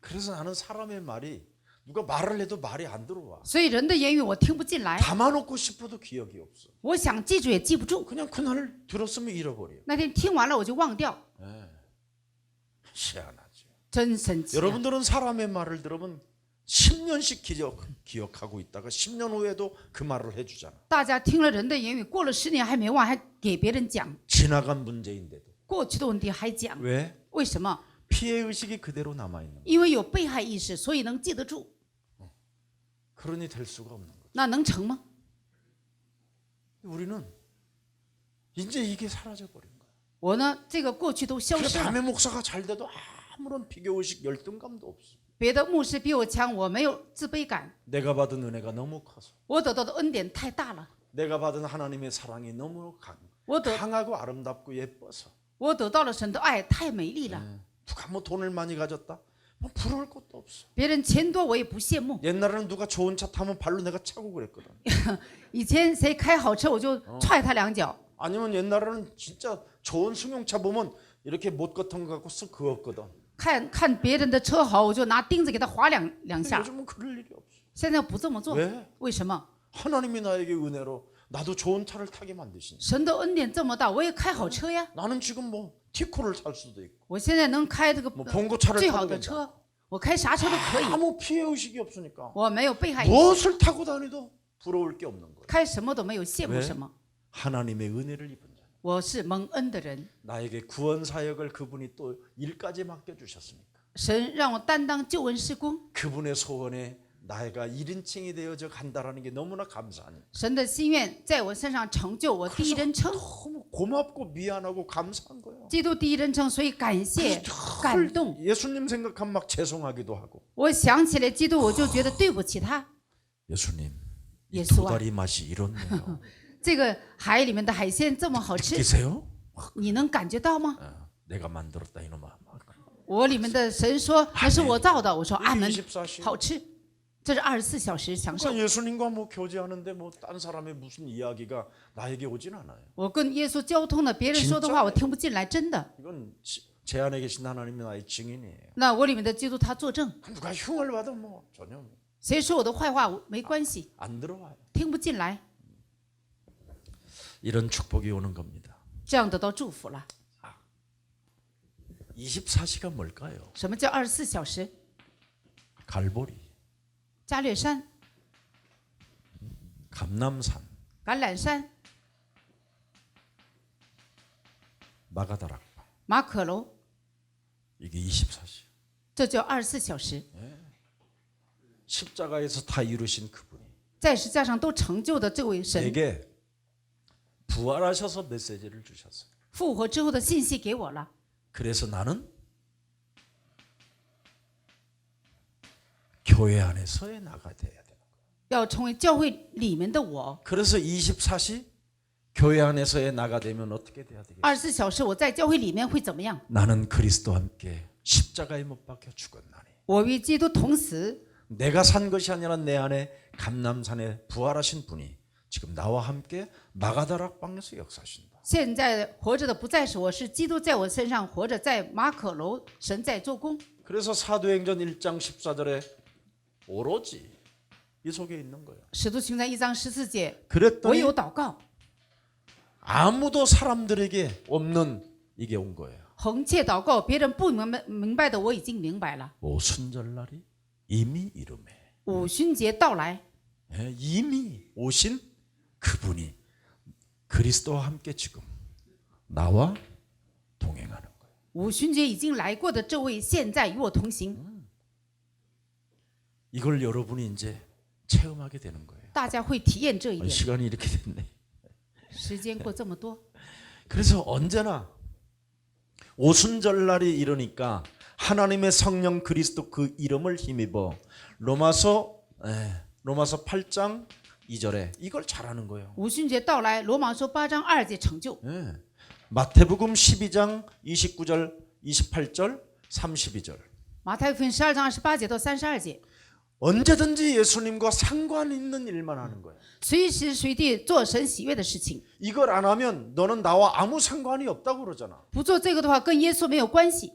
그래서 나는 사람의 말이 누가 말을 해도 말이 안 들어와. 所以人的言语我听不进来， 담아놓고 싶어도 기억이 없어. 我想记住也记不住。 그냥 그날 들었으면 잃어버려. 那天听完了我就忘掉， 희한하지. 真神奇啊、 여러분들은 사람의 말을 들으면 10년씩 기억하고 있다가 10년 후에도 그 말을 해주잖아. 大家听了人的言语，过了10年还没忘，还给别人讲 지나간 문제인데도. 过去的问题还讲， 왜? 为什么？ 피해 의식이 그대로 남아 있는 거야. 因为有被害意识，所以能记得住。 그러니 될 수가 없는 거야. 那能成吗？ 우리는 이제 이게 사라져 버린 거야. 我呢，这个过去都消 그래 失了。 담임 목사가 잘 돼도 아무런 비교 의식 열등감도 없어. 别的牧师比我强，我没有自卑感， 내가 받은 은혜가 너무 커서. 我得到的恩典太大了， 내가 받은 하나님의 사랑이 너무 我得 강하고 아름답고 예뻐서. 我得到了神的爱，太美丽了。 누가 뭐 돈을 많이 가졌다? 뭐 부러울 것도 없어. 别人钱多我也不羡慕。 옛날에는 누가 좋은 차 타면 발로 내가 차고 그랬거든. 以前谁开好车，我就踹他2脚。 아니면 옛날에는 진짜 좋은 승용차 보면 이렇게 못 같은 거 갖고 쓱 그었거든. 看别人的车好，我就拿钉子给他划两下。 요즘은 그럴 일이 없어. 现在不这么做， 왜? 为什么？ 하나님이 나에게 은혜로 나도 좋은 차를 타게 만드시니. 神的恩典这么大，我也开好车呀。 나는 지금 뭐 티코를 살 수도 있고 我现在能开这个 뭐 봉고차를 最好 타도 的 괜찮아. 车，我开啥车都可以， 아무 피해 의식이 없으니까 我没有被害意识， 무엇을 타고 다니도 부러울 게 없는 거예요. 开什么都没有羡慕 왜? 什么。 하나님의 은혜를 입은 자. 我是蒙恩的人， 나에게 구원 사역을 그분이 또 일까지 맡겨 주셨으니까 神让我担当救恩施工， 그분의 소원에 나이가 1인칭이 되어져 간다라는 게 너무나 감사하니 神的心愿在我身上成就我第一人称， 너무 고맙고 미안하고 감사한 거예요. 基督第一人称，所以感谢、感动。 예수님 생각하면 막 죄송하기도 하고 我想起来基督，我就觉得对不起他。 예수님 이 예수와. 도다리 맛이 이렇네요. 这个海里面的海鲜这么好吃， 느끼세요? 你能感觉到吗？ 내가 만들었다 이놈아. 我里面的神说那是我造的，我说阿门， 24시간. 好吃。这是24小时享受。 그러니까 예수님과 뭐 교제하는데 뭐 딴 사람의 무슨 이야기가 나에게 오진 않아요. 我跟耶稣交通的，别人说的话我听不进来，真的。 이건 제 안에 계신 하나님이 나의 증인이에요. 那我里面的基督他作证， 누가 흉을 봐도 뭐 전혀 谁说我的坏话没关系， 안 들어와요. 听不进来， 이런 축복이 오는 겁니다. 这样得到祝福了。 24시간 뭘까요? 什么叫24小时？ 갈보리, 加略山、 감남산, 橄榄山、 마가다락 马可楼， 이게 24시간. 这叫24小时。 십자가에서 다 이루신 그분이 在十字架上都成就的这位神， 내게 부활하셔서 메시지를 주셨어요. 复活之后的信息给我了。 그래서 나는 교회 안에서의 나가 돼야 되는 거예요. 要成为教会里面的我。 그래서 24시 교회 안에서의 나가 되면 어떻게 돼야 되겠어요? 24小时我在教会里面会怎么样？ 나는 그리스도와 함께 십자가에 못 박혀 죽었나니 我与基督同死， 내가 산 것이 아니라 내 안에 감남산에 부활하신 분이 지금 나와 함께 마가다락 방에서 역사하신다. 现在活着的不再是我，是基督在我身上活着，在马可楼神在做工。 그래서 사도행전 1장 14절에 오로지 이 속에 있는 거예요. 使徒行传1章14节，我 그랬더니 有祷告， 아무도 사람들에게 없는 이게 온 거예요. 横切祷告，别人不明白的我已经明白了。 오순절날이 이미 이름에 五旬节到来， 이미 오신 그분이 그리스도와 함께 지금 나와 동행하는 거예요. 五旬节已经来过的这位，现在与我同行。 이걸 여러분이 이제 체험하게 되는 거예요. 大家会体验这一点。 시간이 이렇게 됐네. 时间过这么多， 그래서 언제나 오순절날이 이르니까 하나님의 성령 그리스도 그 이름을 힘입어 로마서 8장 2절에 이걸 잘하는 거예요. 五旬节到来，罗马书8章2节成就。 마태복음 12장 29절 28절 32절 马太福音12章28节到32节， 언제든지 예수님과 상관 있는 일만 하는 거예요. 随时随地做神喜悦的事情。 이걸 안 하면 너는 나와 아무 상관이 없다고 그러잖아. 不做这个的话，跟耶稣没有关系。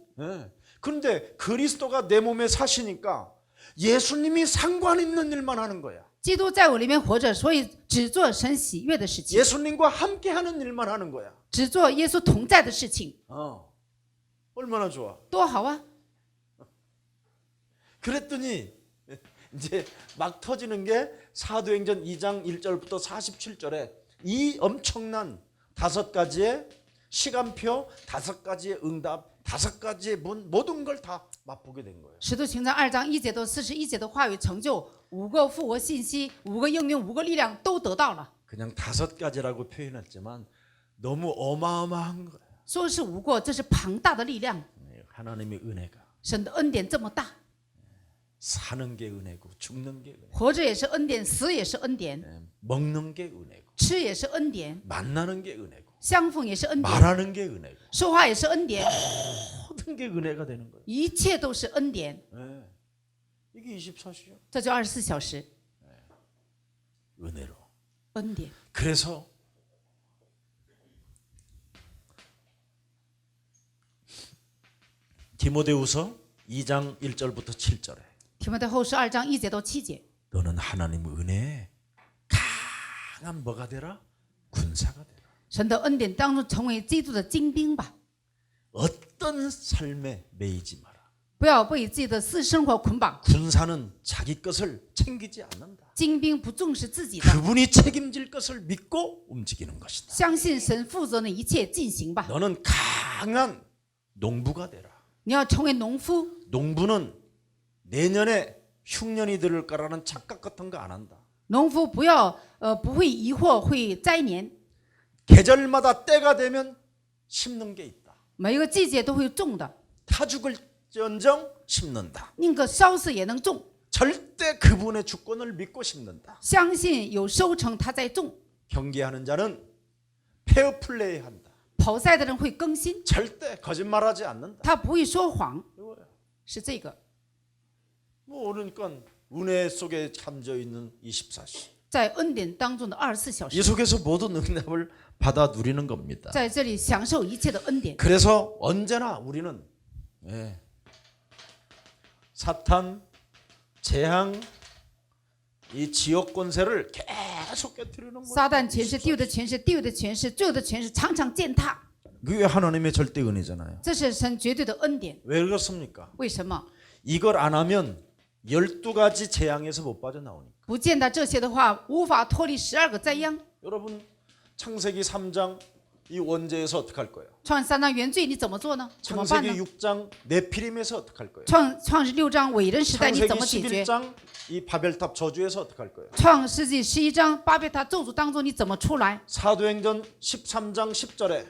그런데 그리스도가 내 몸에 사시니까 예수님이 상관 있는 일만 하는 거야. 基督在我里面活着，所以只做神喜悦的事情， 예수님과 함께 하는 일만 하는 거야. 只做耶稣同在的事情， 얼마나 좋아. 多好啊！ 그랬더니 이제 막 터지는 게 사도행전 2장 1절부터 47절에 이 엄청난 5가지의 시간표, 5가지의 응답, 5가지의 문, 모든 걸 다 맛보게 된 거예요. 使徒行传2章1节到41节的话语成就，5个复活信息，5个应用，5个力量都得到了。 그냥 5가지라고 표현했지만 너무 어마어마한 거예요. 说是5个，这是庞大的力量。 하나님의 은혜가 神的恩典这么大， 사는 게 은혜고 죽는 게 은혜, 活着也是恩典，死也是恩典， 먹는 게 은혜고 吃也是恩典， 만나는 게 은혜고 相逢也是恩典， 말하는 게 은혜고 说话也是恩典， 모든 게 은혜가 되는 거예요. 一切都是恩典。 이게 24시요. 这就24小时 은혜로. 恩典。 그래서 디모데후서 2장 1절부터 7절에 提摩太后书2章1节到7节， 너는 하나님 은혜에 강한 뭐가 되라? 군사가 되라. 神的恩典当中成为基督的精兵吧。 어떤 삶에 매이지 마라. 不要被自己的私生活捆绑。 군사는 자기 것을 챙기지 않는다. 精兵不重视自己的， 그분이 책임질 것을 믿고 움직이는 것이다. 相信神负责的一切进行吧。 너는 강한 농부가 되라. 你要成为农夫， 농부는 내년에 흉년이 들을 거라는 착각 같은 거 안 한다. 农夫不会疑惑会灾年， 계절마다 때가 되면 심는 게 있다. 每一个季节都会种的， 타 죽을지언정 심는다. 宁可烧死也能种， 절대 그분의 주권을 믿고 심는다. 相信有收成他在种。 경계하는 자는 페어플레이 한다. 跑赛的人会更新， 절대 거짓말하지 않는다. 他不会说谎， 이거야. 是这个。 뭐 그러니까 은혜 속에 잠져 있는 24시. 在恩典当中的24小 이 时， 속에서 모든 응답을 받아 누리는 겁니다. 在这里享受一切的恩典。 그래서 언제나 우리는 사탄, 재앙, 이 지역 권세를 계속 깨뜨리는 거예요. 撒旦权势、地狱的权势、地狱的权势、罪恶的权势常常践踏， 그게 하나님의 절대 은혜잖아요. 这是神绝对的恩典。 왜 그렇습니까? 为什么？ 이걸 안 하면 12가지 재앙에서 못 빠져나오니까. 不践踏这些的话，无法脱离12个灾殃。 여러분 창세기 3장 이 원죄에서 어떻게 할 거예요? 创世3章原罪你怎么做呢？怎么办 창세기 呢？ 6장 네피림에서 어떻게 할 거예요? 创世6章伟人时代你 창세기 怎么解决？ 11장 이 바벨탑 저주에서 어떻게 할 거예요? 创世纪11章巴别塔咒诅当中你怎么出来？ 사도행전 13장 10절에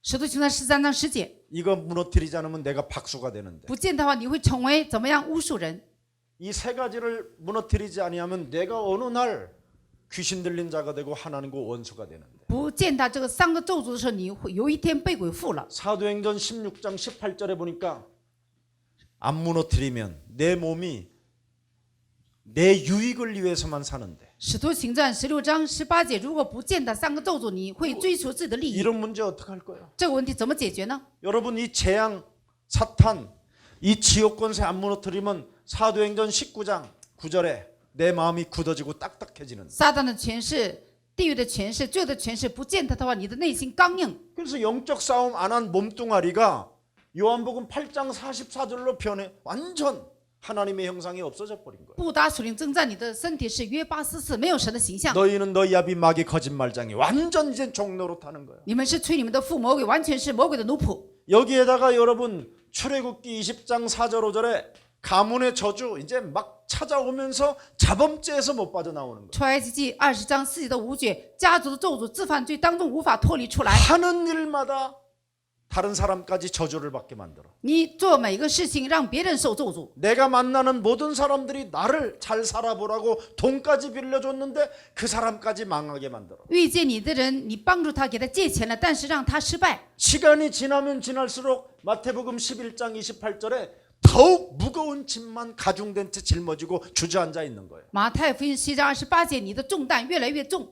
使徒行传13章10节， 이거 무너뜨리지 않으면 내가 박수가 되는데 不践踏的话你会成为怎么样巫术人？ 이 세 가지를 무너뜨리지 아니하면 내가 어느 날 귀신 들린 자가 되고 하나님과 원수가 되는데 不践踏这个3个咒诅的时候，你会有一天被鬼附了。 사도행전 16장 18절에 보니까 안 무너뜨리면 내 몸이 내 유익을 위해서만 사는데 使徒行传16章18节，如果不践踏3个咒诅，你会追求自己的利益。 이런 문제 어떻게 할 거예요? 这个问题怎么解决呢？ 여러분 이 재앙, 사탄, 이 지옥 권세 안 무너뜨리면 사도행전 19장 9절에 내 마음이 굳어지고 딱딱해지는. 撒旦的权势、地狱的权势、罪的权势不践踏的话，你的内心刚硬。 그래서 영적 싸움 안 한 몸뚱아리가 요한복음 8장 44절로 변해 완전 하나님의 형상이 없어져 버린 거예요. 不打属灵征战，你的身体是约巴斯四，没有神的形象。 너희는 너희 아비 마귀 거짓말장이 완전 이제 종로로 타는 거예요. 你们是吹你们的父魔鬼，完全是魔鬼的奴仆。 여기에다가 여러분 출애굽기 20장 4절 5절에 가문의 저주 이제 막 찾아오면서 자범죄에서 못 빠져나오는 거예요. 出埃及记20章4节的5节，家族的咒诅、自犯罪当中无法脱离出来。 하는 일마다 다른 사람까지 저주를 받게 만들어. 你做每一个事情让别人受咒诅。 내가 만나는 모든 사람들이 나를 잘 살아보라고 돈까지 빌려줬는데 그 사람까지 망하게 만들어. 遇见你的人，你帮助他，给他借钱了，但是让他失败。 시간이 지나면 지날수록 마태복음 11장 28절에 더욱 무거운 짐만 가중된 채 짊어지고 주저앉아 있는 거예요. 马太福音7章28节，你的重担越来越重，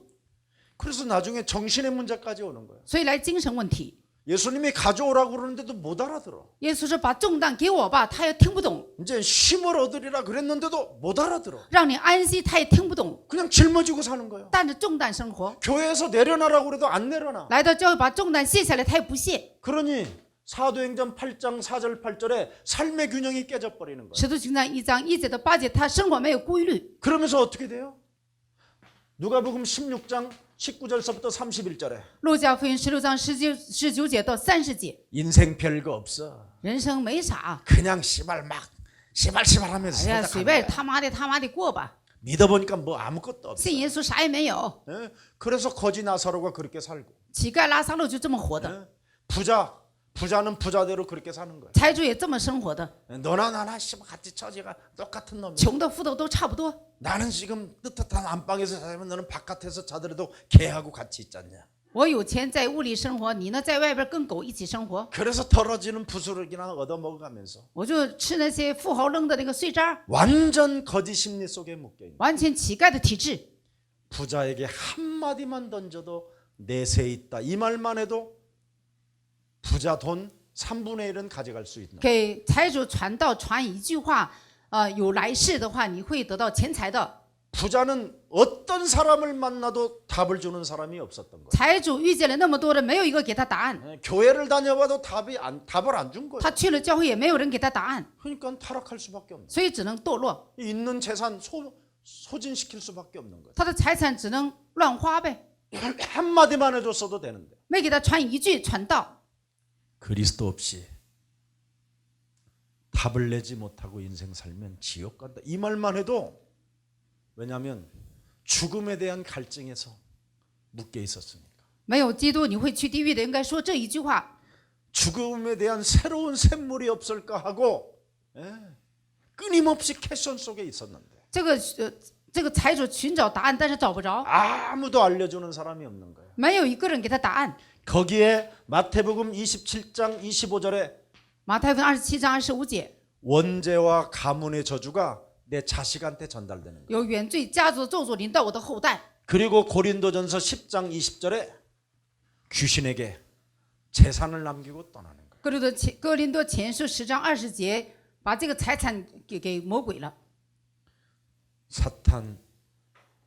그래서 나중에 정신의 문제까지 오는 거예요. 所以来精神问题。 예수님이 가져오라고 그러는데도 못 알아들어. 耶稣说：“把重担给我吧。”他也听不懂。 이제 쉼을 얻으리라 그랬는데도 못 알아들어. 让你安息，他也听不懂。 그냥 짊어지고 사는 거예요. 担着重担生活， 교회에서 내려놔라고 그래도 안 내려놔. 来到教会把重担卸下来，他也不卸。 그러니 사도행전 8장 4절 8절에 삶의 균형이 깨져버리는 거예요. 使徒行传1章1节到8节，他生活没有规律。 그러면서 어떻게 돼요? 누가복음 16장 19절서부터 31절에 路加福音16章19节到30节， 인생 별거 없어. 人生没啥， 그냥 씨발 하면서 哎呀， 살다 随 가는 便 거야. 他妈的过吧。 믿어보니까 뭐 아무것도 없어. 信耶稣啥也没有， 예? 그래서 거지 나사로가 그렇게 살고 乞丐拉撒路就这么活的， 예? 부자는 부자대로 그렇게 사는 거야. 财主也这么生活的， 너나 나나 씨발 같이 처지가 똑같은 놈이야. 穷的富的都差不多。 나는 지금 뜨뜻한 안방에서 자면 너는 바깥에서 자더라도 개하고 같이 있잖냐. 我有钱在屋里生活，你呢在外边跟狗一起生活， 그래서 덜어지는 부스러기나 얻어먹어가면서 我就吃那些富豪扔的那个碎渣， 완전 거짓 심리 속에 묶여있는 完全乞丐的体质。 부자에게 한마디만 던져도 내세 있다 이 말만 해도 부자 돈 3분의 1은 가져갈 수 있는 给财主传道传一句话，有来世的话，你会得到钱财的。 부자는 어떤 사람을 만나도 답을 주는 사람이 없었던 거예요. 财主遇见了那么多人，没有一个给他答案。 교회를 다녀봐도 답을 안 준 거예요. 他去了教会，也没有人给他答案， 그러니까 타락할 수밖에 없는 所以只能堕落。 거예요. 있는 재산 소진시킬 수밖에 없는 거예요. 他的财产只能乱花呗， 한마디만 해줬어도 되는데 没给他传一句传道。 그리스도 없이 답을 내지 못하고 인생 살면 지옥 간다. 이 말만 해도 왜냐하면 죽음에 대한 갈증에서 묶여 있었으니까. 没有基督，你会去地狱的。应该说这一句话， 죽음에 대한 새로운 샘물이 없을까 하고 끊임없이 캐션 속에 있었는데 这个财主寻找答案，但是找不着， 아무도 알려주는 사람이 없는 거예요. 没有一个人给他答案。 거기에 마태복음 27장 25절에 马太福音27章25节， 원죄와 가문의 저주가 내 자식한테 전달되는 거예요. 有原罪家族的咒诅临到我的后代。 그리고 고린도전서 10장 20절에 귀신에게 재산을 남기고 떠나는 거예요. 哥林多前书10章20节，把这个财产给魔鬼了。 사탄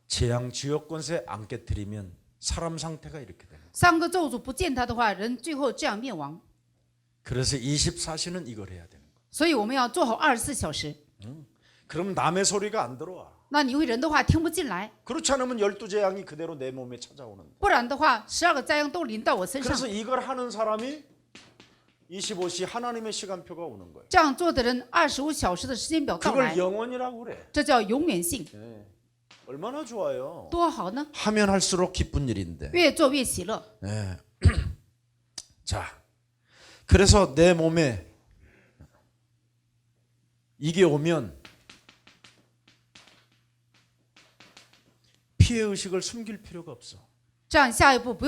재앙 지옥 권세 안 깨뜨리면 사람 상태가 이렇게 되는 거예요. 三个咒诅不见他的话，人最后这样灭亡。 그래서 24시는 이걸 해야 되는 거예요. 所以我们要做好24小时。 그럼 남의 소리가 안 들어와. 那你为人的话听不进来， 그렇지 않으면 12재앙이 그대로 내 몸에 찾아오는데. 不然的话，12个灾殃都临到我身上。 그래서 이걸 하는 사람이 25시 하나님의 시간표가 오는 거예요. 这样做的人，25小时的时间表到 그걸 来， 영원이라고 그래. 这叫永远性， 얼마나 좋아요. 多好呢！ 하면 할수록 기쁜 일인데. 越做越喜乐。 자, 그래서 내 몸에 이게 오면 피해 의식을 숨길 필요가 없어. 这样下一步不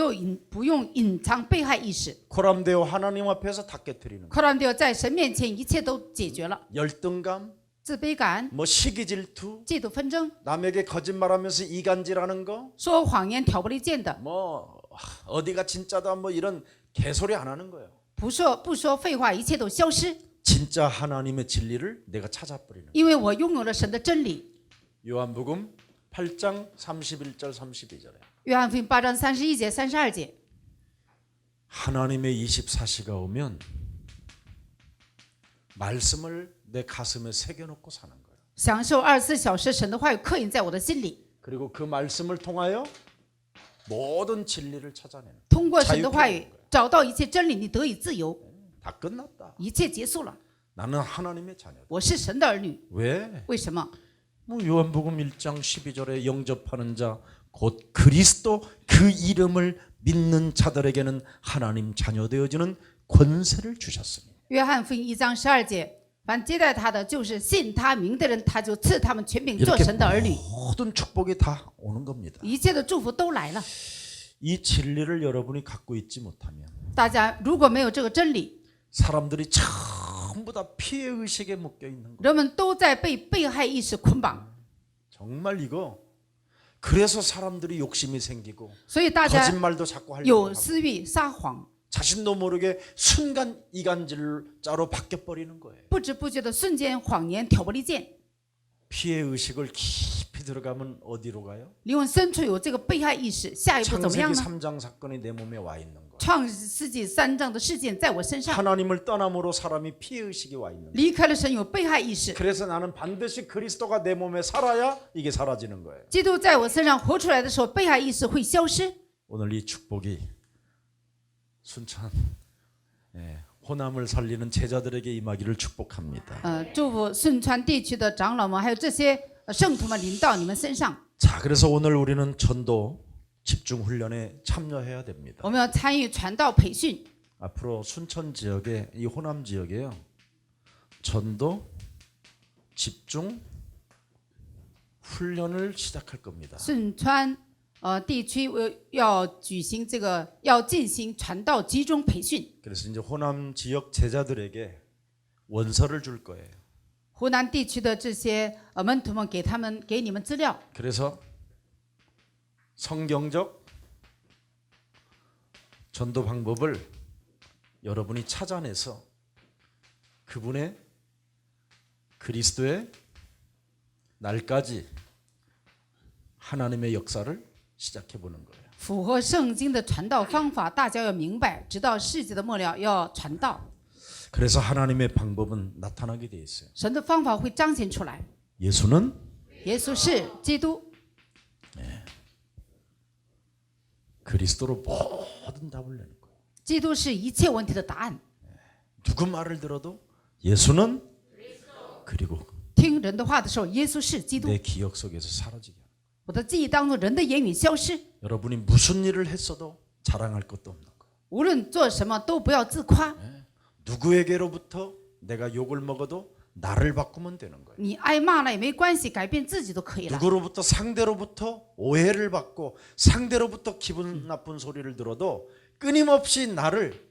用隐藏被害意识， 코람데오 하나님 앞에서 다 깨뜨리는 거야. 克兰迪在神面前一切都解决了， 열등감, 自卑感、 뭐 시기 질투, 嫉妒纷争、 남에게 거짓말하면서 이간질하는 거, 说谎言、挑拨离间的， 뭐 어디가 진짜다 뭐 이런 개소리 안 하는 거예요. 不说废话，一切都消失， 진짜 하나님의 진리를 내가 찾아버리는 거예요. 因为我拥有了神的真理。 요한복음 8장 31절 32절에 约翰福音8章31节、32节， 하나님의 24시가 오면 말씀을 내 가슴에 새겨놓고 사는 거예요. 享受24小时神的话语刻印在我的心里， 그리고 그 말씀을 통하여 모든 진리를 찾아내는 通过神的话语 자유케 하는 거예요. 找到一切真理，你得以自由， 다 끝났다. 一切结束了。 나는 하나님의 자녀다. 我是神的儿女， 왜? 为什么？ 뭐 요한복음 1장 12절에 영접하는 자 곧 그리스도 그 이름을 믿는 자들에게는 하나님 자녀 되어지는 권세를 주셨습니다. 约翰福音1章12节，凡接待他的，就是信他名的人，他就赐他们权柄做 이렇게 神的儿女， 모든 축복이 다 오는 겁니다. 一切的祝福都来了。 이 진리를 여러분이 갖고 있지 못하면 大家如果没有这个真理， 사람들이 전부 다 피해 의식에 묶여 있는 거. 人们都在被被害意识捆绑， 정말 이거 그래서 사람들이 욕심이 생기고 所以大家 거짓말도 자꾸 하려고 有 하고 私欲、撒谎， 자신도 모르게 순간 이간질자로 바뀌어 버리는 거예요. 不知不觉的瞬间谎言、挑拨离间。 피해 의식을 깊이 들어가면 어디로 가요? 灵魂深处有这个被害意识，下一步怎么 창세기 样呢？ 3장 사건이 내 몸에 와 있는 거. 创世纪3章的事件在我身上， 하나님을 떠남으로 사람이 피해 의식이 와 있는 거. 离开了神有被害意识。 그래서 나는 반드시 그리스도가 내 몸에 살아야 이게 사라지는 거예요. 基督在我身上活出来的时候，被害意识会消失。 오늘 이 축복이 순천 호남을 살리는 제자들에게 임하기를 축복합니다. 祝福顺川地区的长老们，还有这些圣徒们临到你们身上。 자, 그래서 오늘 우리는 전도 집중 훈련에 참여해야 됩니다. 我们要参与传道培训。 앞으로 순천 지역에 이 호남 지역에요. 전도 집중 훈련을 시작할 겁니다. 顺川地区要进行传道集中培训。 그래서 이제 호남 지역 제자들에게 원서를 줄 거예요. 湖南地区的这些门徒们给你们资料， 그래서 성경적 전도 방법을 여러분이 찾아내서 그분의 그리스도의 날까지 하나님의 역사를 시작해 보는 거예요. 符合圣经的传道方法，大家要明白，直到世界的末了要传道。 그래서 하나님의 방법은 나타나게 돼 있어요. 神的方法会彰显出来。 예수는 耶稣是基督， 그리스도로 모든 답을 내는 거예요. 基督是一切问题的答案。 누구 말을 들어도 예수는 그리고 听人的话的时候，耶稣是基督。 내 기억 속에서 사라지게 하는 거예요. 我的记忆当中，人的言语消失。 여러분이 무슨 일을 했어도 자랑할 것도 없는 거예요. 无论做什么，都不要自夸。 누구에게로부터 내가 욕을 먹어도 나를 바꾸면 되는 거예요. 你挨骂了也没关系，改变自己就可以了。 누구로부터 상대로부터 오해를 받고 상대로부터 기분 나쁜 소리를 들어도 끊임없이 나를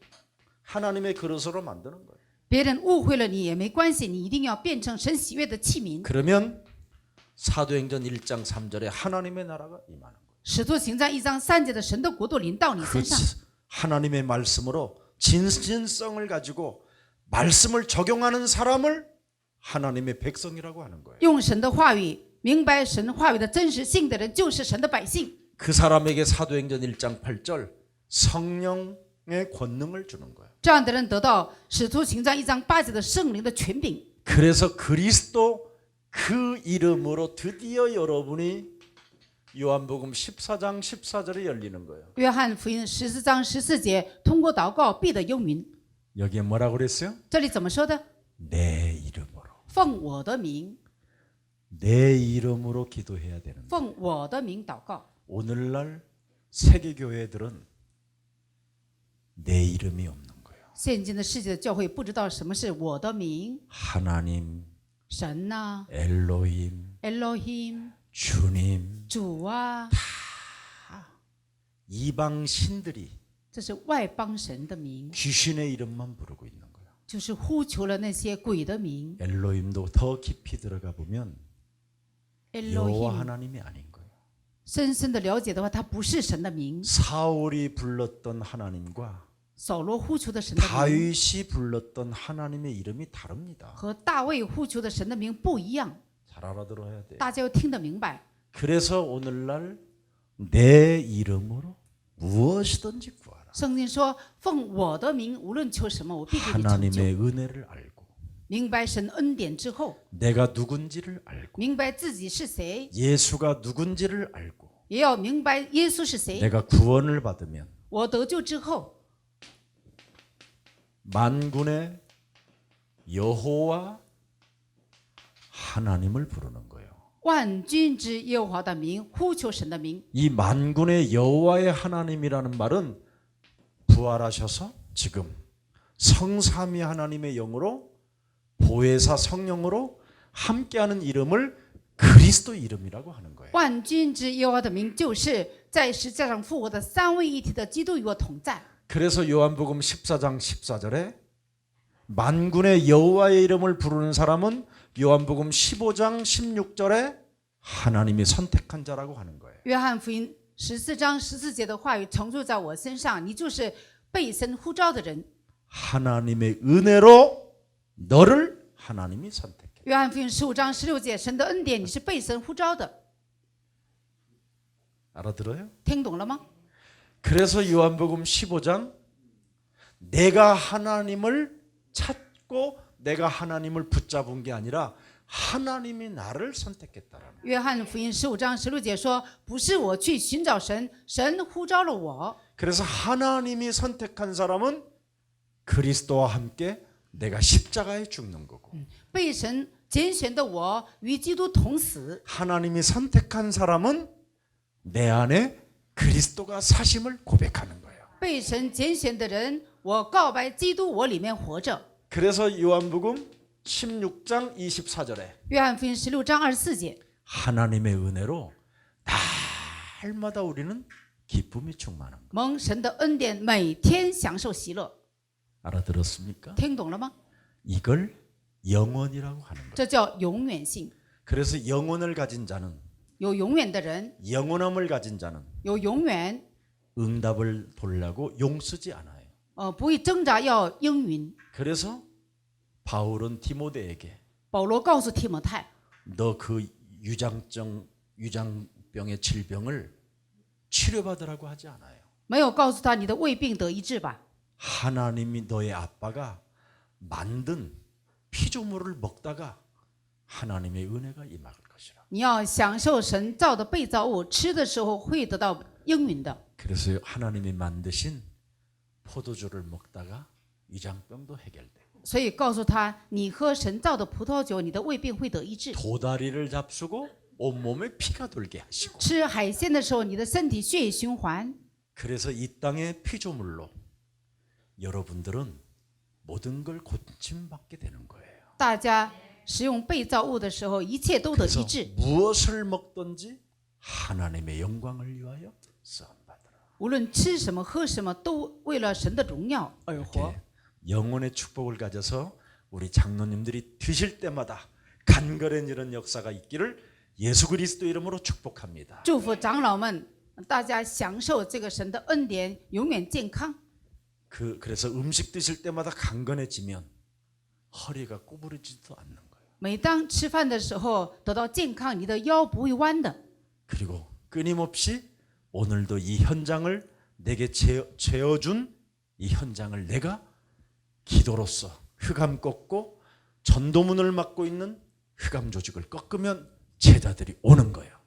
하나님의 그릇으로 만드는 거예요. 别人误会了你也没关系，你一定要变成神喜悦的器皿。 그러면 사도행전 1장 3절에 하나님의 나라가 임하는 거예요. 使徒行传1章3节的神的国度临到你 그 身上， 하나님의 말씀으로 진실성을 가지고 말씀을 적용하는 사람을 하나님의 백성이라고 하는 거예요. 用神的话语明白神话语的真实性的人，就是神的百姓。 그 사람에게 사도행전 1장 8절 성령의 권능을 주는 거예요. 这样的人得到使徒行传1章8节的圣灵的权柄。 그래서 그리스도 그 이름으로 드디어 여러분이 요한복음 14장 14절에 열리는 거예요. 约翰福音14章14节，通过祷告必得应允。 여기에 뭐라고 그랬어요? 这里怎么说的？ 내 이름으로. 奉我的名， 내 이름으로 기도해야 되는 거예요. 奉我的名祷告。 오늘날 세계 교회들은 내 이름이 없는 거예요. 现今的世界的教会不知道什么是我的名， 하나님, 神呐、 엘로힘, Elohim， 주님, 主啊， 이방 신들이 这是外邦神的名， 귀신의 이름만 부르고 있는 거예요. 就是呼求了那些鬼的名。 엘로힘도 더 깊이 들어가 보면 여호와 Elohim， 하나님이 아닌 거예요. 深深的了解的话，它不是神的名。 사울이 불렀던 하나님과 扫罗呼求的神的名 다윗이 불렀던 하나님의 이름이 다릅니다. 和大卫呼求的神的名不一样， 잘 알아들어야 돼. 大家要听得明白。 그래서 오늘날 내 이름으로 무엇이든지 구하라. 圣经说：“奉我的名，无论求什么，我必给你成就。 하나님의 은혜를 알고 明白神恩典之后， 내가 누군지를 알고 明白自己是谁， 예수가 누군지를 알고 也要明白耶稣是谁。 내가 구원을 받으면 我得救之后， 만군의 여호와 하나님을 부르는 거예요. 万军之耶和华的名，呼求神的名。 이 만군의 여호와의 하나님이라는 말은 부활하셔서 지금 성삼위 하나님의 영으로 보혜사 성령으로 함께하는 이름을 그리스도 이름이라고 하는 거예요. 万军之耶和华的名，就是在十字架上复活的三位一体的基督与我同在。 그래서 요한복음 14장 14절에 만군의 여호와의 이름을 부르는 사람은 요한복음 15장 16절에 하나님이 선택한 자라고 하는 거예요. 约翰福音14章14节的话语成就在我身上，你就是被神呼召的人。 하나님의 은혜로 너를 하나님이 선택해. 约翰福音15章16节，神的恩典，你是被神呼召的， 알아들어요? 听懂了吗？ 그래서 요한복음 15장 내가 하나님을 찾고 내가 하나님을 붙잡은 게 아니라 하나님이 나를 선택했다라는. 约翰福音15章16节说，不是我去寻找神，神呼召了我。 그래서 하나님이 선택한 사람은 그리스도와 함께 내가 십자가에 죽는 거고 被神拣选的我与基督同死， 하나님이 선택한 사람은 내 안에 그리스도가 사심을 고백하는 거예요. 被神拣选的人，我告白基督我里面活着。 그래서 요한복음 16장 24절에 约翰福音16章24节， 하나님의 은혜로 날마다 우리는 기쁨이 충만한 거. 蒙神的恩典，每天享受喜乐， 알아들었습니까? 听懂了吗？ 이걸 영원이라고 하는 거예요. 这叫永远性。 그래서 영혼을 가진 자는 有永远的人， 영원함을 가진 자는 有永远， 응답을 돌라고 용쓰지 않아요. 不会挣扎要应允。 그래서 바울은 디모데에게 保罗告诉提摩太， 너 그 유장 병의 질병을 치료받으라고 하지 않아요. 没有告诉他你的胃病得医治吧。 하나님이 너의 아빠가 만든 피조물을 먹다가 하나님의 은혜가 임할 것이라. 你要享受神造的被造物，吃的时候会得到应允的。 그래서 하나님이 만드신 포도주를 먹다가 위장병도 해결돼. 所以告诉他，你喝神造的葡萄酒，你的胃病会得医治。 도다리를 잡수고 온몸에 피가 돌게 하시고. 吃海鲜的时候，你的身体血液循环。 그래서 이 땅의 피조물로 여러분들은 모든 걸 고침받게 되는 거예요. 大家食用被造物的时候，一切都得 그래서 医治。 무엇을 먹든지 하나님의 영광을 위하여 쓰임받으라. 无论吃什么喝什么，都为了神的荣耀而活。 이렇게 영혼의 축복을 가져서 우리 장로님들이 드실 때마다 간절한 이런 역사가 있기를 예수 그리스도 이름으로 축복합니다. 祝福长老们，大家享受这个神的恩典，永远健康。 그래서 음식 드실 때마다 강건해지면 허리가 구부러지지도 않는 거예요. 每当吃饭的时候得到健康，你的腰不会弯的。 그리고 끊임없이 오늘도 이 현장을 내게 재어준 이 현장을 내가 기도로서 흑암 꺾고 전도문을 맡고 있는 흑암 조직을 꺾으면 제자들이 오는 거예요.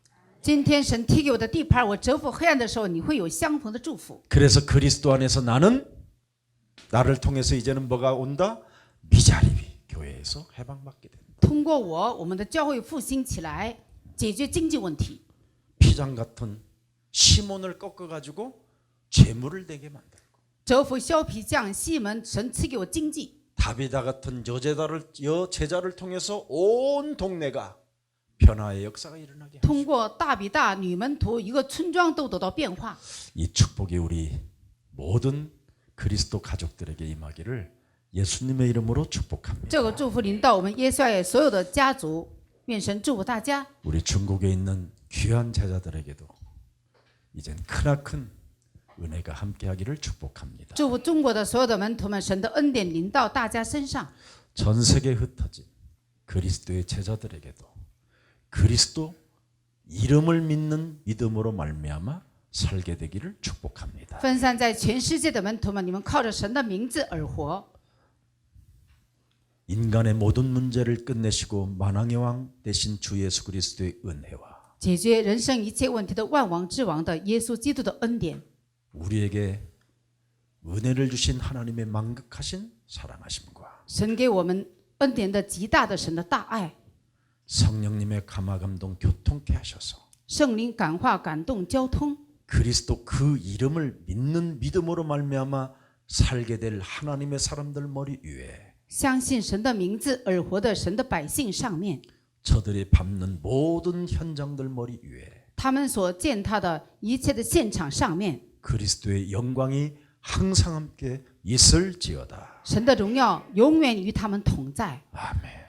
今天神踢给我的地盘，我折服黑暗的时候，你会有相逢的祝福。 그래서 그리스도 안에서 나를 통해서 이제는 뭐가 온다? 미자립이 교회에서 해방받게 된다. 通过我，我们的教会复兴起来，解决经济问题。 피장 같은 시몬을 꺾어가지고 재물을 내게 만들고 折服削皮匠西门，神赐给我经济。 다비다 같은 여제자를 통해서 온 동네가 변화의 역사가 일어나게 通 하시고 过大比大女门徒，一个村庄都得到变化。 이 축복이 우리 모든 그리스도 가족들에게 임하기를 예수님의 이름으로 축복합니다. 这个祝福临到我们耶稣爱所有的家族，愿神祝福大家。 우리 중국에 있는 귀한 제자들에게도 이젠 크나큰 은혜가 함께하기를 축복합니다. 祝福中国的所有的门徒们，神的恩典临到大家身上。 전 세계에 흩어진 그리스도의 제자들에게도 그리스도 이름을 믿는 믿음으로 말미암아 살게 되기를 축복합니다. 分散在全世界的门徒们，你们靠着神的名字而活。 인간의 모든 문제를 끝내시고 만왕의 왕 되신 주 예수 그리스도의 은혜와 解决人生一切问题的万王之王的耶稣基督的恩典， 우리에게 은혜를 주신 하나님의 만극하신 사랑하심과 神给我们恩典的极大的神的大爱， 성령님의 감화 감동 교통케 하셔서 圣灵感化感动交通， 그리스도 그 이름을 믿는 믿음으로 말미암아 살게 될 하나님의 사람들 머리 위에 相信神的名字而活的神的百姓上面， 저들이 밟는 모든 현장들 머리 위에 他们所践踏的一切的现场上面， 그리스도의 영광이 항상 함께 있을지어다. 神的荣耀永远与他们同在。 아멘.